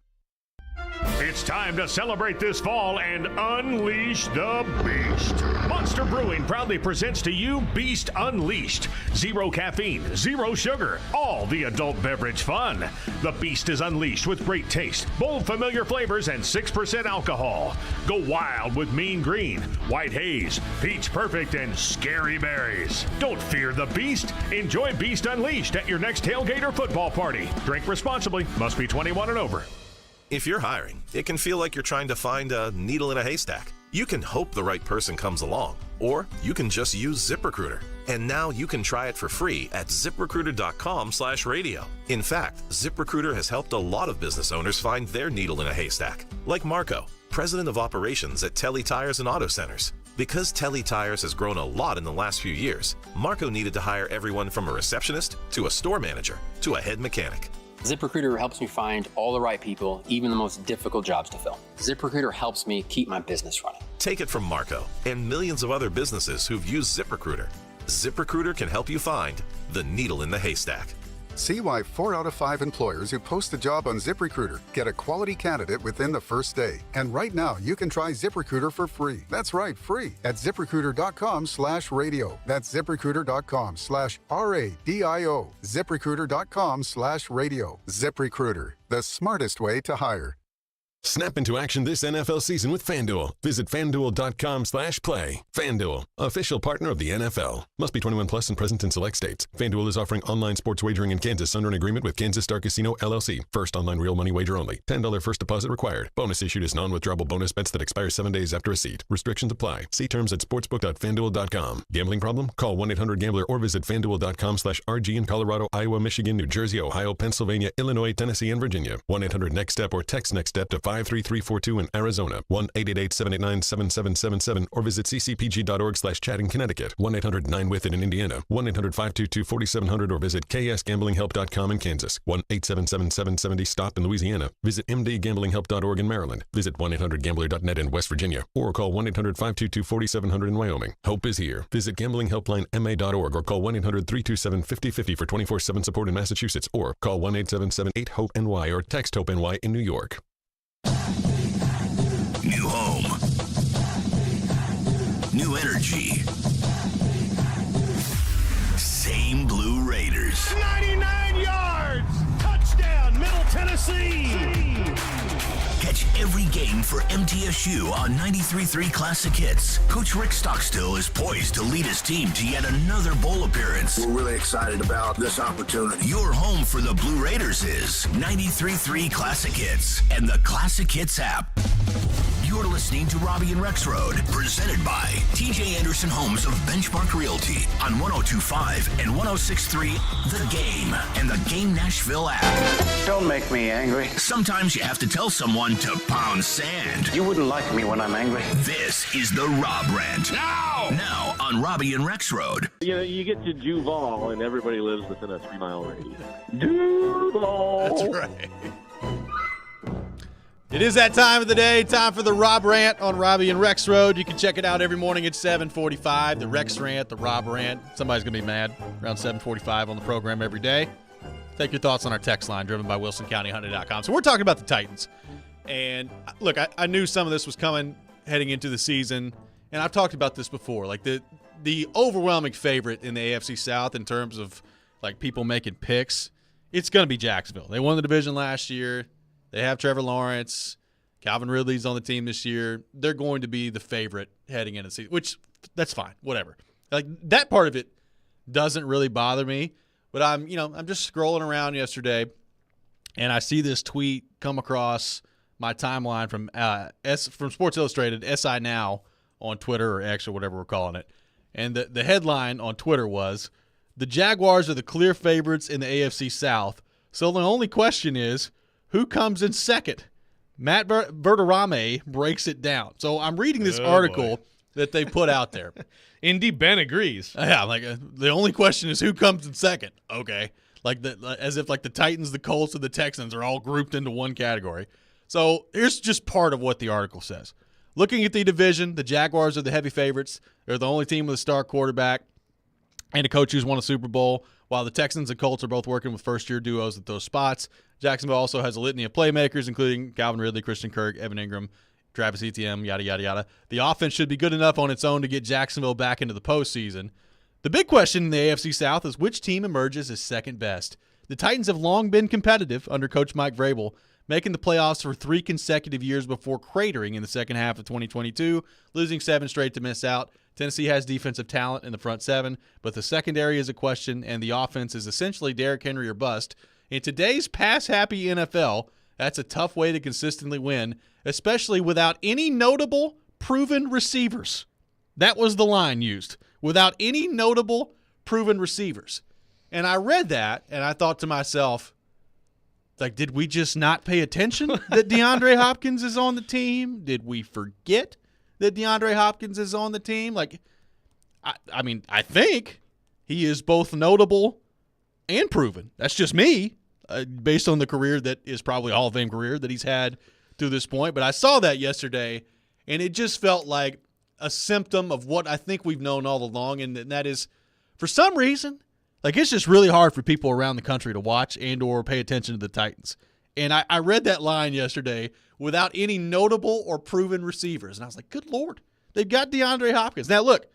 It's time to celebrate this fall and unleash the beast. Monster Brewing proudly presents to you Beast Unleashed. 0 caffeine, 0 sugar, all the adult beverage fun. The Beast is unleashed with great taste, bold familiar flavors, and 6% alcohol. Go wild with Mean Green, White Haze, Peach Perfect, and Scary Berries. Don't fear the Beast. Enjoy Beast Unleashed at your next tailgate or football party. Drink responsibly. Must be 21 and over. If you're hiring, it can feel like you're trying to find a needle in a haystack. You can hope the right person comes along, or you can just use ZipRecruiter. And now you can try it for free at ZipRecruiter.com/radio. In fact, ZipRecruiter has helped a lot of business owners find their needle in a haystack, like Marco, president of operations at Telly Tires and Auto Centers. Because Telly Tires has grown a lot in the last few years, Marco needed to hire everyone from a receptionist to a store manager to a head mechanic. ZipRecruiter helps me find all the right people, even the most difficult jobs to fill. ZipRecruiter helps me keep my business running. Take it from Marco and millions of other businesses who've used ZipRecruiter. ZipRecruiter can help you find the needle in the haystack. See why 4 out of 5 employers who post a job on ZipRecruiter get a quality candidate within the first day. And right now, you can try ZipRecruiter for free. That's right, free at ZipRecruiter.com/radio. That's ZipRecruiter.com/RADIO. ZipRecruiter.com/radio. ZipRecruiter, the smartest way to hire. Snap into action this NFL season with FanDuel. Visit FanDuel.com/play. FanDuel, official partner of the NFL. Must be 21 plus and present in select states. FanDuel is offering online sports wagering in Kansas under an agreement with Kansas Star Casino, LLC. First online real money wager only. $10 first deposit required. Bonus issued as non-withdrawable bonus bets that expire 7 days after receipt. Restrictions apply. See terms at sportsbook.fanduel.com. Gambling problem? Call 1-800-GAMBLER or visit FanDuel.com/RG in Colorado, Iowa, Michigan, New Jersey, Ohio, Pennsylvania, Illinois, Tennessee, and Virginia. 1-800-NEXT-STEP or text NEXT-STEP to 53342 in Arizona, 1-888-789-7777, or visit ccpg.org/chat in Connecticut, 1-800-9-WITH-IT in Indiana, 1-800-522-4700, or visit ksgamblinghelp.com in Kansas, 1-877-770-STOP in Louisiana, visit mdgamblinghelp.org in Maryland, visit 1-800-GAMBLER.net in West Virginia, or call 1-800-522-4700 in Wyoming. Hope is here. Visit gamblinghelplinema.org or call 1-800-327-5050 for 24/7 support in Massachusetts, or call 1-877-8-HOPE-NY or text HOPE-NY in New York. New home. New energy. Same Blue Raiders. 99 yards! Touchdown, Middle Tennessee! Catch every game for MTSU on 93.3 Classic Hits. Coach Rick Stockstill is poised to lead his team to yet another bowl appearance. We're really excited about this opportunity. Your home for the Blue Raiders is 93.3 Classic Hits and the Classic Hits app. You're listening to Robby and Rexrode, presented by TJ Anderson Homes of Benchmark Realty on 102.5 and 106.3 The Game and the Game Nashville app. Don't make me angry. Sometimes you have to tell someone to pound sand. You wouldn't like me when I'm angry. This is the Rob Rant. Now on Robby and Rexrode. You know, you get to Duval, and everybody lives within a 3-mile radius. Duval! That's right. It is that time of the day, time for the Rob Rant on Robby and Rexrode. You can check it out every morning at 7:45. The Rex Rant, the Rob Rant. Somebody's going to be mad around 7:45 on the program every day. Take your thoughts on our text line, driven by WilsonCountyHunting.com. So we're talking about the Titans. And, look, I knew some of this was coming heading into the season, and I've talked about this before. Like, the overwhelming favorite in the AFC South in terms of, like, people making picks, it's going to be Jacksonville. They won the division last year. They have Trevor Lawrence. Calvin Ridley's on the team this year. They're going to be the favorite heading into the season, which that's fine, whatever. Like that part of it doesn't really bother me, but I'm just scrolling around yesterday and I see this tweet come across my timeline from Sports Illustrated, SI Now on Twitter or X or whatever we're calling it. And the headline on Twitter was, "The Jaguars are the clear favorites in the AFC South. So the only question is, who comes in second?" Matt Verderame breaks it down. So I'm reading this article that they put out there. Indy Ben agrees. Yeah, like the only question is who comes in second. Okay, as if the Titans, the Colts, and the Texans are all grouped into one category. So here's just part of what the article says. Looking at the division, the Jaguars are the heavy favorites. They're the only team with a star quarterback and a coach who's won a Super Bowl, while the Texans and Colts are both working with first-year duos at those spots. Jacksonville also has a litany of playmakers, including Calvin Ridley, Christian Kirk, Evan Ingram, Travis Etienne, yada, yada, yada. The offense should be good enough on its own to get Jacksonville back into the postseason. The big question in the AFC South is which team emerges as second best. The Titans have long been competitive under Coach Mike Vrabel, making the playoffs for 3 consecutive years before cratering in the second half of 2022, losing 7 straight to miss out. Tennessee has defensive talent in the front 7, but the secondary is a question, and the offense is essentially Derrick Henry or bust. In today's pass-happy NFL, that's a tough way to consistently win, especially without any notable, proven receivers. That was the line used. Without any notable, proven receivers. And I read that, and I thought to myself, did we just not pay attention that DeAndre Hopkins is on the team? Did we forget that DeAndre Hopkins is on the team? I think he is both notable and proven. That's just me, based on the career that is probably a Hall of Fame career that he's had to this point. But I saw that yesterday, and it just felt like a symptom of what I think we've known all along, and that is, for some reason, it's just really hard for people around the country to watch and or pay attention to the Titans. And I read that line yesterday, without any notable or proven receivers. And I was like, good Lord, they've got DeAndre Hopkins. Now, look,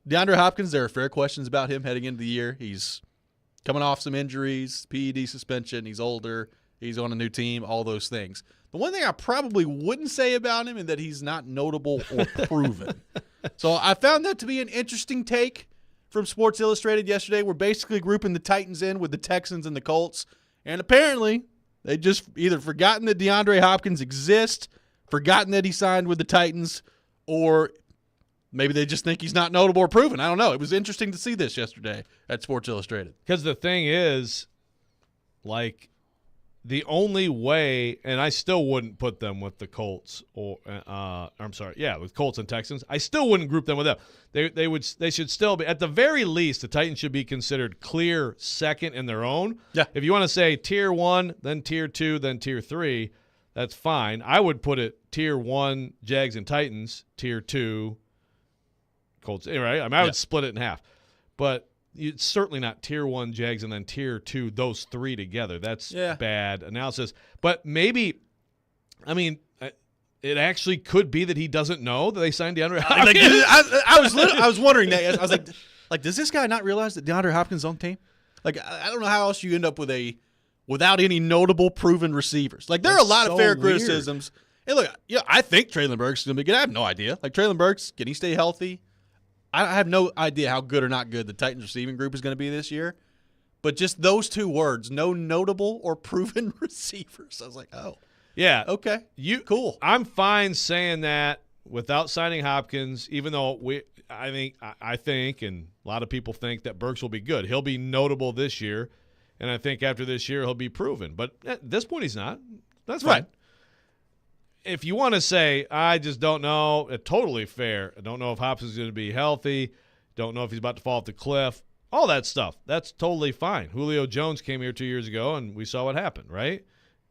DeAndre Hopkins, there are fair questions about him heading into the year. He's coming off some injuries, PED suspension. He's older. He's on a new team, all those things. The one thing I probably wouldn't say about him is that he's not notable or proven. So I found that to be an interesting take from Sports Illustrated yesterday. We're basically grouping the Titans in with the Texans and the Colts. And apparently they just either forgotten that DeAndre Hopkins exists, forgotten that he signed with the Titans, or maybe they just think he's not notable or proven. I don't know. It was interesting to see this yesterday at Sports Illustrated. Because the thing is, the only way, and I still wouldn't put them with the Colts with Colts and Texans. I still wouldn't group them with them. They should still be, at the very least, the Titans should be considered clear second in their own. Yeah. If you want to say tier 1, then tier 2, then tier 3, that's fine. I would put it tier 1 Jags and Titans, tier 2 Colts. Right? I would split it in half. But it's certainly not tier 1 Jags and then tier 2, those 3 together. That's bad analysis. But maybe, it actually could be that he doesn't know that they signed DeAndre Hopkins. I was wondering that. I was like, does this guy not realize that DeAndre Hopkins is on the team? I don't know how else you end up without any notable proven receivers. There are a lot of fair criticisms. And look, I think Traylon Burks is going to be good. I have no idea. Traylon Burks, can he stay healthy? I have no idea how good or not good the Titans receiving group is going to be this year. But just those 2 words, no notable or proven receivers. I was like, oh. Yeah. Okay. Cool. I'm fine saying that without signing Hopkins, even though I think, and a lot of people think that Burks will be good. He'll be notable this year, and I think after this year he'll be proven. But at this point he's not. That's fine. Right. If you want to say, I just don't know, totally fair. I don't know if Hopkins is going to be healthy. Don't know if he's about to fall off the cliff. All that stuff. That's totally fine. Julio Jones came here 2 years ago, and we saw what happened, right?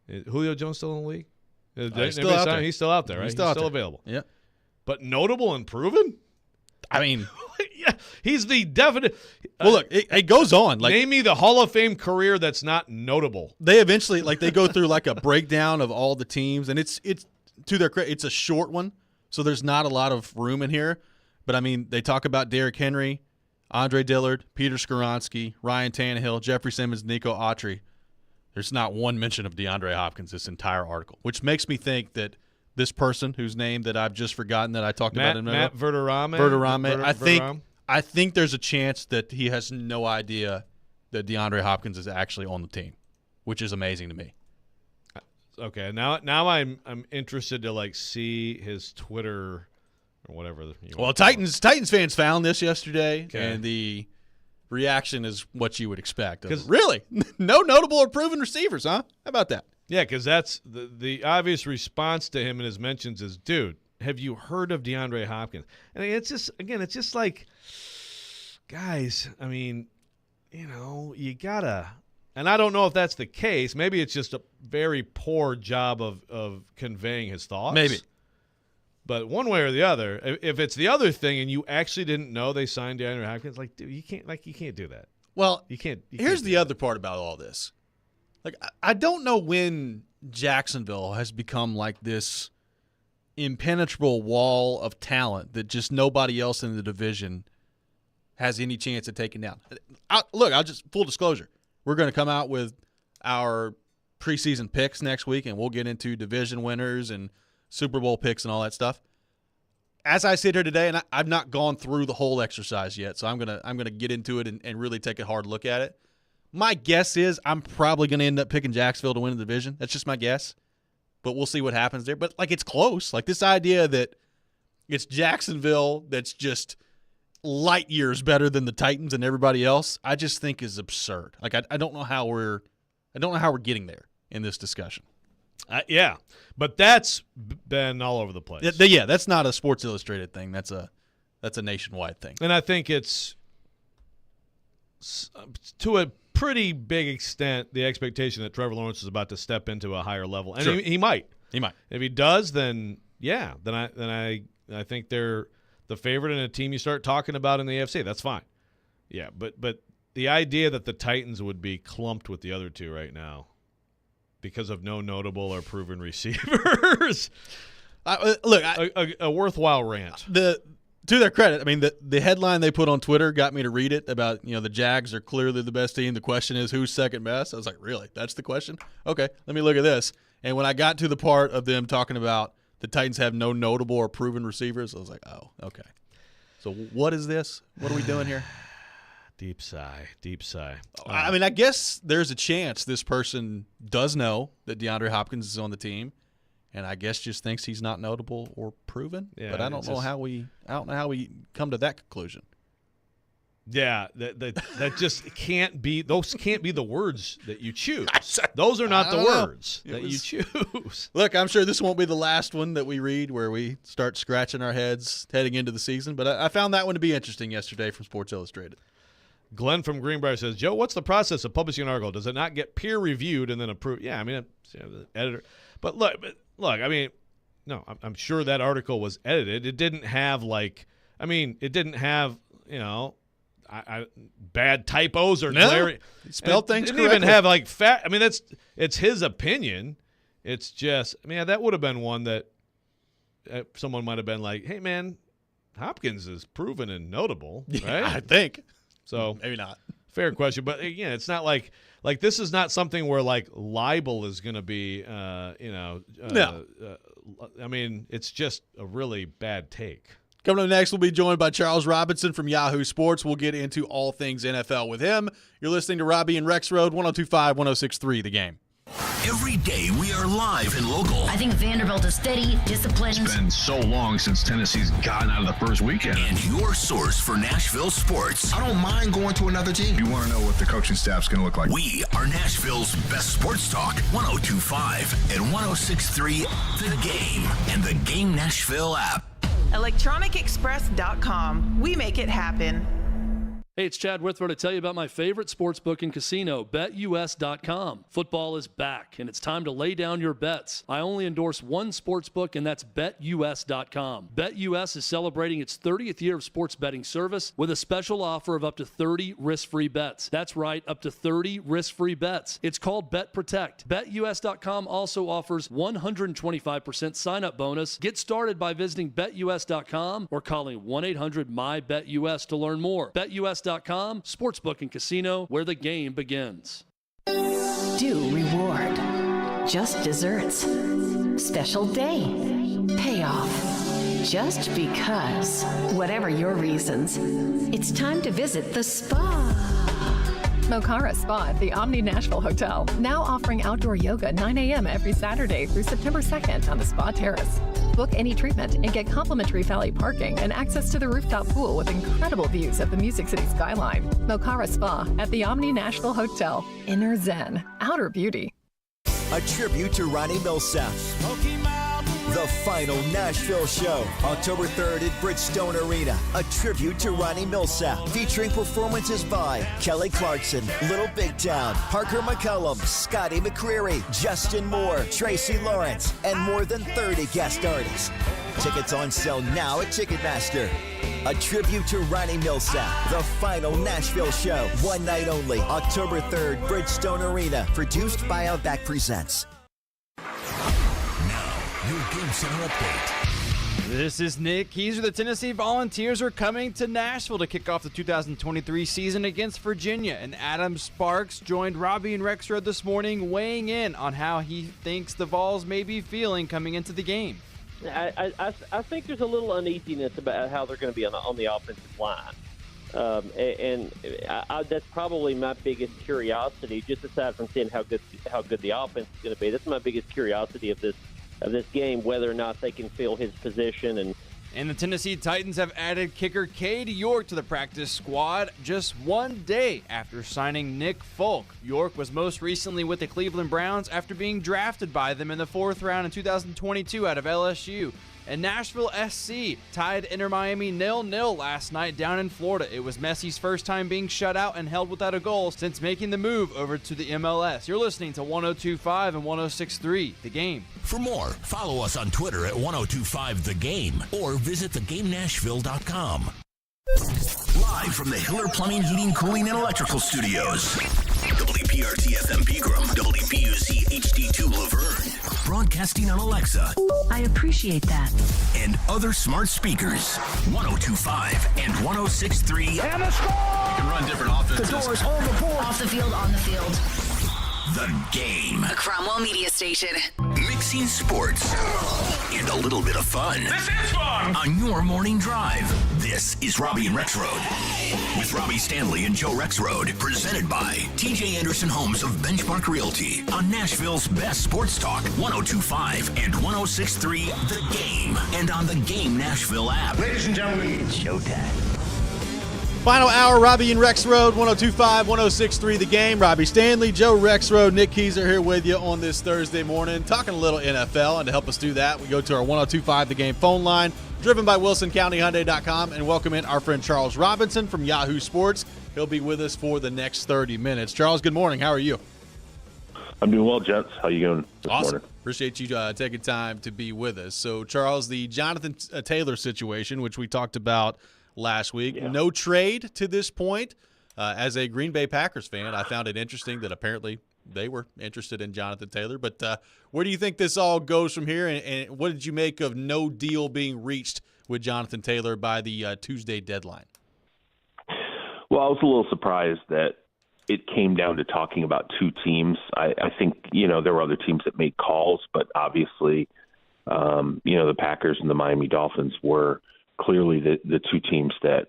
Is Julio Jones still in the league? He's still out there. He's still out there, right? He's still available. Yeah. But notable and proven? Yeah, he's the definite. Well, look, it goes on. Name me the Hall of Fame career that's not notable. They eventually, they go through a breakdown of all the teams, and it's to their credit, it's a short one, so there's not a lot of room in here. But, they talk about Derrick Henry, Andre Dillard, Peter Skoronski, Ryan Tannehill, Jeffrey Simmons, Nico Autry. There's not one mention of DeAndre Hopkins this entire article, which makes me think that this person whose name that I've just forgotten that I talked about in a minute. Matt Verderame. I think there's a chance that he has no idea that DeAndre Hopkins is actually on the team, which is amazing to me. Okay, now I'm interested to see his Twitter or whatever. Well, Titans fans found this yesterday, and the reaction is what you would expect. Really? No notable or proven receivers, huh? How about that? Yeah, because that's the obvious response to him in his mentions is, dude, have you heard of DeAndre Hopkins? And it's just like, guys, I mean, you gotta. And I don't know if that's the case. Maybe it's just a very poor job of conveying his thoughts. Maybe. But one way or the other, if it's the other thing and you actually didn't know they signed DeAndre Hopkins, dude, you can't do that. Well, you can't. Here's the other part about all this. I don't know when Jacksonville has become like this impenetrable wall of talent that just nobody else in the division has any chance of taking down. I'll just full disclosure. We're going to come out with our preseason picks next week, and we'll get into division winners and Super Bowl picks and all that stuff. As I sit here today, and I've not gone through the whole exercise yet, so I'm gonna get into it and really take a hard look at it. My guess is I'm probably going to end up picking Jacksonville to win the division. That's just my guess, but we'll see what happens there. But it's close. This idea that it's Jacksonville that's just light years better than the Titans and everybody else, I just think is absurd. I don't know how we're getting there in this discussion. Yeah, but that's been all over the place. Yeah, that's not a Sports Illustrated thing. That's a nationwide thing. And I think it's to a pretty big extent the expectation that Trevor Lawrence is about to step into a higher level, and sure. he might. He might. If he does, then yeah, then I think they're the favorite and a team you start talking about in the AFC. That's fine. Yeah, but the idea that the Titans would be clumped with the other two right now because of no notable or proven receivers. A worthwhile rant. To their credit, I mean, the headline they put on Twitter got me to read it about, the Jags are clearly the best team. The question is, who's second best? I was like, really? That's the question? Okay, let me look at this. And when I got to the part of them talking about the Titans have no notable or proven receivers, I was like, oh, okay. So what is this? What are we doing here? Deep sigh. I mean, I guess there's a chance this person does know that DeAndre Hopkins is on the team, and I guess just thinks he's not notable or proven. Yeah, but I don't know how we come to that conclusion. Yeah, that just can't be. Those can't be the words that you choose. Those are not the words that you choose. Look, I'm sure this won't be the last one that we read where we start scratching our heads heading into the season. But I found that one to be interesting yesterday from Sports Illustrated. Glenn from Greenbrier says, Joe, what's the process of publishing an article? Does it not get peer reviewed and then approved? Yeah, I mean, the editor. But look, I mean, no, I'm sure that article was edited. It didn't have bad typos or glaring. Spelled things correctly. Didn't even have fat. I mean, it's his opinion. It's just, that would have been one that someone might have been like, hey, man, Hopkins is proven and notable, right? Yeah, I think. So maybe not. Fair question, but again, it's not like this is not something where libel is going to be, no. I mean, it's just a really bad take. Coming up next, we'll be joined by Charles Robinson from Yahoo Sports. We'll get into all things NFL with him. You're listening to Robby and Rexrode, 102.5, 106.3 The Game. Every day we are live and local. I think Vanderbilt is steady, disciplined. It's been so long since Tennessee's gotten out of the first weekend. And your source for Nashville sports. I don't mind going to another team. You want to know what the coaching staff's going to look like. We are Nashville's best sports talk, 102.5 and 106.3 The Game and the Game Nashville app. ElectronicExpress.com. We make it happen. Hey, it's Chad Withrow to tell you about my favorite sportsbook and casino, BetUS.com. Football is back, and it's time to lay down your bets. I only endorse one sportsbook, and that's BetUS.com. BetUS is celebrating its 30th year of sports betting service with a special offer of up to 30 risk-free bets. That's right, up to 30 risk-free bets. It's called Bet Protect. BetUS.com also offers 125% sign-up bonus. Get started by visiting BetUS.com or calling 1-800-MY-BETUS to learn more. BetUS.com, sportsbook and casino, where the game begins. Do reward. just desserts. Special day, payoff. Just because. Whatever your reasons, it's time to visit the spa. Mocara Spa at the Omni Nashville Hotel, now offering outdoor yoga 9 a.m. every Saturday through September 2nd on the spa terrace. Book any treatment and get complimentary valet parking and access to the rooftop pool with incredible views of the Music City skyline. Mocara Spa at the Omni Nashville Hotel. Inner Zen, outer beauty. A tribute to Ronnie Millsap. The final Nashville show, October 3rd at Bridgestone Arena. A tribute to Ronnie Millsap, featuring performances by Kelly Clarkson, Little Big Town, Parker McCullum, Scotty McCreery, Justin Moore, Tracy Lawrence, and more than 30 guest artists. Tickets on sale now at Ticketmaster. A tribute to Ronnie Millsap, the final Nashville show. One night only, October 3rd, Bridgestone Arena. Produced by Outback Presents. Your Game Center update. This is Nick Keyser. The Tennessee Volunteers are coming to Nashville to kick off the 2023 season against Virginia. And Adam Sparks joined Robby and Rexrode this morning, weighing in on how he thinks the Vols may be feeling coming into the game. I think there's a little uneasiness about how they're going to be on the offensive line. That's probably my biggest curiosity, just aside from seeing how good the offense is going to be. That's my biggest curiosity of this game, whether or not they can fill his position. And the Tennessee Titans have added kicker Cade York to the practice squad just one day after signing Nick Folk. York was most recently with the Cleveland Browns after being drafted by them in the 4th round in 2022 out of LSU. And Nashville SC tied Inter Miami 0-0 last night down in Florida. It was Messi's first time being shut out and held without a goal since making the move over to the MLS. You're listening to 102.5 and 106.3 The Game. For more, follow us on Twitter at 1025 The Game or visit thegamenashville.com. Live from the Hiller Plumbing, Heating, Cooling, and Electrical Studios. WPRT FM Pegram, WPUC HD2 Laverne. Broadcasting on Alexa. I appreciate that. And other smart speakers. 1025 and 1063. And the score! You can run different offenses. The door's on the board. Off the field, on the field. The Game. A Cromwell Media Station. Mixing sports and a little bit of fun. This is fun! On your morning drive. This is Robby and Rexrode. With Robby Stanley and Joe Rexrode. Presented by TJ Anderson Homes of Benchmark Realty. On Nashville's best sports talk. 1025 and 1063 The Game. And on the Game Nashville app. Ladies and gentlemen, it's showtime. Final hour, Robby and Rexrode, 102.5, 106.3 The Game. Robby Stanley, Joe Rexrode, Nick Keyser here with you on this Thursday morning, talking a little NFL. And to help us do that, we go to our 102.5 The Game phone line, driven by WilsonCountyHyundai.com, and welcome in our friend Charles Robinson from Yahoo Sports. He'll be with us for the next 30 minutes. Charles, good morning. How are you? I'm doing well, gents. How you doing this morning? Appreciate you taking time to be with us. So, Charles, the Jonathan Taylor situation, which we talked about last week. No trade to this point. As a Green Bay Packers fan, I found it interesting that apparently they were interested in Jonathan Taylor. But where do you think this all goes from here, and what did you make of no deal being reached with Jonathan Taylor by the Tuesday deadline? Well, I was a little surprised that it came down to talking about two teams. I think, there were other teams that made calls, but obviously, the Packers and the Miami Dolphins were clearly the two teams that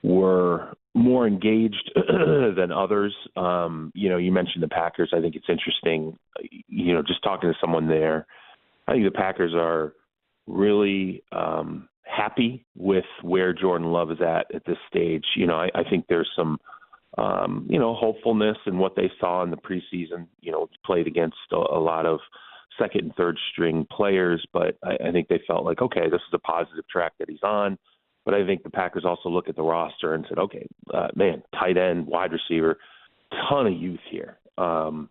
were more engaged than others. You mentioned the Packers. I think it's interesting, just talking to someone there. I think the Packers are really happy with where Jordan Love is at this stage. I think there's some, hopefulness in what they saw in the preseason, played against a lot of second and third string players, but I think they felt like, okay, this is a positive track that he's on. But I think the Packers also look at the roster and said, okay, tight end, wide receiver, ton of youth here. That's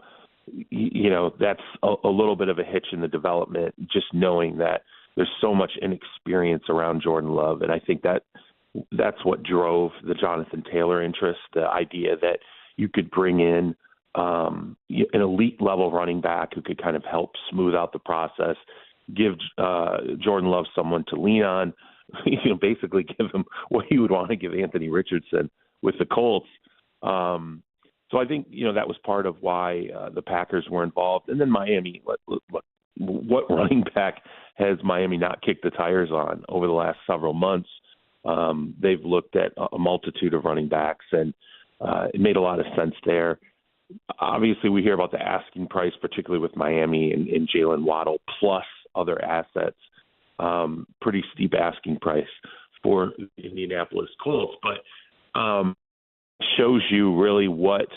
a little bit of a hitch in the development, just knowing that there's so much inexperience around Jordan Love. And I think that's what drove the Jonathan Taylor interest, the idea that you could bring in an elite level running back who could kind of help smooth out the process, give Jordan Love someone to lean on, basically give him what you would want to give Anthony Richardson with the Colts. So I think, that was part of why the Packers were involved. And then Miami, what running back has Miami not kicked the tires on over the last several months? They've looked at a multitude of running backs, and it made a lot of sense there. Obviously, we hear about the asking price, particularly with Miami and Jalen Waddle, plus other assets. Pretty steep asking price for the Indianapolis Colts, but shows you really what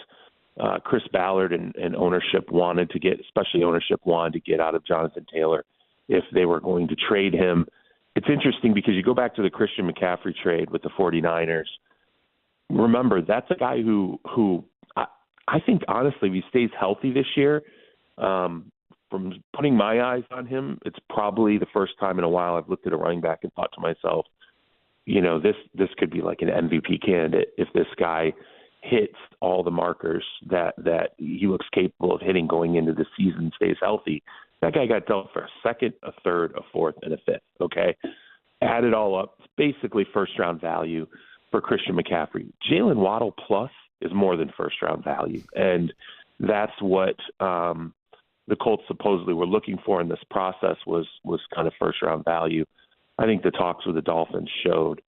Chris Ballard and ownership wanted to get, especially ownership wanted to get out of Jonathan Taylor if they were going to trade him. It's interesting because you go back to the Christian McCaffrey trade with the 49ers. Remember, that's a guy who I think, honestly, if he stays healthy this year, from putting my eyes on him, it's probably the first time in a while I've looked at a running back and thought to myself, this could be like an MVP candidate if this guy hits all the markers that he looks capable of hitting going into the season, stays healthy. That guy got dealt for a second, a third, a fourth, and a fifth, okay? Add it all up, it's basically first-round value for Christian McCaffrey. Jalen Waddle plus is more than first-round value, and that's what the Colts supposedly were looking for in this process was kind of first-round value. I think the talks with the Dolphins showed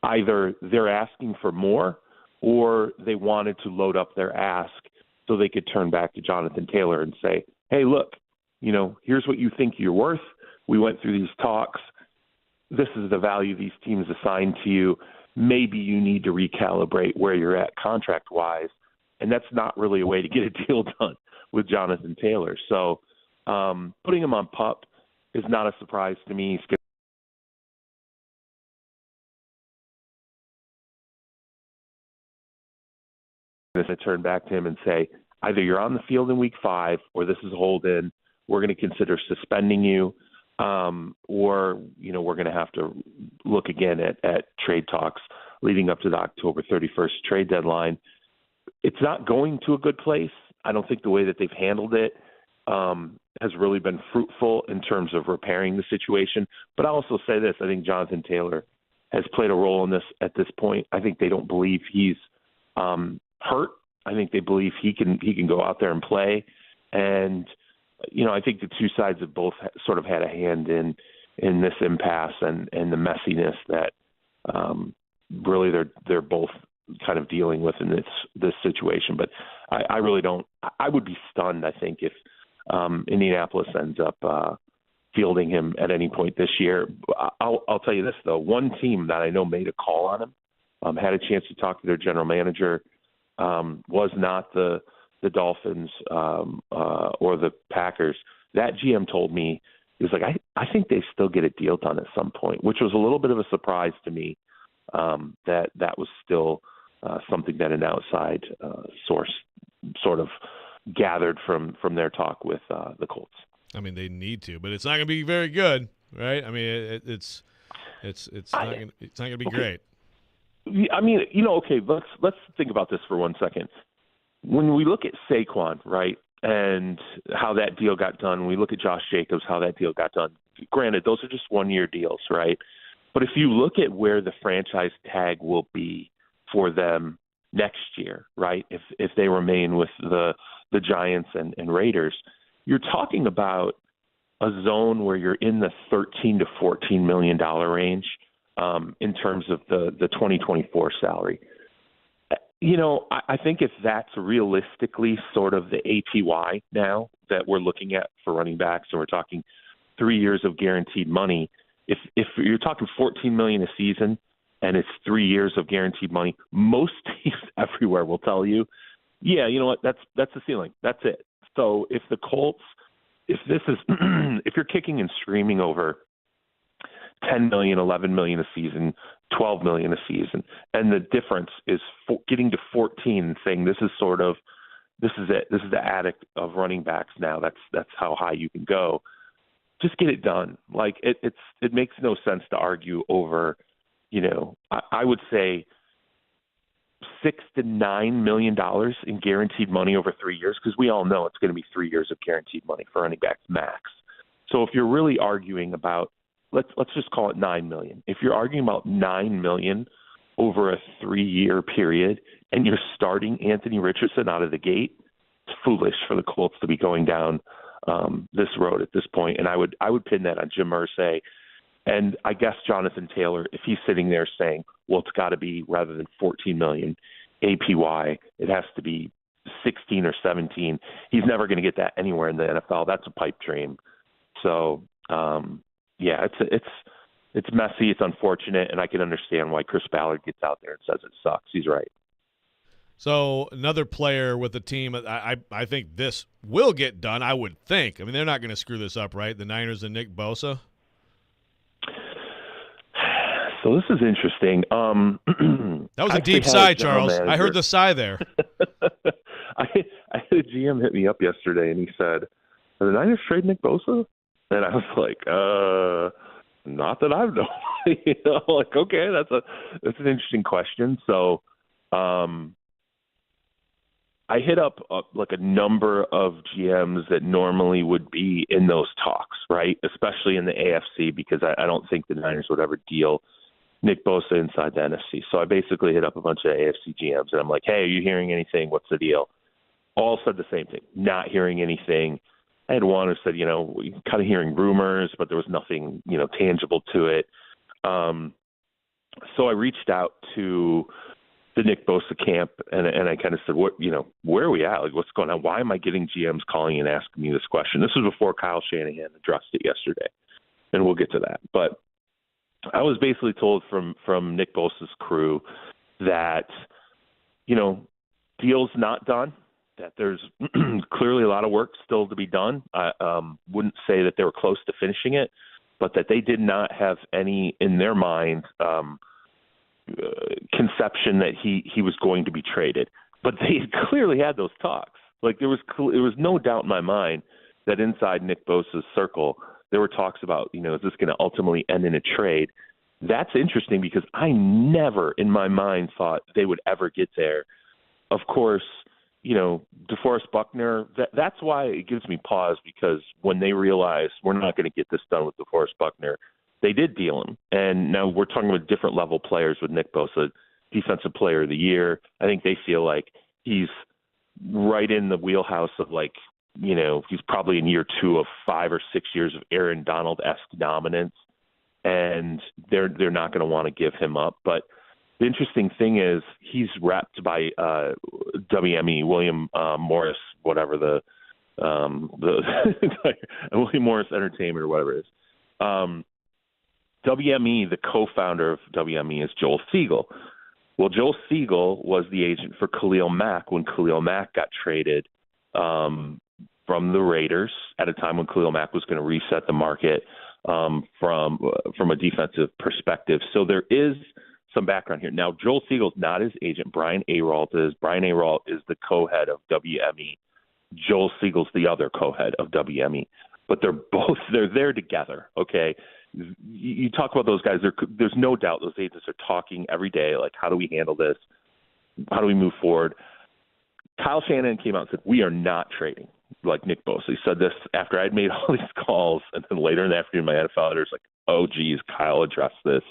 either they're asking for more or they wanted to load up their ask so they could turn back to Jonathan Taylor and say, hey, look, here's what you think you're worth. We went through these talks. This is the value these teams assigned to you. Maybe you need to recalibrate where you're at contract-wise, and that's not really a way to get a deal done with Jonathan Taylor. So putting him on PUP is not a surprise to me. He's going to turn back to him and say, either you're on the field in week 5 or this is a hold-in. We're going to consider suspending you, or we're going to have to look again at trade talks leading up to the October 31st trade deadline. It's not going to a good place. I don't think the way that they've handled it has really been fruitful in terms of repairing the situation. But I'll also say this. I think Jonathan Taylor has played a role in this at this point. I think they don't believe he's hurt. I think they believe he can go out there and play. And, I think the two sides have both sort of had a hand in this impasse and the messiness that really they're both kind of dealing with in this situation. But I really don't – I would be stunned, I think, if Indianapolis ends up fielding him at any point this year. I'll tell you this, though. One team that I know made a call on him, had a chance to talk to their general manager, was not the Dolphins or the Packers. That GM told me, he was like, I think they still get a deal done at some point, which was a little bit of a surprise to me, that was still something that an outside source sort of gathered from their talk with the Colts. I mean, they need to, but it's not going to be very good, right? I mean, it's not going to be great. I mean, okay, let's think about this for 1 second. When we look at Saquon, right, and how that deal got done, we look at Josh Jacobs, how that deal got done. Granted, those are just one-year deals, right? But if you look at where the franchise tag will be for them next year, right, if they remain with the Giants and Raiders, you're talking about a zone where you're in the $13 to $14 million range in terms of the 2024 salary. I think if that's realistically sort of the APY now that we're looking at for running backs, and we're talking 3 years of guaranteed money, if you're talking $14 million a season and it's 3 years of guaranteed money, most teams everywhere will tell you, yeah, you know what, that's the ceiling. That's it. So if the Colts, if you're kicking and screaming over $10 million, $11 million a season, $12 million a season, and the difference is getting to 14 and saying this is it. This is the attic of running backs now. That's how high you can go. Just get it done. Like it makes no sense to argue over. I would say $6 to $9 million in guaranteed money over 3 years, because we all know it's going to be 3 years of guaranteed money for running backs max. So if you're really arguing about, let's just call it $9 million. If you're arguing about $9 million over a 3-year period, and you're starting Anthony Richardson out of the gate, it's foolish for the Colts to be going down this road at this point. And I would pin that on Jim Irsay. And I guess Jonathan Taylor, if he's sitting there saying, well, it's got to be, rather than $14 million APY, it has to be 16 or 17. He's never going to get that anywhere in the NFL. That's a pipe dream. So, yeah, it's messy. It's unfortunate, and I can understand why Chris Ballard gets out there and says it sucks. He's right. So another player with the team, I think this will get done, I would think. I mean, they're not going to screw this up, right? The Niners and Nick Bosa? So this is interesting. That was a deep sigh, Charles. I heard the sigh there. I had a GM hit me up yesterday, and he said, "Are the Niners trade Nick Bosa?" And I was like, "Not that I've known." Like, okay, that's an interesting question. So, I hit up like a number of GMs that normally would be in those talks, right? Especially in the AFC, because I don't think the Niners would ever deal Nick Bosa inside the NFC. So I basically hit up a bunch of AFC GMs, and I'm like, hey, are you hearing anything? What's the deal? All said the same thing, not hearing anything. I had one who said, we kind of hearing rumors, but there was nothing, tangible to it. So I reached out to the Nick Bosa camp, and I kind of said, where are we at? Like, what's going on? Why am I getting GMs calling and asking me this question? This was before Kyle Shanahan addressed it yesterday, and we'll get to that. But I was basically told from Nick Bosa's crew that, deal's not done, that there's clearly a lot of work still to be done. I wouldn't say that they were close to finishing it, but that they did not have any, in their mind, conception that he was going to be traded. But they clearly had those talks. Like, there was no doubt in my mind that inside Nick Bosa's circle, there were talks about, is this going to ultimately end in a trade? That's interesting because I never in my mind thought they would ever get there. Of course, DeForest Buckner, that's why it gives me pause, because when they realized we're not going to get this done with DeForest Buckner, they did deal him. And now we're talking about different level players with Nick Bosa, Defensive Player of the Year. I think they feel like he's right in the wheelhouse of, like, he's probably in year 2 of 5 or 6 years of Aaron Donald-esque dominance, and they're not going to want to give him up. But the interesting thing is he's repped by WME, William Morris, whatever the William Morris Entertainment or whatever it is. WME, the co-founder of WME, is Joel Siegel. Well, Joel Siegel was the agent for Khalil Mack when Khalil Mack got traded from the Raiders at a time when Khalil Mack was going to reset the market from a defensive perspective. So there is some background here. Now, Joel Siegel's not his agent. Brian Aralt is. Brian Aralt is the co-head of WME. Joel Siegel's the other co-head of WME. But they're there together, okay? You talk about those guys, there's no doubt those agents are talking every day, like, how do we handle this? How do we move forward? Kyle Shanahan came out and said, we are not trading like Nick Bosa. He said this after I'd made all these calls, and then later in the afternoon, my NFL editor's like, oh, geez, Kyle addressed this.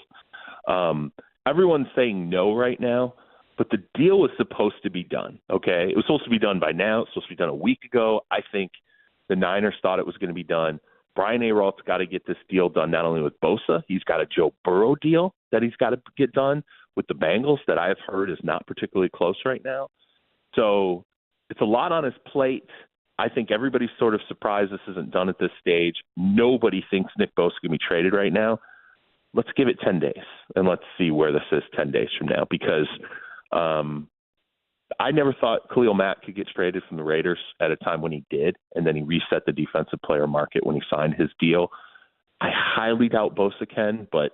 Everyone's saying no right now, but the deal was supposed to be done, okay? It was supposed to be done by now. It was supposed to be done a week ago. I think the Niners thought it was going to be done. Brian Aralt's got to get this deal done not only with Bosa, he's got a Joe Burrow deal that he's got to get done with the Bengals that I've heard is not particularly close right now. So it's a lot on his plate. I think everybody's sort of surprised this isn't done at this stage. Nobody thinks Nick Bosa can be traded right now. Let's give it 10 days, and let's see where this is 10 days from now, because I never thought Khalil Mack could get traded from the Raiders at a time when he did, and then he reset the defensive player market when he signed his deal. I highly doubt Bosa can, but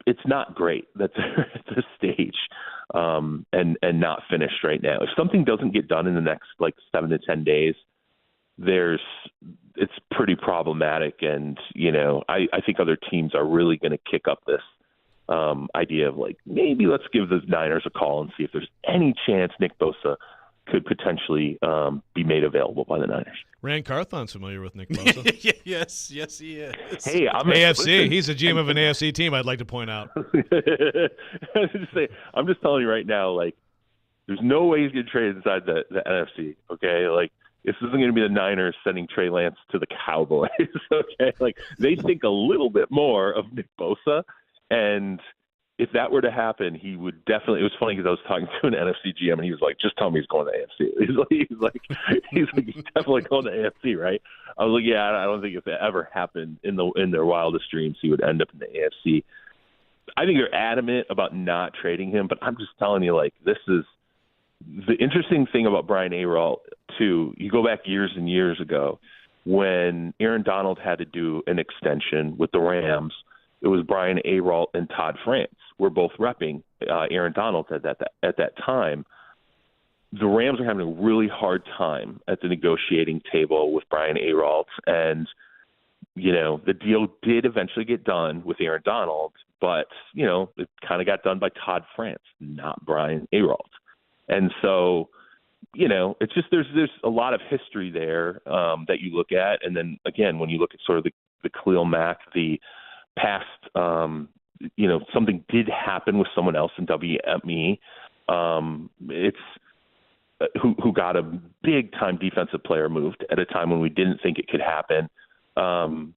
it's not great that they're at this stage and not finished right now. If something doesn't get done in the next 7 to 10 days, it's pretty problematic, and I think other teams are really going to kick up this idea of maybe let's give the Niners a call and see if there's any chance Nick Bosa could potentially be made available by the Niners. Rand Carthon's familiar with Nick Bosa. yes, he is. Hey, I'm AFC. He's a GM of an AFC team, I'd like to point out. I'm just telling you right now, like, there's no way he's going to trade inside the NFC, okay? Like, this isn't going to be the Niners sending Trey Lance to the Cowboys, okay? Like, they think a little bit more of Nick Bosa, and if that were to happen, he would definitely. It was funny because I was talking to an NFC GM, and he was like, "Just tell me he's going to AFC." He's definitely going to AFC, right? I was like, "Yeah, I don't think if it ever happened in their wildest dreams, he would end up in the AFC." I think they're adamant about not trading him, but I'm just telling you, like, this is the interesting thing about Brian Arolt too. You go back years and years ago when Aaron Donald had to do an extension with the Rams. It was Brian Arolt and Todd France were both repping Aaron Donald at that time. The Rams are having a really hard time at the negotiating table with Brian Arolt, and the deal did eventually get done with Aaron Donald, but it kind of got done by Todd France, not Brian Arolt, and so it's just there's a lot of history there that you look at, and then again when you look at sort of the Khalil Mack, the past, something did happen with someone else in WME. It's who got a big time defensive player moved at a time when we didn't think it could happen. I'm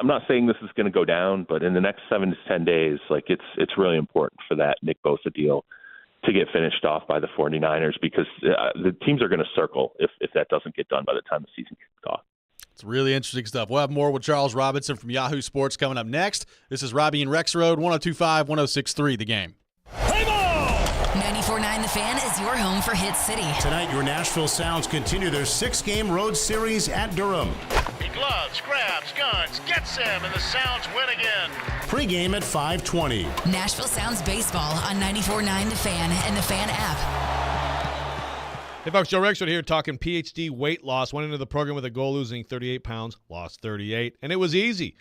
not saying this is going to go down, but in the next 7 to 10 days, like it's really important for that Nick Bosa deal to get finished off by the 49ers because the teams are going to circle if that doesn't get done by the time the season kicks off. It's really interesting stuff. We'll have more with Charles Robinson from Yahoo Sports coming up next. This is Robby and Rexrode, 102.5, 106.3, The Game. 94.9 The Fan is your home for Hit City. Tonight, your Nashville Sounds continue their 6-game road series at Durham. He gloves, grabs, guns, gets him, and the Sounds win again. Pre-game at 5:20. Nashville Sounds baseball on 94.9 The Fan and the Fan app. Hey folks, Joe Rexrode here talking PhD weight loss. Went into the program with a goal losing 38 pounds, lost 38, and it was easy.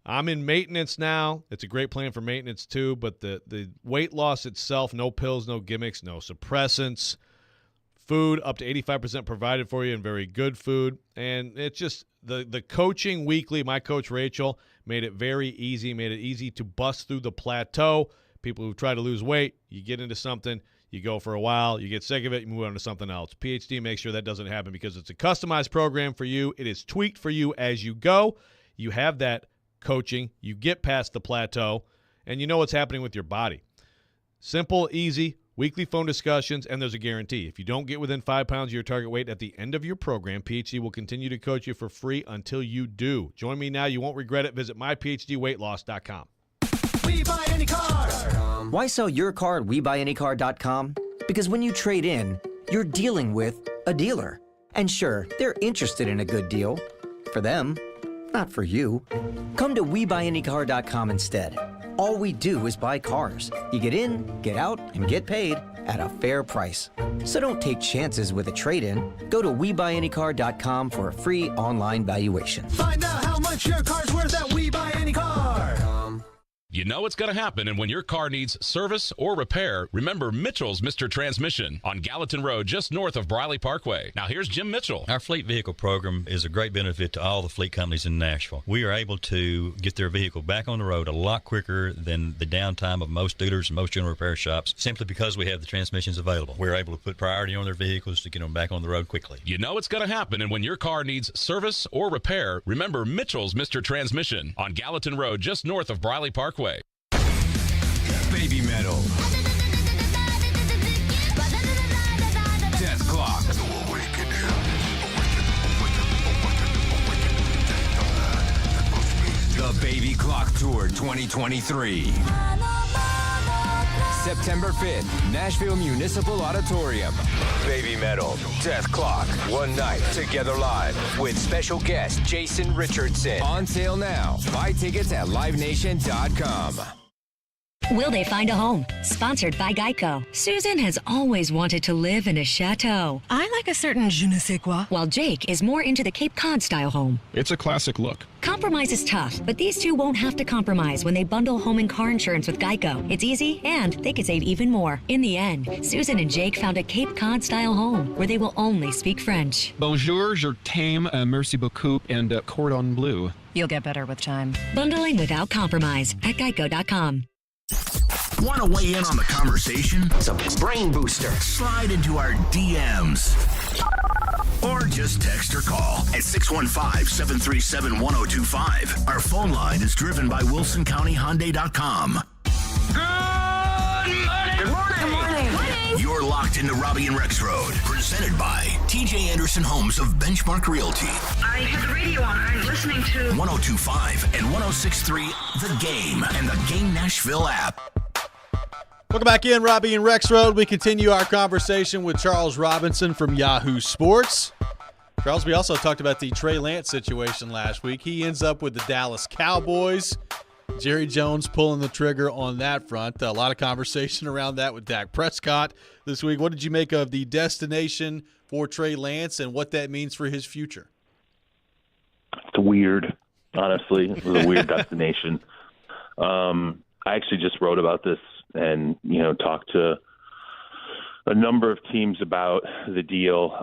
I'm in maintenance now. It's a great plan for maintenance too, but the weight loss itself, no pills, no gimmicks, no suppressants, food up to 85% provided for you and very good food. And it's just the coaching weekly, my coach Rachel made it very easy, made it easy to bust through the plateau. People who try to lose weight, you get into something, you go for a while, you get sick of it, you move on to something else. PhD makes sure that doesn't happen because it's a customized program for you. It is tweaked for you as you go. You have that coaching. You get past the plateau, and you know what's happening with your body. Simple, easy, weekly phone discussions, and there's a guarantee. If you don't get within 5 pounds of your target weight at the end of your program, PhD will continue to coach you for free until you do. Join me now. You won't regret it. Visit myphdweightloss.com. We buy any car. Why sell your car at WeBuyAnyCar.com? Because when you trade in, you're dealing with a dealer. And sure, they're interested in a good deal. For them, not for you. Come to WeBuyAnyCar.com instead. All we do is buy cars. You get in, get out, and get paid at a fair price. So don't take chances with a trade-in. Go to WeBuyAnyCar.com for a free online valuation. Find out how much your car's worth at WeBuyAnyCar. You know it's going to happen, and when your car needs service or repair, remember Mitchell's Mr. Transmission on Gallatin Road, just north of Briley Parkway. Now here's Jim Mitchell. Our fleet vehicle program is a great benefit to all the fleet companies in Nashville. We are able to get their vehicle back on the road a lot quicker than the downtime of most dealers and most general repair shops, simply because we have the transmissions available. We're able to put priority on their vehicles to get them back on the road quickly. You know it's going to happen, and when your car needs service or repair, remember Mitchell's Mr. Transmission on Gallatin Road, just north of Briley Parkway. Baby metal. Death Clock. The Baby Clock Tour 2023. September 5th, Nashville Municipal Auditorium. Baby Metal, Death Clock, one night together live with special guest Jason Richardson. On sale now. Buy tickets at livenation.com. Will they find a home? Sponsored by Geico. Susan has always wanted to live in a chateau. I like a certain je ne sais quoi. While Jake is more into the Cape Cod style home. It's a classic look. Compromise is tough, but these two won't have to compromise when they bundle home and car insurance with Geico. It's easy, and they could save even more. In the end, Susan and Jake found a Cape Cod style home where they will only speak French. Bonjour, je t'aime, merci beaucoup, and cordon bleu. You'll get better with time. Bundling without compromise at geico.com. Want to weigh in on the conversation? It's a brain booster. Slide into our DMs. Or just text or call at 615-737-1025. Our phone line is driven by WilsonCountyHyundai.com. Good morning. You're locked into Robby and Rexrode, presented by TJ Anderson Homes of Benchmark Realty. I had the radio on. I'm listening to 102.5 and 106.3 The Game and the Game Nashville app. Welcome back in, Robby and Rexrode. We continue our conversation with Charles Robinson from Yahoo Sports. Charles, we also talked about the Trey Lance situation last week. He ends up with the Dallas Cowboys. Jerry Jones pulling the trigger on that front. A lot of conversation around that with Dak Prescott this week. What did you make of the destination for Trey Lance and what that means for his future? It's weird, honestly. It was a weird destination. I actually just wrote about this and, talked to a number of teams about the deal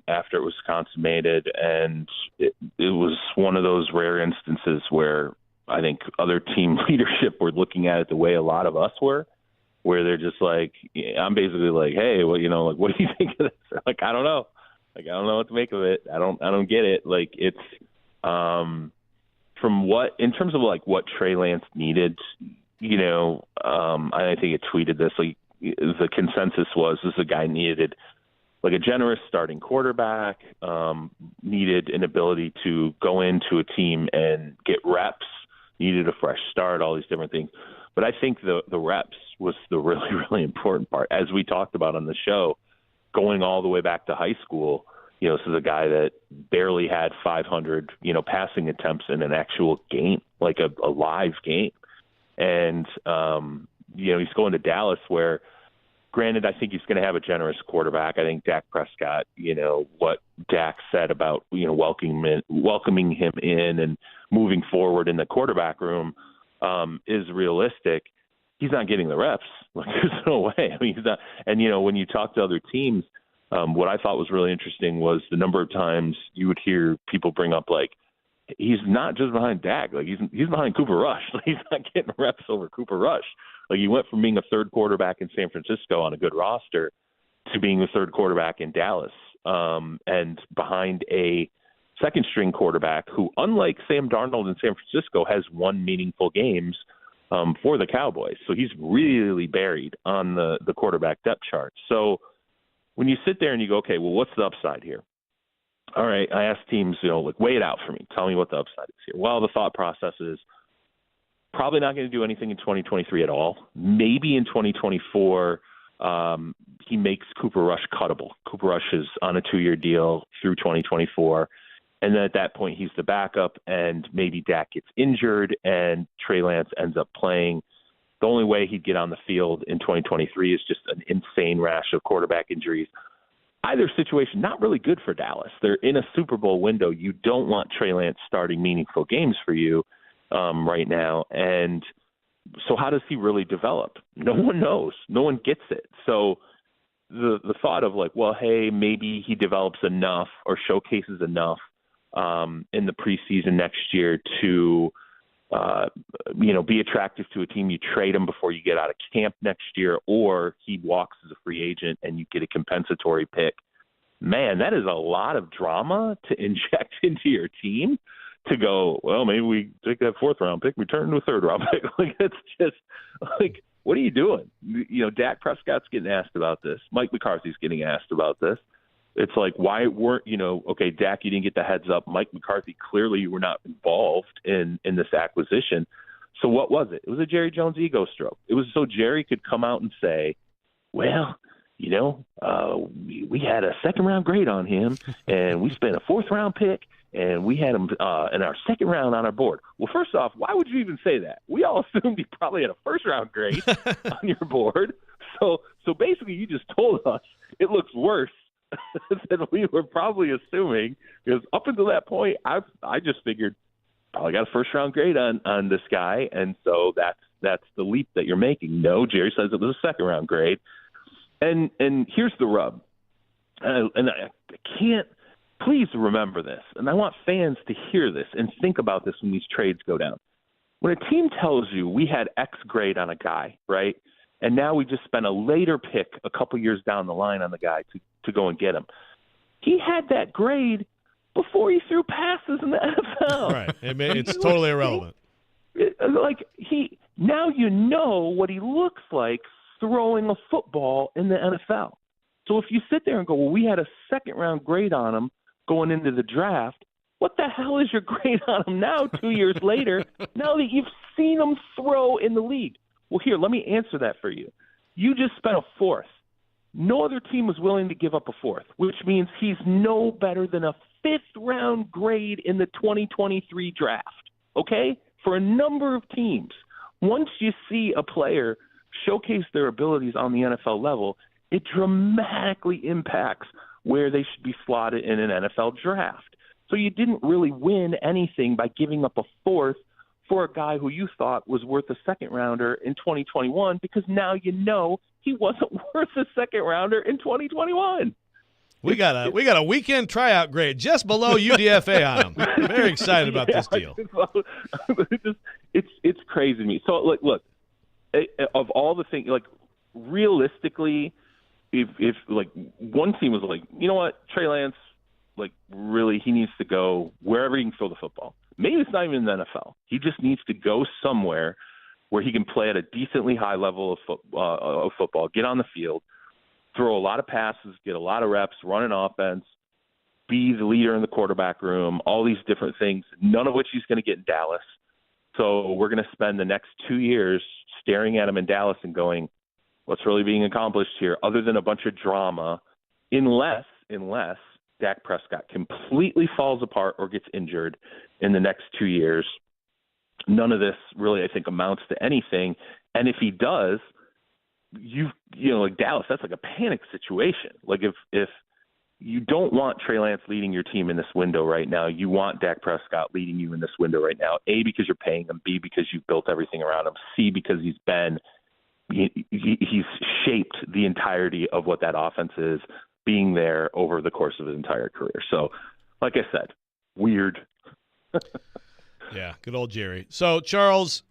after it was consummated. And it was one of those rare instances where I think other team leadership were looking at it the way a lot of us were, where they're just like, I'm basically like, hey, well, what do you think of this? Like, I don't know. I don't know what to make of it. I don't get it. Like, it's in terms of like what Trey Lance needed, I think it tweeted this, like the consensus was this a guy needed like a generous starting quarterback, needed an ability to go into a team and get reps, needed a fresh start, all these different things. But I think the reps was the really, really important part. As we talked about on the show, going all the way back to high school, this is a guy that barely had 500, passing attempts in an actual game, like a live game. And, he's going to Dallas where, granted, I think he's going to have a generous quarterback. I think Dak Prescott, what Dak said about, welcoming him in and moving forward in the quarterback room is realistic. He's not getting the reps. Like, there's no way. I mean, he's not. And, when you talk to other teams, what I thought was really interesting was the number of times you would hear people bring up, like, he's not just behind Dak. Like, he's behind Cooper Rush. Like, he's not getting reps over Cooper Rush. Like, he went from being a third quarterback in San Francisco on a good roster to being a third quarterback in Dallas, and behind a second-string quarterback who, unlike Sam Darnold in San Francisco, has won meaningful games for the Cowboys. So he's really buried on the quarterback depth chart. So when you sit there and you go, okay, well, what's the upside here? All right, I asked teams, weigh it out for me. Tell me what the upside is here. Well, the thought process is probably not going to do anything in 2023 at all. Maybe in 2024, he makes Cooper Rush cuttable. Cooper Rush is on a 2-year deal through 2024. And then at that point, he's the backup, and maybe Dak gets injured, and Trey Lance ends up playing. The only way he'd get on the field in 2023 is just an insane rash of quarterback injuries. Either situation, not really good for Dallas. They're in a Super Bowl window. You don't want Trey Lance starting meaningful games for you right now. And so how does he really develop? No one knows. No one gets it. So the thought of like, well, hey, maybe he develops enough or showcases enough in the preseason next year to be attractive to a team. You trade him before you get out of camp next year, or he walks as a free agent and you get a compensatory pick. Man, that is a lot of drama to inject into your team to go, well, maybe we take that 4th round pick, we turn into a 3rd round pick. Like, it's just like, what are you doing? Dak Prescott's getting asked about this. Mike McCarthy's getting asked about this. It's like, why weren't, okay, Dak, you didn't get the heads up. Mike McCarthy, clearly you were not involved in this acquisition. So what was it? It was a Jerry Jones ego stroke. It was so Jerry could come out and say, well, we had a 2nd round grade on him, and we spent a 4th round pick, and we had him in our second round on our board. Well, first off, why would you even say that? We all assumed he probably had a first-round grade on your board. So basically you just told us it looks worse than we were probably assuming, because up until that point, I just figured probably got a first-round grade on this guy, and so that's the leap that you're making. No, Jerry says it was a second-round grade. And here's the rub. And I can't – please remember this, and I want fans to hear this and think about this when these trades go down. When a team tells you we had X grade on a guy, right, and now we just spent a later pick a couple years down the line on the guy to go and get him, he had that grade before he threw passes in the NFL. Right. It's totally irrelevant. Now you know what he looks like throwing a football in the NFL. So if you sit there and go, well, we had a second-round grade on him going into the draft, what the hell is your grade on him now 2 years later, now that you've seen him throw in the league? Well, here, let me answer that for you. You just spent a fourth. No other team was willing to give up a fourth, which means he's no better than a fifth-round grade in the 2023 draft, okay, for a number of teams. Once you see a player showcase their abilities on the NFL level, it dramatically impacts where they should be slotted in an NFL draft. So you didn't really win anything by giving up a fourth for a guy who you thought was worth a second-rounder in 2021, because now you know he wasn't worth a second-rounder in 2021. We got a weekend tryout grade just below UDFA on him. Very excited about this deal. It's crazy to me. So, look, of all the things, realistically, if one team was like, you know what, Trey Lance, really, he needs to go wherever he can throw the football. Maybe it's not even in the NFL. He just needs to go somewhere where he can play at a decently high level of football, get on the field, throw a lot of passes, get a lot of reps, run an offense, be the leader in the quarterback room, all these different things, none of which he's going to get in Dallas. So we're going to spend the next 2 years staring at him in Dallas and going, what's really being accomplished here other than a bunch of drama, unless Dak Prescott completely falls apart or gets injured in the next 2 years. None of this really, I think, amounts to anything. And if he does, Dallas, that's like a panic situation. If you don't want Trey Lance leading your team in this window right now, you want Dak Prescott leading you in this window right now. A, because you're paying him. B, because you've built everything around him. C, because he's shaped the entirety of what that offense is, being there over the course of his entire career. So, like I said, weird. Yeah, good old Jerry. So, Charles,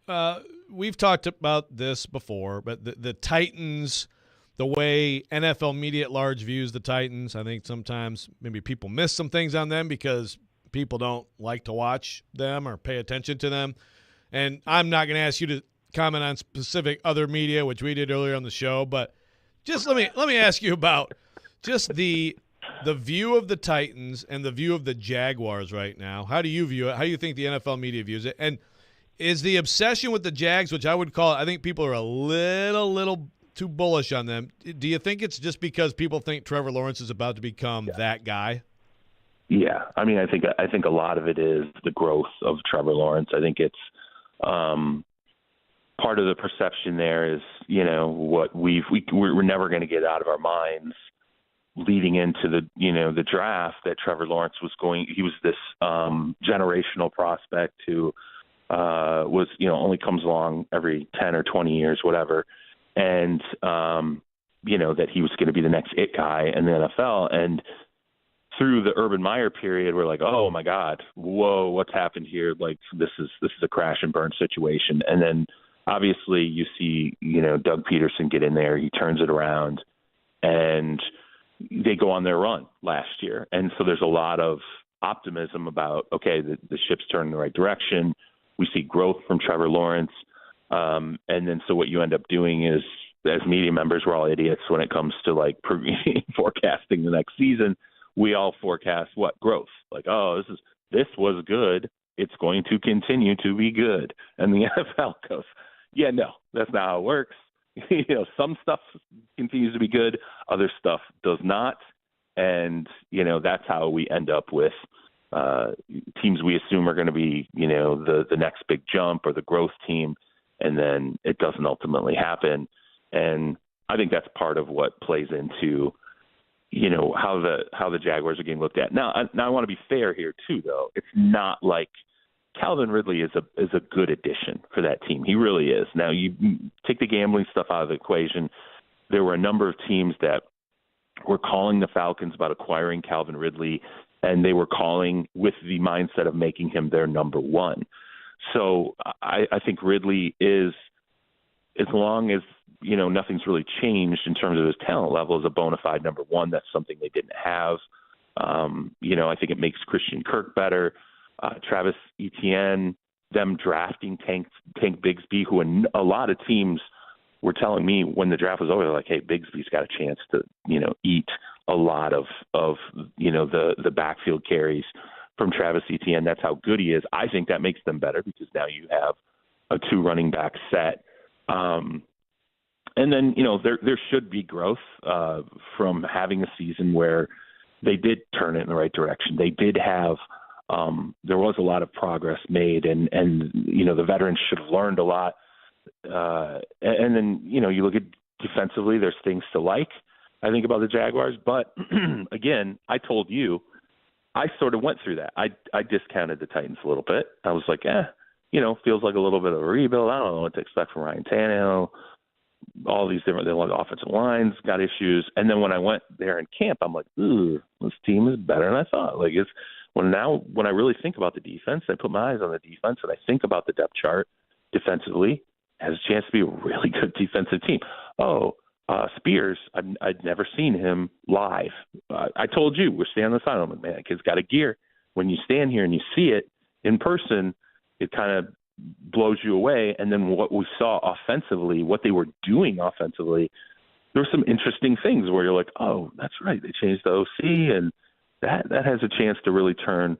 we've talked about this before, but the Titans, the way NFL media at large views the Titans, I think sometimes maybe people miss some things on them because people don't like to watch them or pay attention to them. And I'm not going to ask you to comment on specific other media, which we did earlier on the show, but just let me ask you about just the view of the Titans and the view of the Jaguars right now. How do you view it? How do you think the NFL media views it? And is the obsession with the Jags, which I would call it, I think people are a little too bullish on them. Do you think it's just because people think Trevor Lawrence is about to become that guy? Yeah, I mean, I think a lot of it is the growth of Trevor Lawrence. I think it's part of the perception there is, what we're never going to get out of our minds leading into the draft, that Trevor Lawrence he was this generational prospect who was only comes along every 10 or 20 years, whatever, and that he was going to be the next it guy in the NFL. And through the Urban Meyer period, we're like, oh my God, whoa, what's happened here? This is a crash and burn situation. And then obviously you see Doug Peterson get in there, he turns it around, and they go on their run last year. And so there's a lot of optimism about, okay, the ship's turning in the right direction. We see growth from Trevor Lawrence. And then so what you end up doing is, as media members, we're all idiots when it comes to forecasting the next season. We all forecast growth. This was good. It's going to continue to be good. And the NFL goes, yeah, no, that's not how it works. Some stuff continues to be good, other stuff does not. And, that's how we end up with, teams we assume are going to be, the next big jump or the growth team, and then it doesn't ultimately happen. And I think that's part of what plays into, how the Jaguars are getting looked at. Now I want to be fair here too, though. It's not like Calvin Ridley is a good addition for that team. He really is. Now you take the gambling stuff out of the equation. There were a number of teams that were calling the Falcons about acquiring Calvin Ridley, and they were calling with the mindset of making him their number one. So I think Ridley is, as long as, nothing's really changed in terms of his talent level, is a bona fide number one. That's something they didn't have. I think it makes Christian Kirk better. Travis Etienne, them drafting Tank Bigsby, who a lot of teams were telling me when the draft was over, they're like, hey, Bigsby's got a chance to, eat a lot of the backfield carries from Travis Etienne. That's how good he is. I think that makes them better because now you have a 2 running back set. And then, there should be growth from having a season where they did turn it in the right direction. They did have there was a lot of progress made, and the veterans should have learned a lot. And then, you look at defensively, there's things to like, I think, about the Jaguars. But, again, I told you, I sort of went through that. I discounted the Titans a little bit. I was like, feels like a little bit of a rebuild. I don't know what to expect from Ryan Tannehill. All these different offensive lines got issues. And then when I went there in camp, I'm like, ooh, this team is better than I thought. Like, when I really think about the defense, I put my eyes on the defense and I think about the depth chart defensively, has a chance to be a really good defensive team. Spears, I'd never seen him live. I told you, we're standing on the side. I'm like, man, that kid's got a gear. When you stand here and you see it in person, it kind of blows you away. And then what we saw offensively, what they were doing offensively, there were some interesting things where you're like, oh, that's right, they changed the OC, and that has a chance to really turn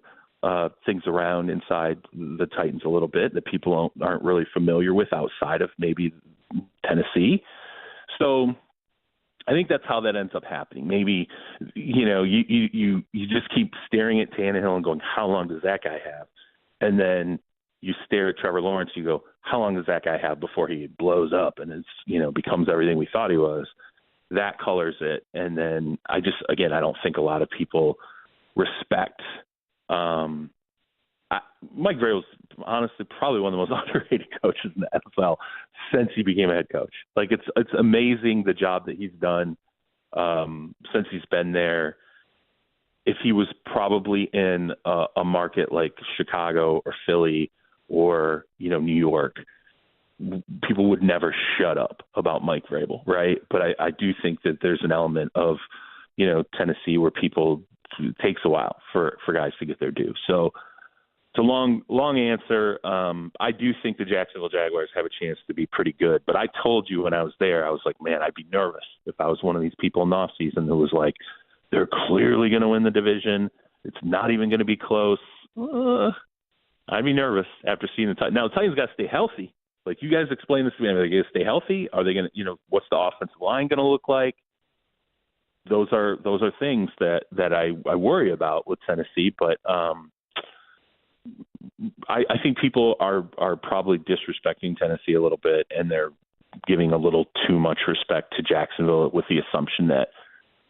things around inside the Titans a little bit that people aren't really familiar with outside of maybe Tennessee. So I think that's how that ends up happening. Maybe, you just keep staring at Tannehill and going, how long does that guy have? And then you stare at Trevor Lawrence, you go, how long does that guy have before he blows up and becomes everything we thought he was? That colors it. And then I don't think a lot of people respect Mike Vrabel's honestly probably one of the most underrated coaches in the NFL since he became a head coach. Like, it's amazing the job that he's done since he's been there. If he was probably in a market like Chicago or Philly or New York, people would never shut up about Mike Vrabel, right? But I do think that there's an element of Tennessee where it takes a while for guys to get their due. So it's a long answer. I do think the Jacksonville Jaguars have a chance to be pretty good. But I told you when I was there, I was like, man, I'd be nervous if I was one of these people in the offseason who was like, they're clearly going to win the division. It's not even going to be close. I'd be nervous after seeing the Titans. Now, the Titans got to stay healthy. Like, you guys explain this to me. Are they going to stay healthy? Are they going to, what's the offensive line going to look like? Those are things that I worry about with Tennessee. But I think people are probably disrespecting Tennessee a little bit, and they're giving a little too much respect to Jacksonville with the assumption that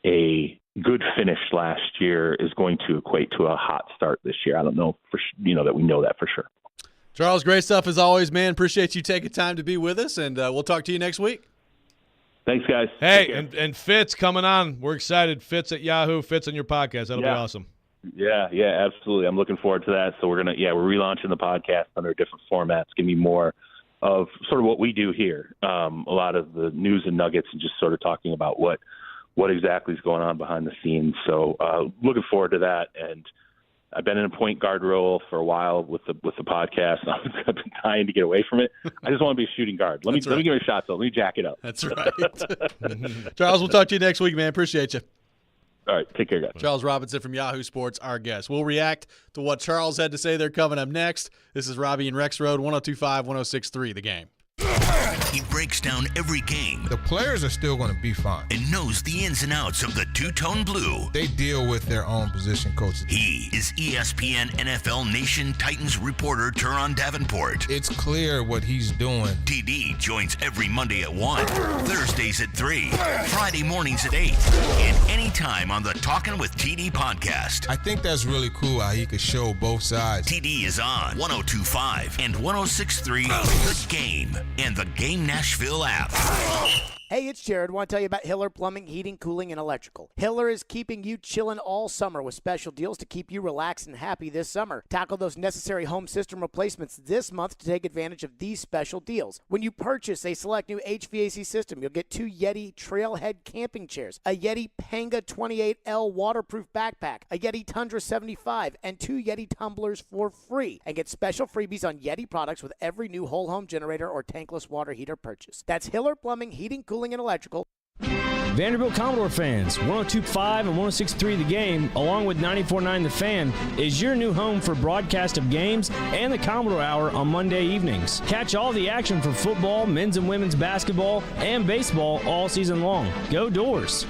a good finish last year is going to equate to a hot start this year. I don't know that we know that for sure. Charles, great stuff as always, man. Appreciate you taking time to be with us, and we'll talk to you next week. Thanks, guys. Hey, and Fitz coming on. We're excited. Fitz at Yahoo. Fitz on your podcast. That'll be awesome. Yeah, absolutely. I'm looking forward to that. So we're relaunching the podcast under a different format. It's going to be more of sort of what we do here. A lot of the news and nuggets and just sort of talking about what exactly is going on behind the scenes. So looking forward to that. And I've been in a point guard role for a while with the podcast. I've been dying to get away from it. I just want to be a shooting guard. Let me give me a shot, though. Let me jack it up. That's right. Charles, we'll talk to you next week, man. Appreciate you. All right, take care, guys. Charles Robinson from Yahoo Sports, our guest. We'll react to what Charles had to say there coming up next. This is Robby and Rexrode, 102.5, 106.3, The Game. He breaks down every game. The players are still going to be fine. And knows the ins and outs of the two-tone blue. They deal with their own position coaches. He is ESPN NFL Nation Titans reporter Teron Davenport. It's clear what he's doing. TD joins every Monday at 1, Thursdays at 3, Friday mornings at 8, and anytime on the Talkin' with TD podcast. I think that's really cool how he could show both sides. TD is on 102.5 and 106.3 The Game and the Game Nashville app. Hey, it's Jared. Want to tell you about Hiller Plumbing, Heating, Cooling, and Electrical. Hiller is keeping you chillin' all summer with special deals to keep you relaxed and happy this summer. Tackle those necessary home system replacements this month to take advantage of these special deals. When you purchase a select new HVAC system, you'll get 2 Yeti Trailhead camping chairs, a Yeti Panga 28L waterproof backpack, a Yeti Tundra 75, and 2 Yeti tumblers for free. And get special freebies on Yeti products with every new whole home generator or tankless water heater purchase. That's Hiller Plumbing, Heating, Cooling, and Electrical. Vanderbilt Commodore fans, 102.5 and 106.3 The Game, along with 94.9 The Fan, is your new home for broadcast of games and the Commodore Hour on Monday evenings. Catch all the action for football, men's and women's basketball, and baseball all season long. Go Doors!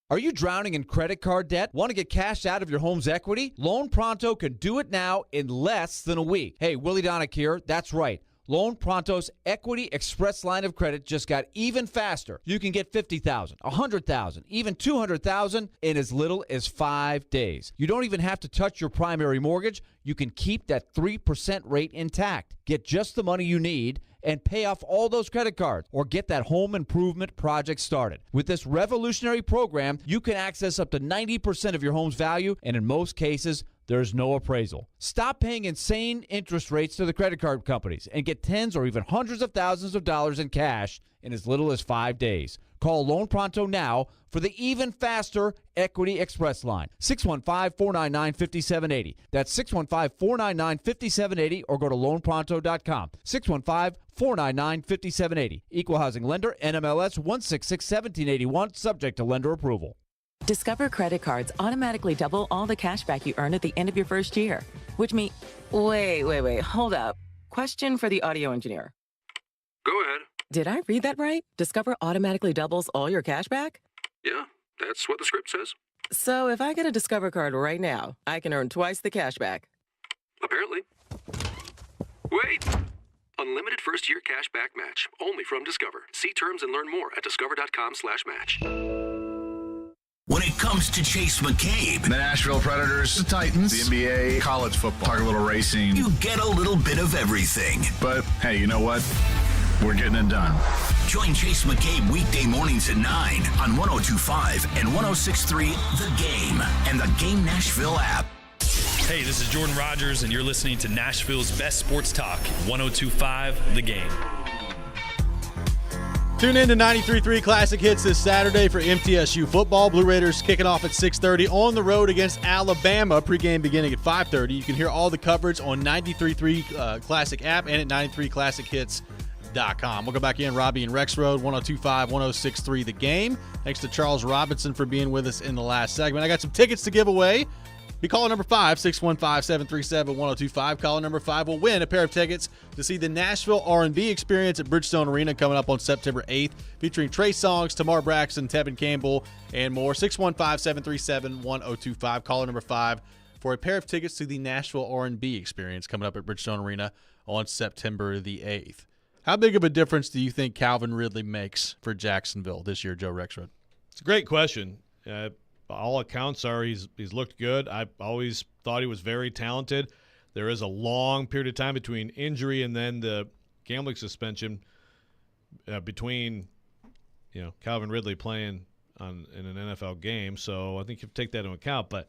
Are you drowning in credit card debt? Want to get cash out of your home's equity? Loan Pronto can do it now in less than a week. Hey, Willie Donick here. That's right. Loan Pronto's Equity Express line of credit just got even faster. You can get $50,000, $100,000, even $200,000 in as little as 5 days. You don't even have to touch your primary mortgage. You can keep that 3% rate intact. Get just the money you need and pay off all those credit cards or get that home improvement project started. With this revolutionary program, you can access up to 90% of your home's value, and in most cases, there's no appraisal. Stop paying insane interest rates to the credit card companies and get tens or even hundreds of thousands of dollars in cash in as little as 5 days. Call Loan Pronto now for the even faster Equity Express line. 615-499-5780. That's 615-499-5780 or go to loanpronto.com. 615-499-5780. Equal Housing Lender, NMLS 1661781, subject to lender approval. Discover credit cards automatically double all the cash back you earn at the end of your first year, which means... Wait, hold up. Question for the audio engineer. Go ahead. Did I read that right? Discover automatically doubles all your cash back? Yeah, that's what the script says. So if I get a Discover card right now, I can earn twice the cash back. Apparently. Wait! Unlimited first-year cash back match, only from Discover. See terms and learn more at discover.com/match. When it comes to Chase McCabe, The Nashville Predators, the Titans, the NBA, college football, talk a little racing. you get a little bit of everything. But hey, you know what? We're getting it done. Join Chase McCabe weekday mornings at 9 on 102.5 and 106.3 The Game and the Game Nashville app. Hey, this is Jordan Rogers, and you're listening to Nashville's best sports talk, 102.5 The Game. Tune in to 93.3 Classic Hits this Saturday for MTSU football. Blue Raiders kicking off at 6:30 on the road against Alabama. Pregame beginning at 5:30. You can hear all the coverage on 93.3 Classic app and at 93classichits.com. We'll go back in. Robby and Rexrode, 102.5, 106.3 The Game. Thanks to Charles Robinson for being with us in the last segment. I got some tickets to give away. Be caller number 5, 615-737-1025. Caller number 5 will win a pair of tickets to see the Nashville R&B Experience at Bridgestone Arena coming up on September 8th, featuring Trey Songz, Tamar Braxton, Tevin Campbell, and more. 615-737-1025. Caller number 5 for a pair of tickets to the Nashville R&B Experience coming up at Bridgestone Arena on September the 8th. How big of a difference do you think Calvin Ridley makes for Jacksonville this year, Joe Rexrode? It's a great question. All accounts are he's looked good. I've always thought he was very talented. There is a long period of time between injury and then the gambling suspension between Calvin Ridley playing in an NFL game. So I think you have to take that into account. But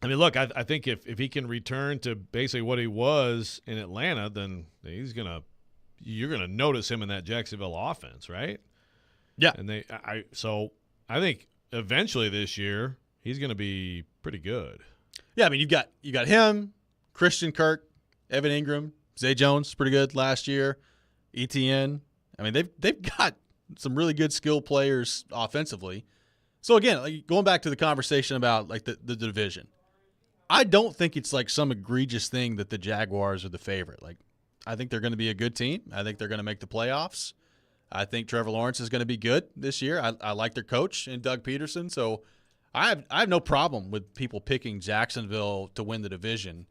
I mean, look, I think if he can return to basically what he was in Atlanta, then you're gonna notice him in that Jacksonville offense, right? Yeah. And I think eventually this year he's going to be pretty good. Yeah, I mean you got him, Christian Kirk, Evan Ingram, Zay Jones, pretty good last year, ETN. I mean they've got some really good skill players offensively. So again, like going back to the conversation about like the division, I don't think it's like some egregious thing that the Jaguars are the favorite. Like I think they're going to be a good team. I think they're going to make the playoffs. I think Trevor Lawrence is going to be good this year. I like their coach in Doug Peterson. So I have no problem with people picking Jacksonville to win the division.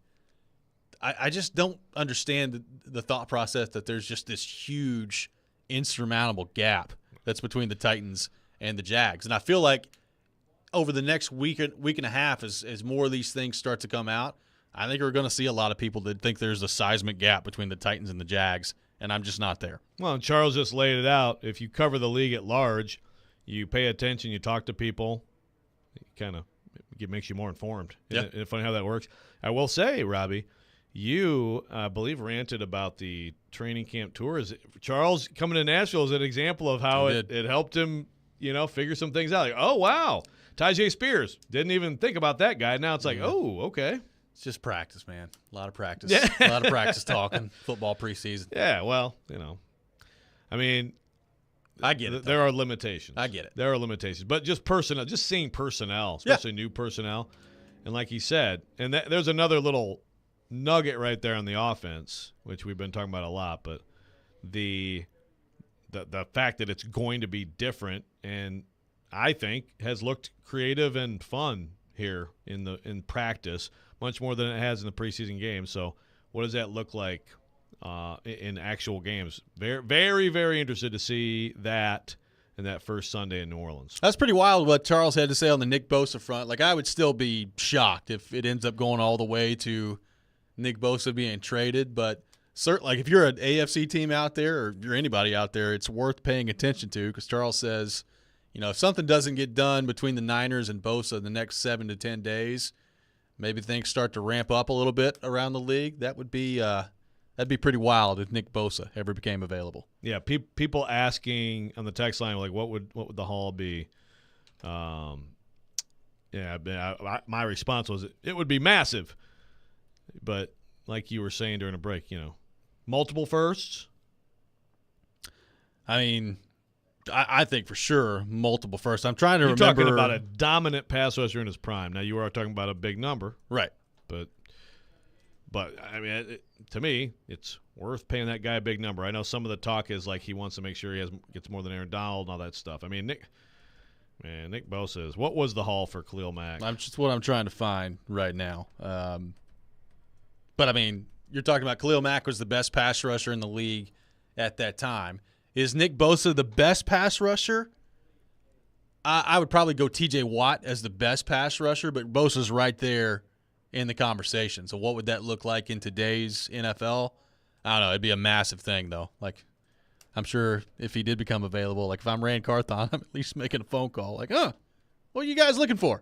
I just don't understand the thought process that there's just this huge, insurmountable gap that's between the Titans and the Jags. And I feel like over the next week and a half, as more of these things start to come out, I think we're going to see a lot of people that think there's a seismic gap between the Titans and the Jags, and I'm just not there. Well, and Charles just laid it out. If you cover the league at large, you pay attention, you talk to people, it makes you more informed. Yeah. Isn't it funny how that works? I will say, Robbie, you, I believe, ranted about the training camp tours. Charles coming to Nashville is an example of how it helped him, figure some things out. Like, oh, wow, Tyjae Spears. Didn't even think about that guy. Now it's like, oh, okay. It's just practice, man. A lot of practice. Yeah. A lot of practice talking football preseason. Yeah, well, I mean, I get it. There are limitations. I get it. There are limitations. But just seeing personnel, especially new personnel. And like he said, and there's another little nugget right there on the offense, which we've been talking about a lot, but the fact that it's going to be different, and I think has looked creative and fun here in practice, much more than it has in the preseason games. So what does that look like in actual games? Very, very, very interested to see that in that first Sunday in New Orleans. That's pretty wild what Charles had to say on the Nick Bosa front. Like, I would still be shocked if it ends up going all the way to Nick Bosa being traded, but certainly, like, if you're an AFC team out there or you're anybody out there, it's worth paying attention to, because Charles says, if something doesn't get done between the Niners and Bosa in the next 7 to 10 days, maybe things start to ramp up a little bit around the league. That would be that'd be pretty wild if Nick Bosa ever became available. Yeah, people asking on the text line, like, what would the haul be? My response was it would be massive. But like you were saying during a break, multiple firsts. I mean, I think for sure multiple firsts. I'm trying to remember. You're talking about a dominant pass rusher in his prime. Now, you are talking about a big number. Right. But I mean, to me, it's worth paying that guy a big number. I know some of the talk is like he wants to make sure he gets more than Aaron Donald and all that stuff. I mean, Nick Bosa is. What was the haul for Khalil Mack? That's what I'm trying to find right now. But, I mean, you're talking about Khalil Mack was the best pass rusher in the league at that time. Is Nick Bosa the best pass rusher? I would probably go T.J. Watt as the best pass rusher, but Bosa's right there in the conversation. So what would that look like in today's NFL? I don't know. It'd be a massive thing, though. Like, I'm sure if he did become available, like if I'm Rand Carthon, I'm at least making a phone call. Like, what are you guys looking for?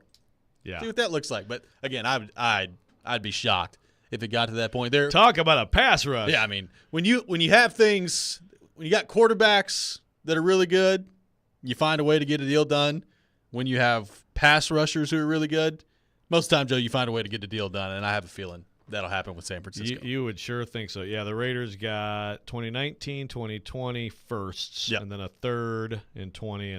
Yeah. See what that looks like. But, again, I'd be shocked if it got to that point. There, talk about a pass rush. Yeah, I mean, when you have things, when you got quarterbacks that are really good, you find a way to get a deal done. When you have pass rushers who are really good, most of the time, Joe, you find a way to get the deal done, and I have a feeling that'll happen with San Francisco. You would sure think so. Yeah, the Raiders got 2019, 2020 firsts, and then a third in 20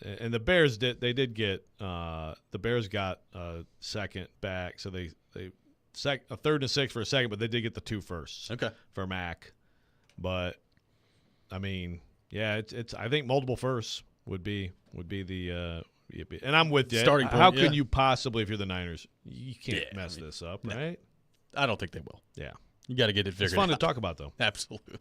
and the Bears did get the Bears got a second back, so they a third and a sixth for a second, but they did get the 2 firsts. Okay. For Mac. But I mean, yeah, it's I think multiple firsts would be the and I'm with you. Starting point, how can you possibly, if you're the Niners, you can't mess this up, right? I don't think they will. Yeah. You got to get it figured out. It's fun to talk about, though. Absolutely.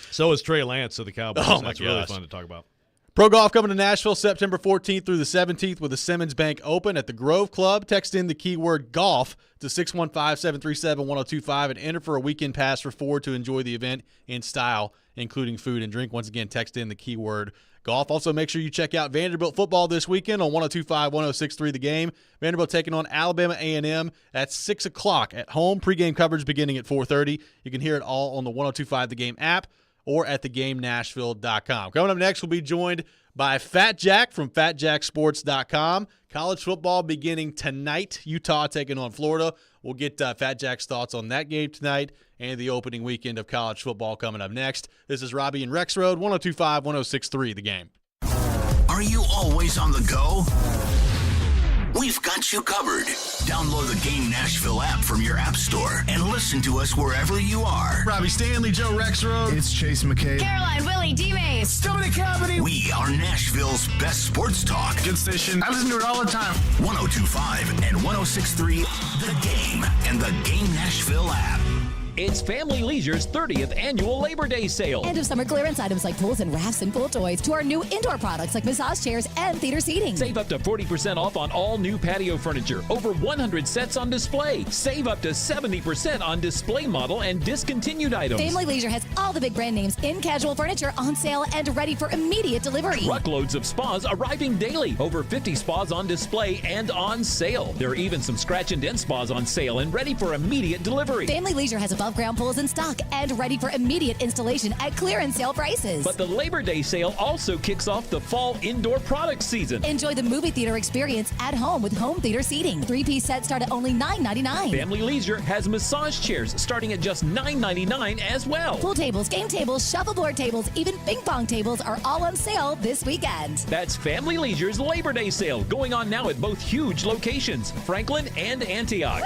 So is Trey Lance of the Cowboys. Oh, my That's gosh. really fun to talk about. Pro Golf coming to Nashville September 14th through the 17th with the Simmons Bank Open at the Grove Club. Text in the keyword golf to 615-737-1025 and enter for a weekend pass for 4 to enjoy the event in style, including food and drink. Once again, text in the keyword golf. Also, make sure you check out Vanderbilt football this weekend on 102.5, 106.3 The Game. Vanderbilt taking on Alabama A&M at 6 o'clock at home. Pre-game coverage beginning at 4:30. You can hear it all on the 102.5 The Game app or at thegamenashville.com. Coming up next, we'll be joined by Fat Jack from fatjacksports.com. College football beginning tonight. Utah taking on Florida. We'll get Fat Jack's thoughts on that game tonight and the opening weekend of college football coming up next. This is Robby and Rexrode, 102.5, 106.3 The Game. Are you always on the go? we've got you covered. Download the Game Nashville app from your app store and listen to us wherever you are. Robbie Stanley, Joe Rexrode. It's Chase McKay. Caroline, Willie, D-Mace. Dominic Cavity. We are Nashville's best sports talk. Good station. I listen to it all the time. 102.5 and 106.3, The Game and the Game Nashville app. It's Family Leisure's 30th annual Labor Day sale. End of summer clearance items like pools and rafts and pool toys to our new indoor products like massage chairs and theater seating. Save up to 40% off on all new patio furniture. Over 100 sets on display. Save up to 70% on display model and discontinued items. Family Leisure has all the big brand names in casual furniture on sale and ready for immediate delivery. Truckloads of spas arriving daily. Over 50 spas on display and on sale. There are even some scratch and dent spas on sale and ready for immediate delivery. Family Leisure has above ground pools in stock and ready for immediate installation at clearance sale prices. But the Labor Day sale also kicks off the fall indoor product season. Enjoy the movie theater experience at home with home theater seating. 3-piece sets start at only $9.99. Family Leisure has massage chairs starting at just $9.99 as well. Pool tables, game tables, shuffleboard tables, even ping pong tables are all on sale this weekend. That's Family Leisure's Labor Day sale going on now at both huge locations, Franklin and Antioch.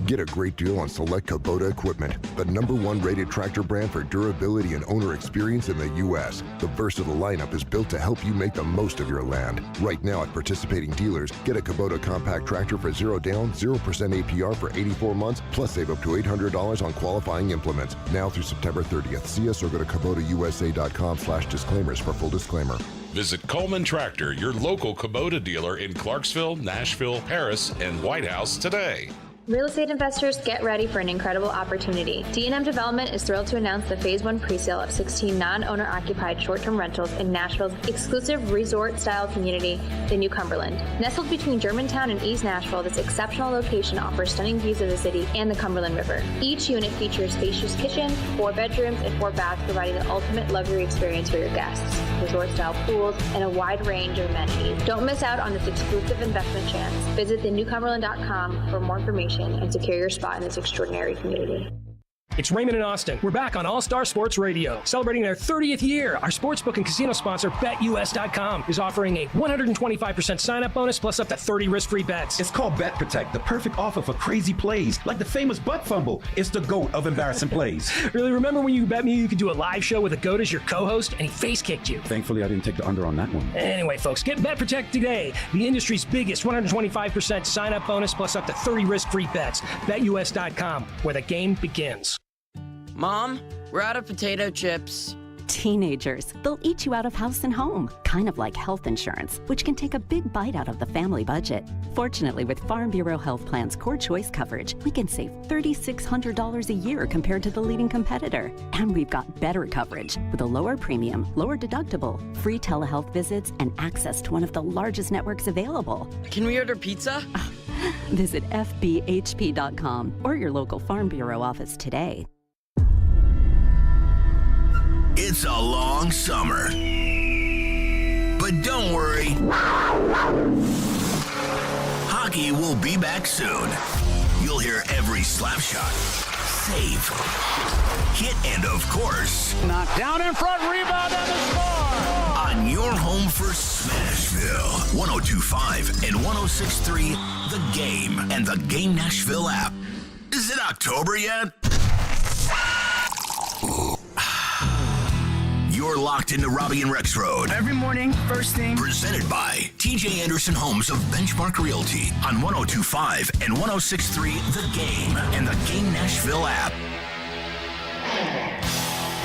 Get a great deal on select Kubota equipment, the #1 rated tractor brand for durability and owner experience in the U.S. The versatile lineup is built to help you make the most of your land. Right now at participating dealers, get a Kubota compact tractor for 0 down, 0% APR for 84 months, plus save up to $800 on qualifying implements. Now through September 30th. See us or go to KubotaUSA.com/disclaimers for full disclaimer. Visit Coleman Tractor, your local Kubota dealer in Clarksville, Nashville, Paris, and White House today. Real estate investors, get ready for an incredible opportunity. D&M Development is thrilled to announce the Phase 1 presale of 16 non-owner occupied short-term rentals in Nashville's exclusive resort-style community, the New Cumberland. Nestled between Germantown and East Nashville, this exceptional location offers stunning views of the city and the Cumberland River. Each unit features spacious kitchen, 4 bedrooms, and 4 baths, providing the ultimate luxury experience for your guests. Resort-style pools and a wide range of amenities. Don't miss out on this exclusive investment chance. Visit thenewcumberland.com for more information and secure your spot in this extraordinary community. It's Raymond and Austin. We're back on All-Star Sports Radio. Celebrating their 30th year, our sportsbook and casino sponsor, BetUS.com, is offering a 125% sign-up bonus plus up to 30 risk-free bets. It's called Bet Protect, the perfect offer for crazy plays, like the famous butt fumble. It's the GOAT of embarrassing plays. Really, remember when you bet me you could do a live show with a GOAT as your co-host, and he face-kicked you? Thankfully, I didn't take the under on that one. Anyway, folks, get Bet Protect today. The industry's biggest 125% sign-up bonus plus up to 30 risk-free bets. BetUS.com, where the game begins. Mom, we're out of potato chips. Teenagers, they'll eat you out of house and home, kind of like health insurance, which can take a big bite out of the family budget. Fortunately, with Farm Bureau Health Plan's Core Choice coverage, we can save $3,600 a year compared to the leading competitor. And we've got better coverage with a lower premium, lower deductible, free telehealth visits, and access to one of the largest networks available. Can we order pizza? Visit FBHP.com or your local Farm Bureau office today. It's a long summer. But don't worry. Hockey will be back soon. You'll hear every slap shot, save, hit, and of course, knocked down in front, rebound, and the score! On your home for Smashville. 102.5 and 106.3, The Game and the Game Nashville app. Is it October yet? You're locked into Robby and Rexrode. Every morning, first thing. Presented by TJ Anderson Homes of Benchmark Realty on 102.5 and 106.3 The Game and the Game Nashville app.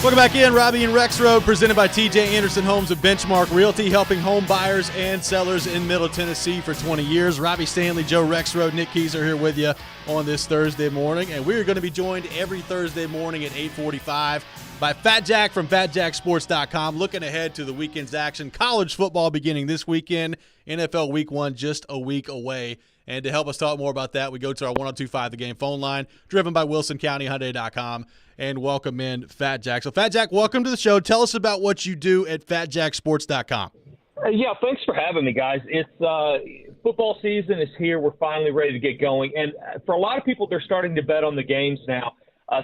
Welcome back in, Robby and Rexrode, presented by TJ Anderson Homes of Benchmark Realty, helping home buyers and sellers in Middle Tennessee for 20 years. Robbie Stanley, Joe Rexrode, Nick Keys are here with you on this Thursday morning, and we're going to be joined every Thursday morning at 8:45 by Fat Jack from FatJackSports.com, looking ahead to the weekend's action. College football beginning this weekend, NFL Week 1 just a week away. And to help us talk more about that, we go to our 102.5 The Game phone line, driven by WilsonCountyHyundai.com, and welcome in Fat Jack. So, Fat Jack, welcome to the show. Tell us about what you do at FatJackSports.com. Yeah, thanks for having me, guys. It's football season is here. We're finally ready to get going. And for a lot of people, they're starting to bet on the games now.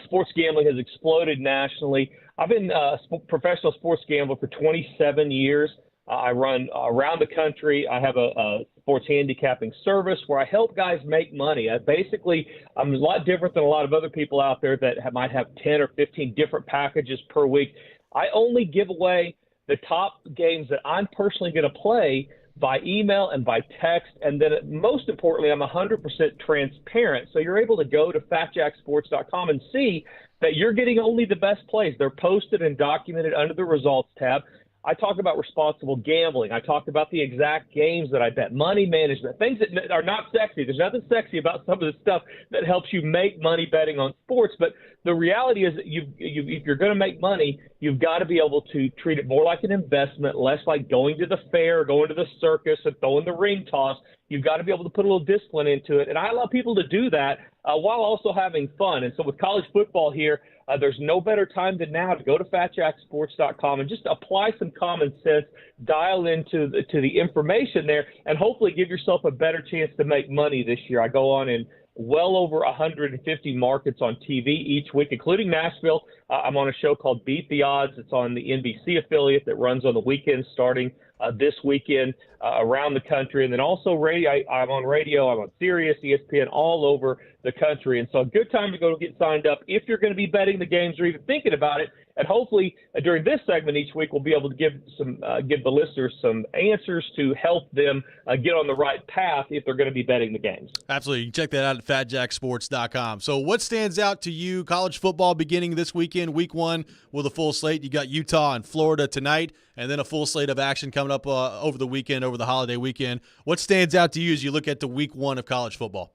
Sports gambling has exploded nationally. I've been a professional sports gambler for 27 years. I run around the country. I have a sports handicapping service where I help guys make money. Basically, I'm a lot different than a lot of other people out there that might have 10 or 15 different packages per week. I only give away the top games that I'm personally going to play by email and by text. And then most importantly, I'm 100% transparent. So you're able to go to FatJackSports.com and see that you're getting only the best plays. They're posted and documented under the results tab. I talk about responsible gambling. I talk about the exact games that I bet, money management, things that are not sexy. There's nothing sexy about some of the stuff that helps you make money betting on sports. But the reality is that if you're going to make money, you've got to be able to treat it more like an investment, less like going to the fair, going to the circus, and throwing the ring toss. You've got to be able to put a little discipline into it. And I allow people to do that while also having fun. And so with college football here, there's no better time than now to go to FatJackSports.com and just apply some common sense, dial into the information there, and hopefully give yourself a better chance to make money this year. I go on in well over 150 markets on TV each week, including Nashville. I'm on a show called Beat the Odds. It's on the NBC affiliate that runs on the weekends starting this weekend around the country. And then also radio. I'm on radio. I'm on Sirius, ESPN, all over the country. And so a good time to go get signed up if you're going to be betting the games or even thinking about it. And hopefully during this segment each week, we'll be able to give the listeners some answers to help them get on the right path if they're going to be betting the games. Absolutely. You can check that out at FatJackSports.com. So what stands out to you? College football beginning this weekend, week 1 with a full slate. You got Utah and Florida tonight, and then a full slate of action coming up over the weekend, over the holiday weekend. What stands out to you as you look at the week 1 of college football?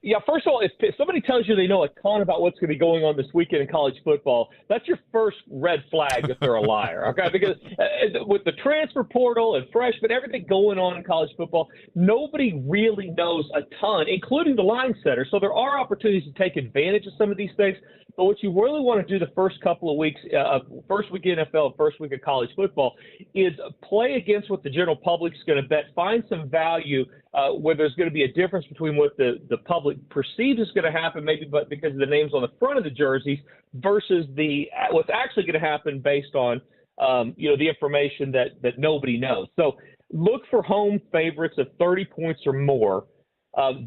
Yeah, first of all, if somebody tells you they know a ton about what's going to be going on this weekend in college football, that's your first red flag that they're a liar, okay? Because with the transfer portal and freshmen, everything going on in college football, nobody really knows a ton, including the line setter. So there are opportunities to take advantage of some of these things. But what you really want to do the first couple of weeks, first week in NFL, first week of college football, is play against what the general public's going to bet. Find some value where there's going to be a difference between what the public perceives is going to happen, maybe but because of the names on the front of the jerseys, versus what's actually going to happen based on the information that nobody knows. So look for home favorites of 30 points or more.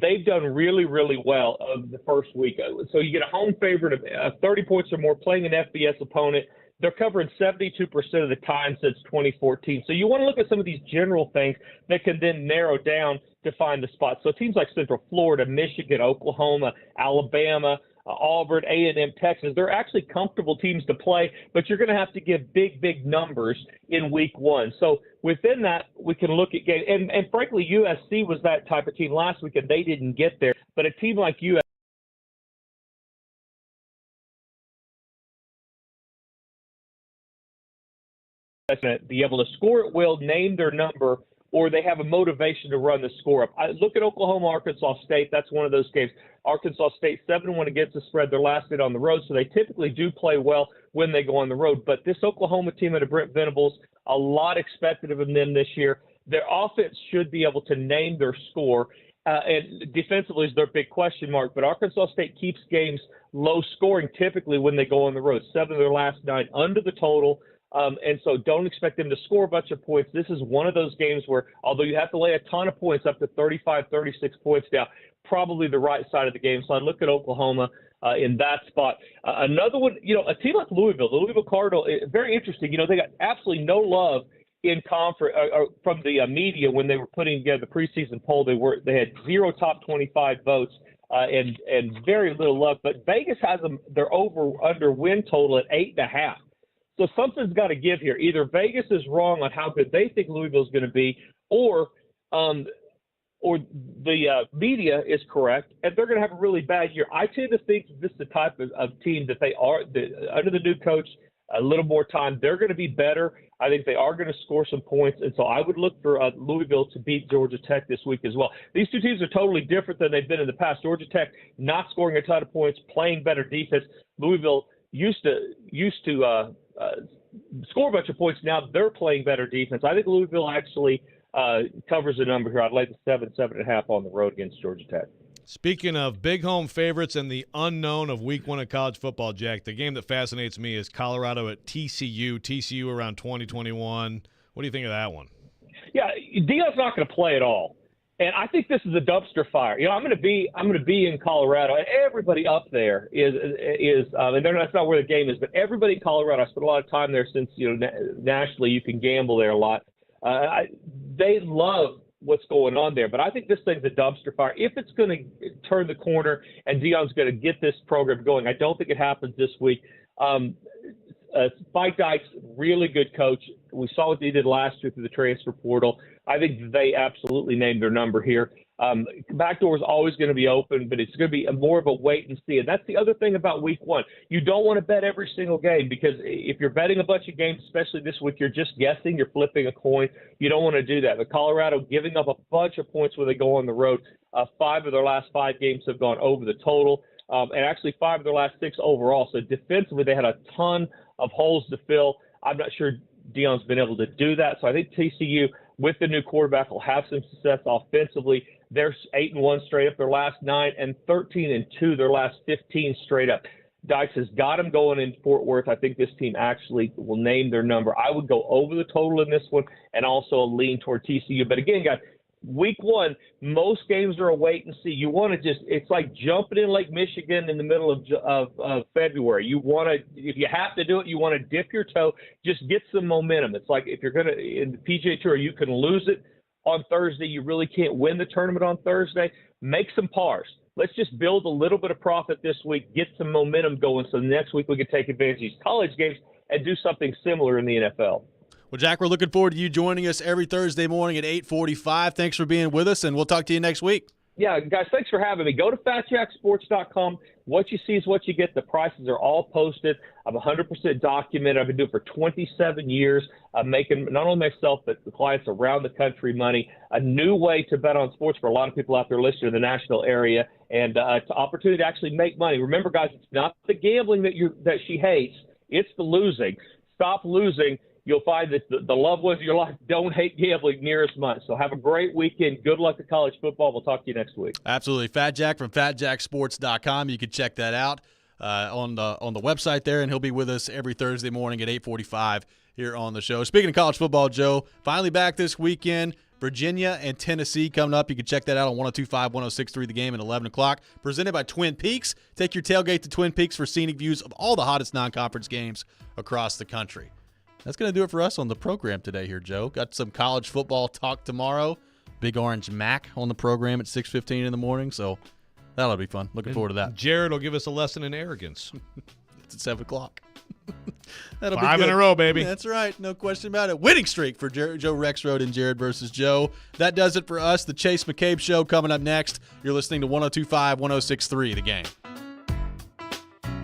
They've done really, really well of the first week. So you get a home favorite of 30 points or more playing an FBS opponent. They're covering 72% of the time since 2014. So you want to look at some of these general things that can then narrow down to find the spot. So teams like Central Florida, Michigan, Oklahoma, Alabama, Auburn, A&M, Texas, they're actually comfortable teams to play, but you're going to have to give big, big numbers in week 1. So within that, we can look at games. And frankly, USC was that type of team last week, and they didn't get there. But a team like USC, be able to score at will, name their number, or they have a motivation to run the score up. I look at Oklahoma, Arkansas State. That's one of those games. Arkansas State 7-1 against the spread. They're last bit on the road, so they typically do play well when they go on the road. But this Oklahoma team under Brent Venables, a lot expected of them this year. Their offense should be able to name their score. And defensively is their big question mark. But Arkansas State keeps games low scoring typically when they go on the road. 7 of their last 9 under the total. And so don't expect them to score a bunch of points. This is one of those games where, although you have to lay a ton of points, up to 35, 36 points down, probably the right side of the game. So I'd look at Oklahoma in that spot. Another one, a team like Louisville, the Louisville Cardinals, very interesting. They got absolutely no love in conference from the media when they were putting together the preseason poll. They had 0 top 25 votes and very little love. But Vegas has them their over/under win total at 8.5. So something's got to give here. Either Vegas is wrong on how good they think Louisville's going to be, or the media is correct, and they're going to have a really bad year. I tend to think this is the type of team that they are, under the new coach, a little more time, they're going to be better. I think they are going to score some points, and so I would look for Louisville to beat Georgia Tech this week as well. These two teams are totally different than they've been in the past. Georgia Tech not scoring a ton of points, playing better defense. Louisville used to score a bunch of points. Now they're playing better defense. I think Louisville actually covers the number here. I'd lay the 7.5 on the road against Georgia Tech. Speaking of big home favorites and the unknown of week 1 of college football, Jack, the game that fascinates me is Colorado at TCU. TCU around 2021. What do you think of that one? Dion's not going to play at all. And I think this is a dumpster fire. I'm going to be in Colorado, and everybody up there is and that's not where the game is, but everybody in Colorado. I spent a lot of time there since nationally you can gamble there a lot. They love what's going on there, but I think this thing's a dumpster fire. If it's going to turn the corner and Dion's going to get this program going, I don't think it happens this week. Spike Dykes, really good coach. We saw what they did last year through the transfer portal. I think they absolutely named their number here. Back door is always going to be open, but it's going to be more of a wait and see. And that's the other thing about week one. You don't want to bet every single game, because if you're betting a bunch of games, especially this week, you're just guessing, you're flipping a coin. You don't want to do that. But Colorado giving up a bunch of points when they go on the road. 5 of their last 5 games have gone over the total, and actually 5 of their last 6 overall. So defensively, they had a ton of holes to fill. I'm not sure Dion's been able to do that. So I think TCU, with the new quarterback, will have some success offensively. They're 8-1 straight up their last 9, and 13-2 their last 15 straight up. Dykes has got them going in Fort Worth. I think this team actually will name their number. I would go over the total in this one and also lean toward TCU. But again, guys, week one, most games are a wait and see. You want to it's like jumping in Lake Michigan in the middle of February. You want to, if you have to do it, you want to dip your toe, just get some momentum. It's like if you're going to, in the PGA Tour, you can lose it on Thursday. You really can't win the tournament on Thursday. Make some pars. Let's just build a little bit of profit this week, get some momentum going, so next week we can take advantage of these college games and do something similar in the NFL. Well, Jack, we're looking forward to you joining us every Thursday morning at 8:45. Thanks for being with us, and we'll talk to you next week. Yeah, guys, thanks for having me. Go to FatJackSports.com. What you see is what you get. The prices are all posted. I'm 100% documented. I've been doing it for 27 years. I'm making not only myself but the clients around the country money. A new way to bet on sports for a lot of people out there listening in the Nashville area, and it's an opportunity to actually make money. Remember, guys, it's not the gambling that she hates. It's the losing. Stop losing. You'll find that the loved ones of your life don't hate gambling near as much. So have a great weekend. Good luck to college football. We'll talk to you next week. Absolutely. Fat Jack from FatJackSports.com. You can check that out on the website there, and he'll be with us every Thursday morning at 8:45 here on the show. Speaking of college football, Joe, finally back this weekend. Virginia and Tennessee coming up. You can check that out on 102.5, 106.3 The Game at 11 o'clock. Presented by Twin Peaks. Take your tailgate to Twin Peaks for scenic views of all the hottest non-conference games across the country. That's going to do it for us on the program today here, Joe. Got some college football talk tomorrow. Big Orange Mac on the program at 6:15 in the morning, so that'll be fun. Looking forward to that. Jared will give us a lesson in arrogance. It's at 7 o'clock. That'll 5 be in a row, baby. That's right. No question about it. Winning streak for Joe Rexrode and Jared versus Joe. That does it for us. The Chase McCabe Show coming up next. You're listening to 102.5, 106.3 The Game.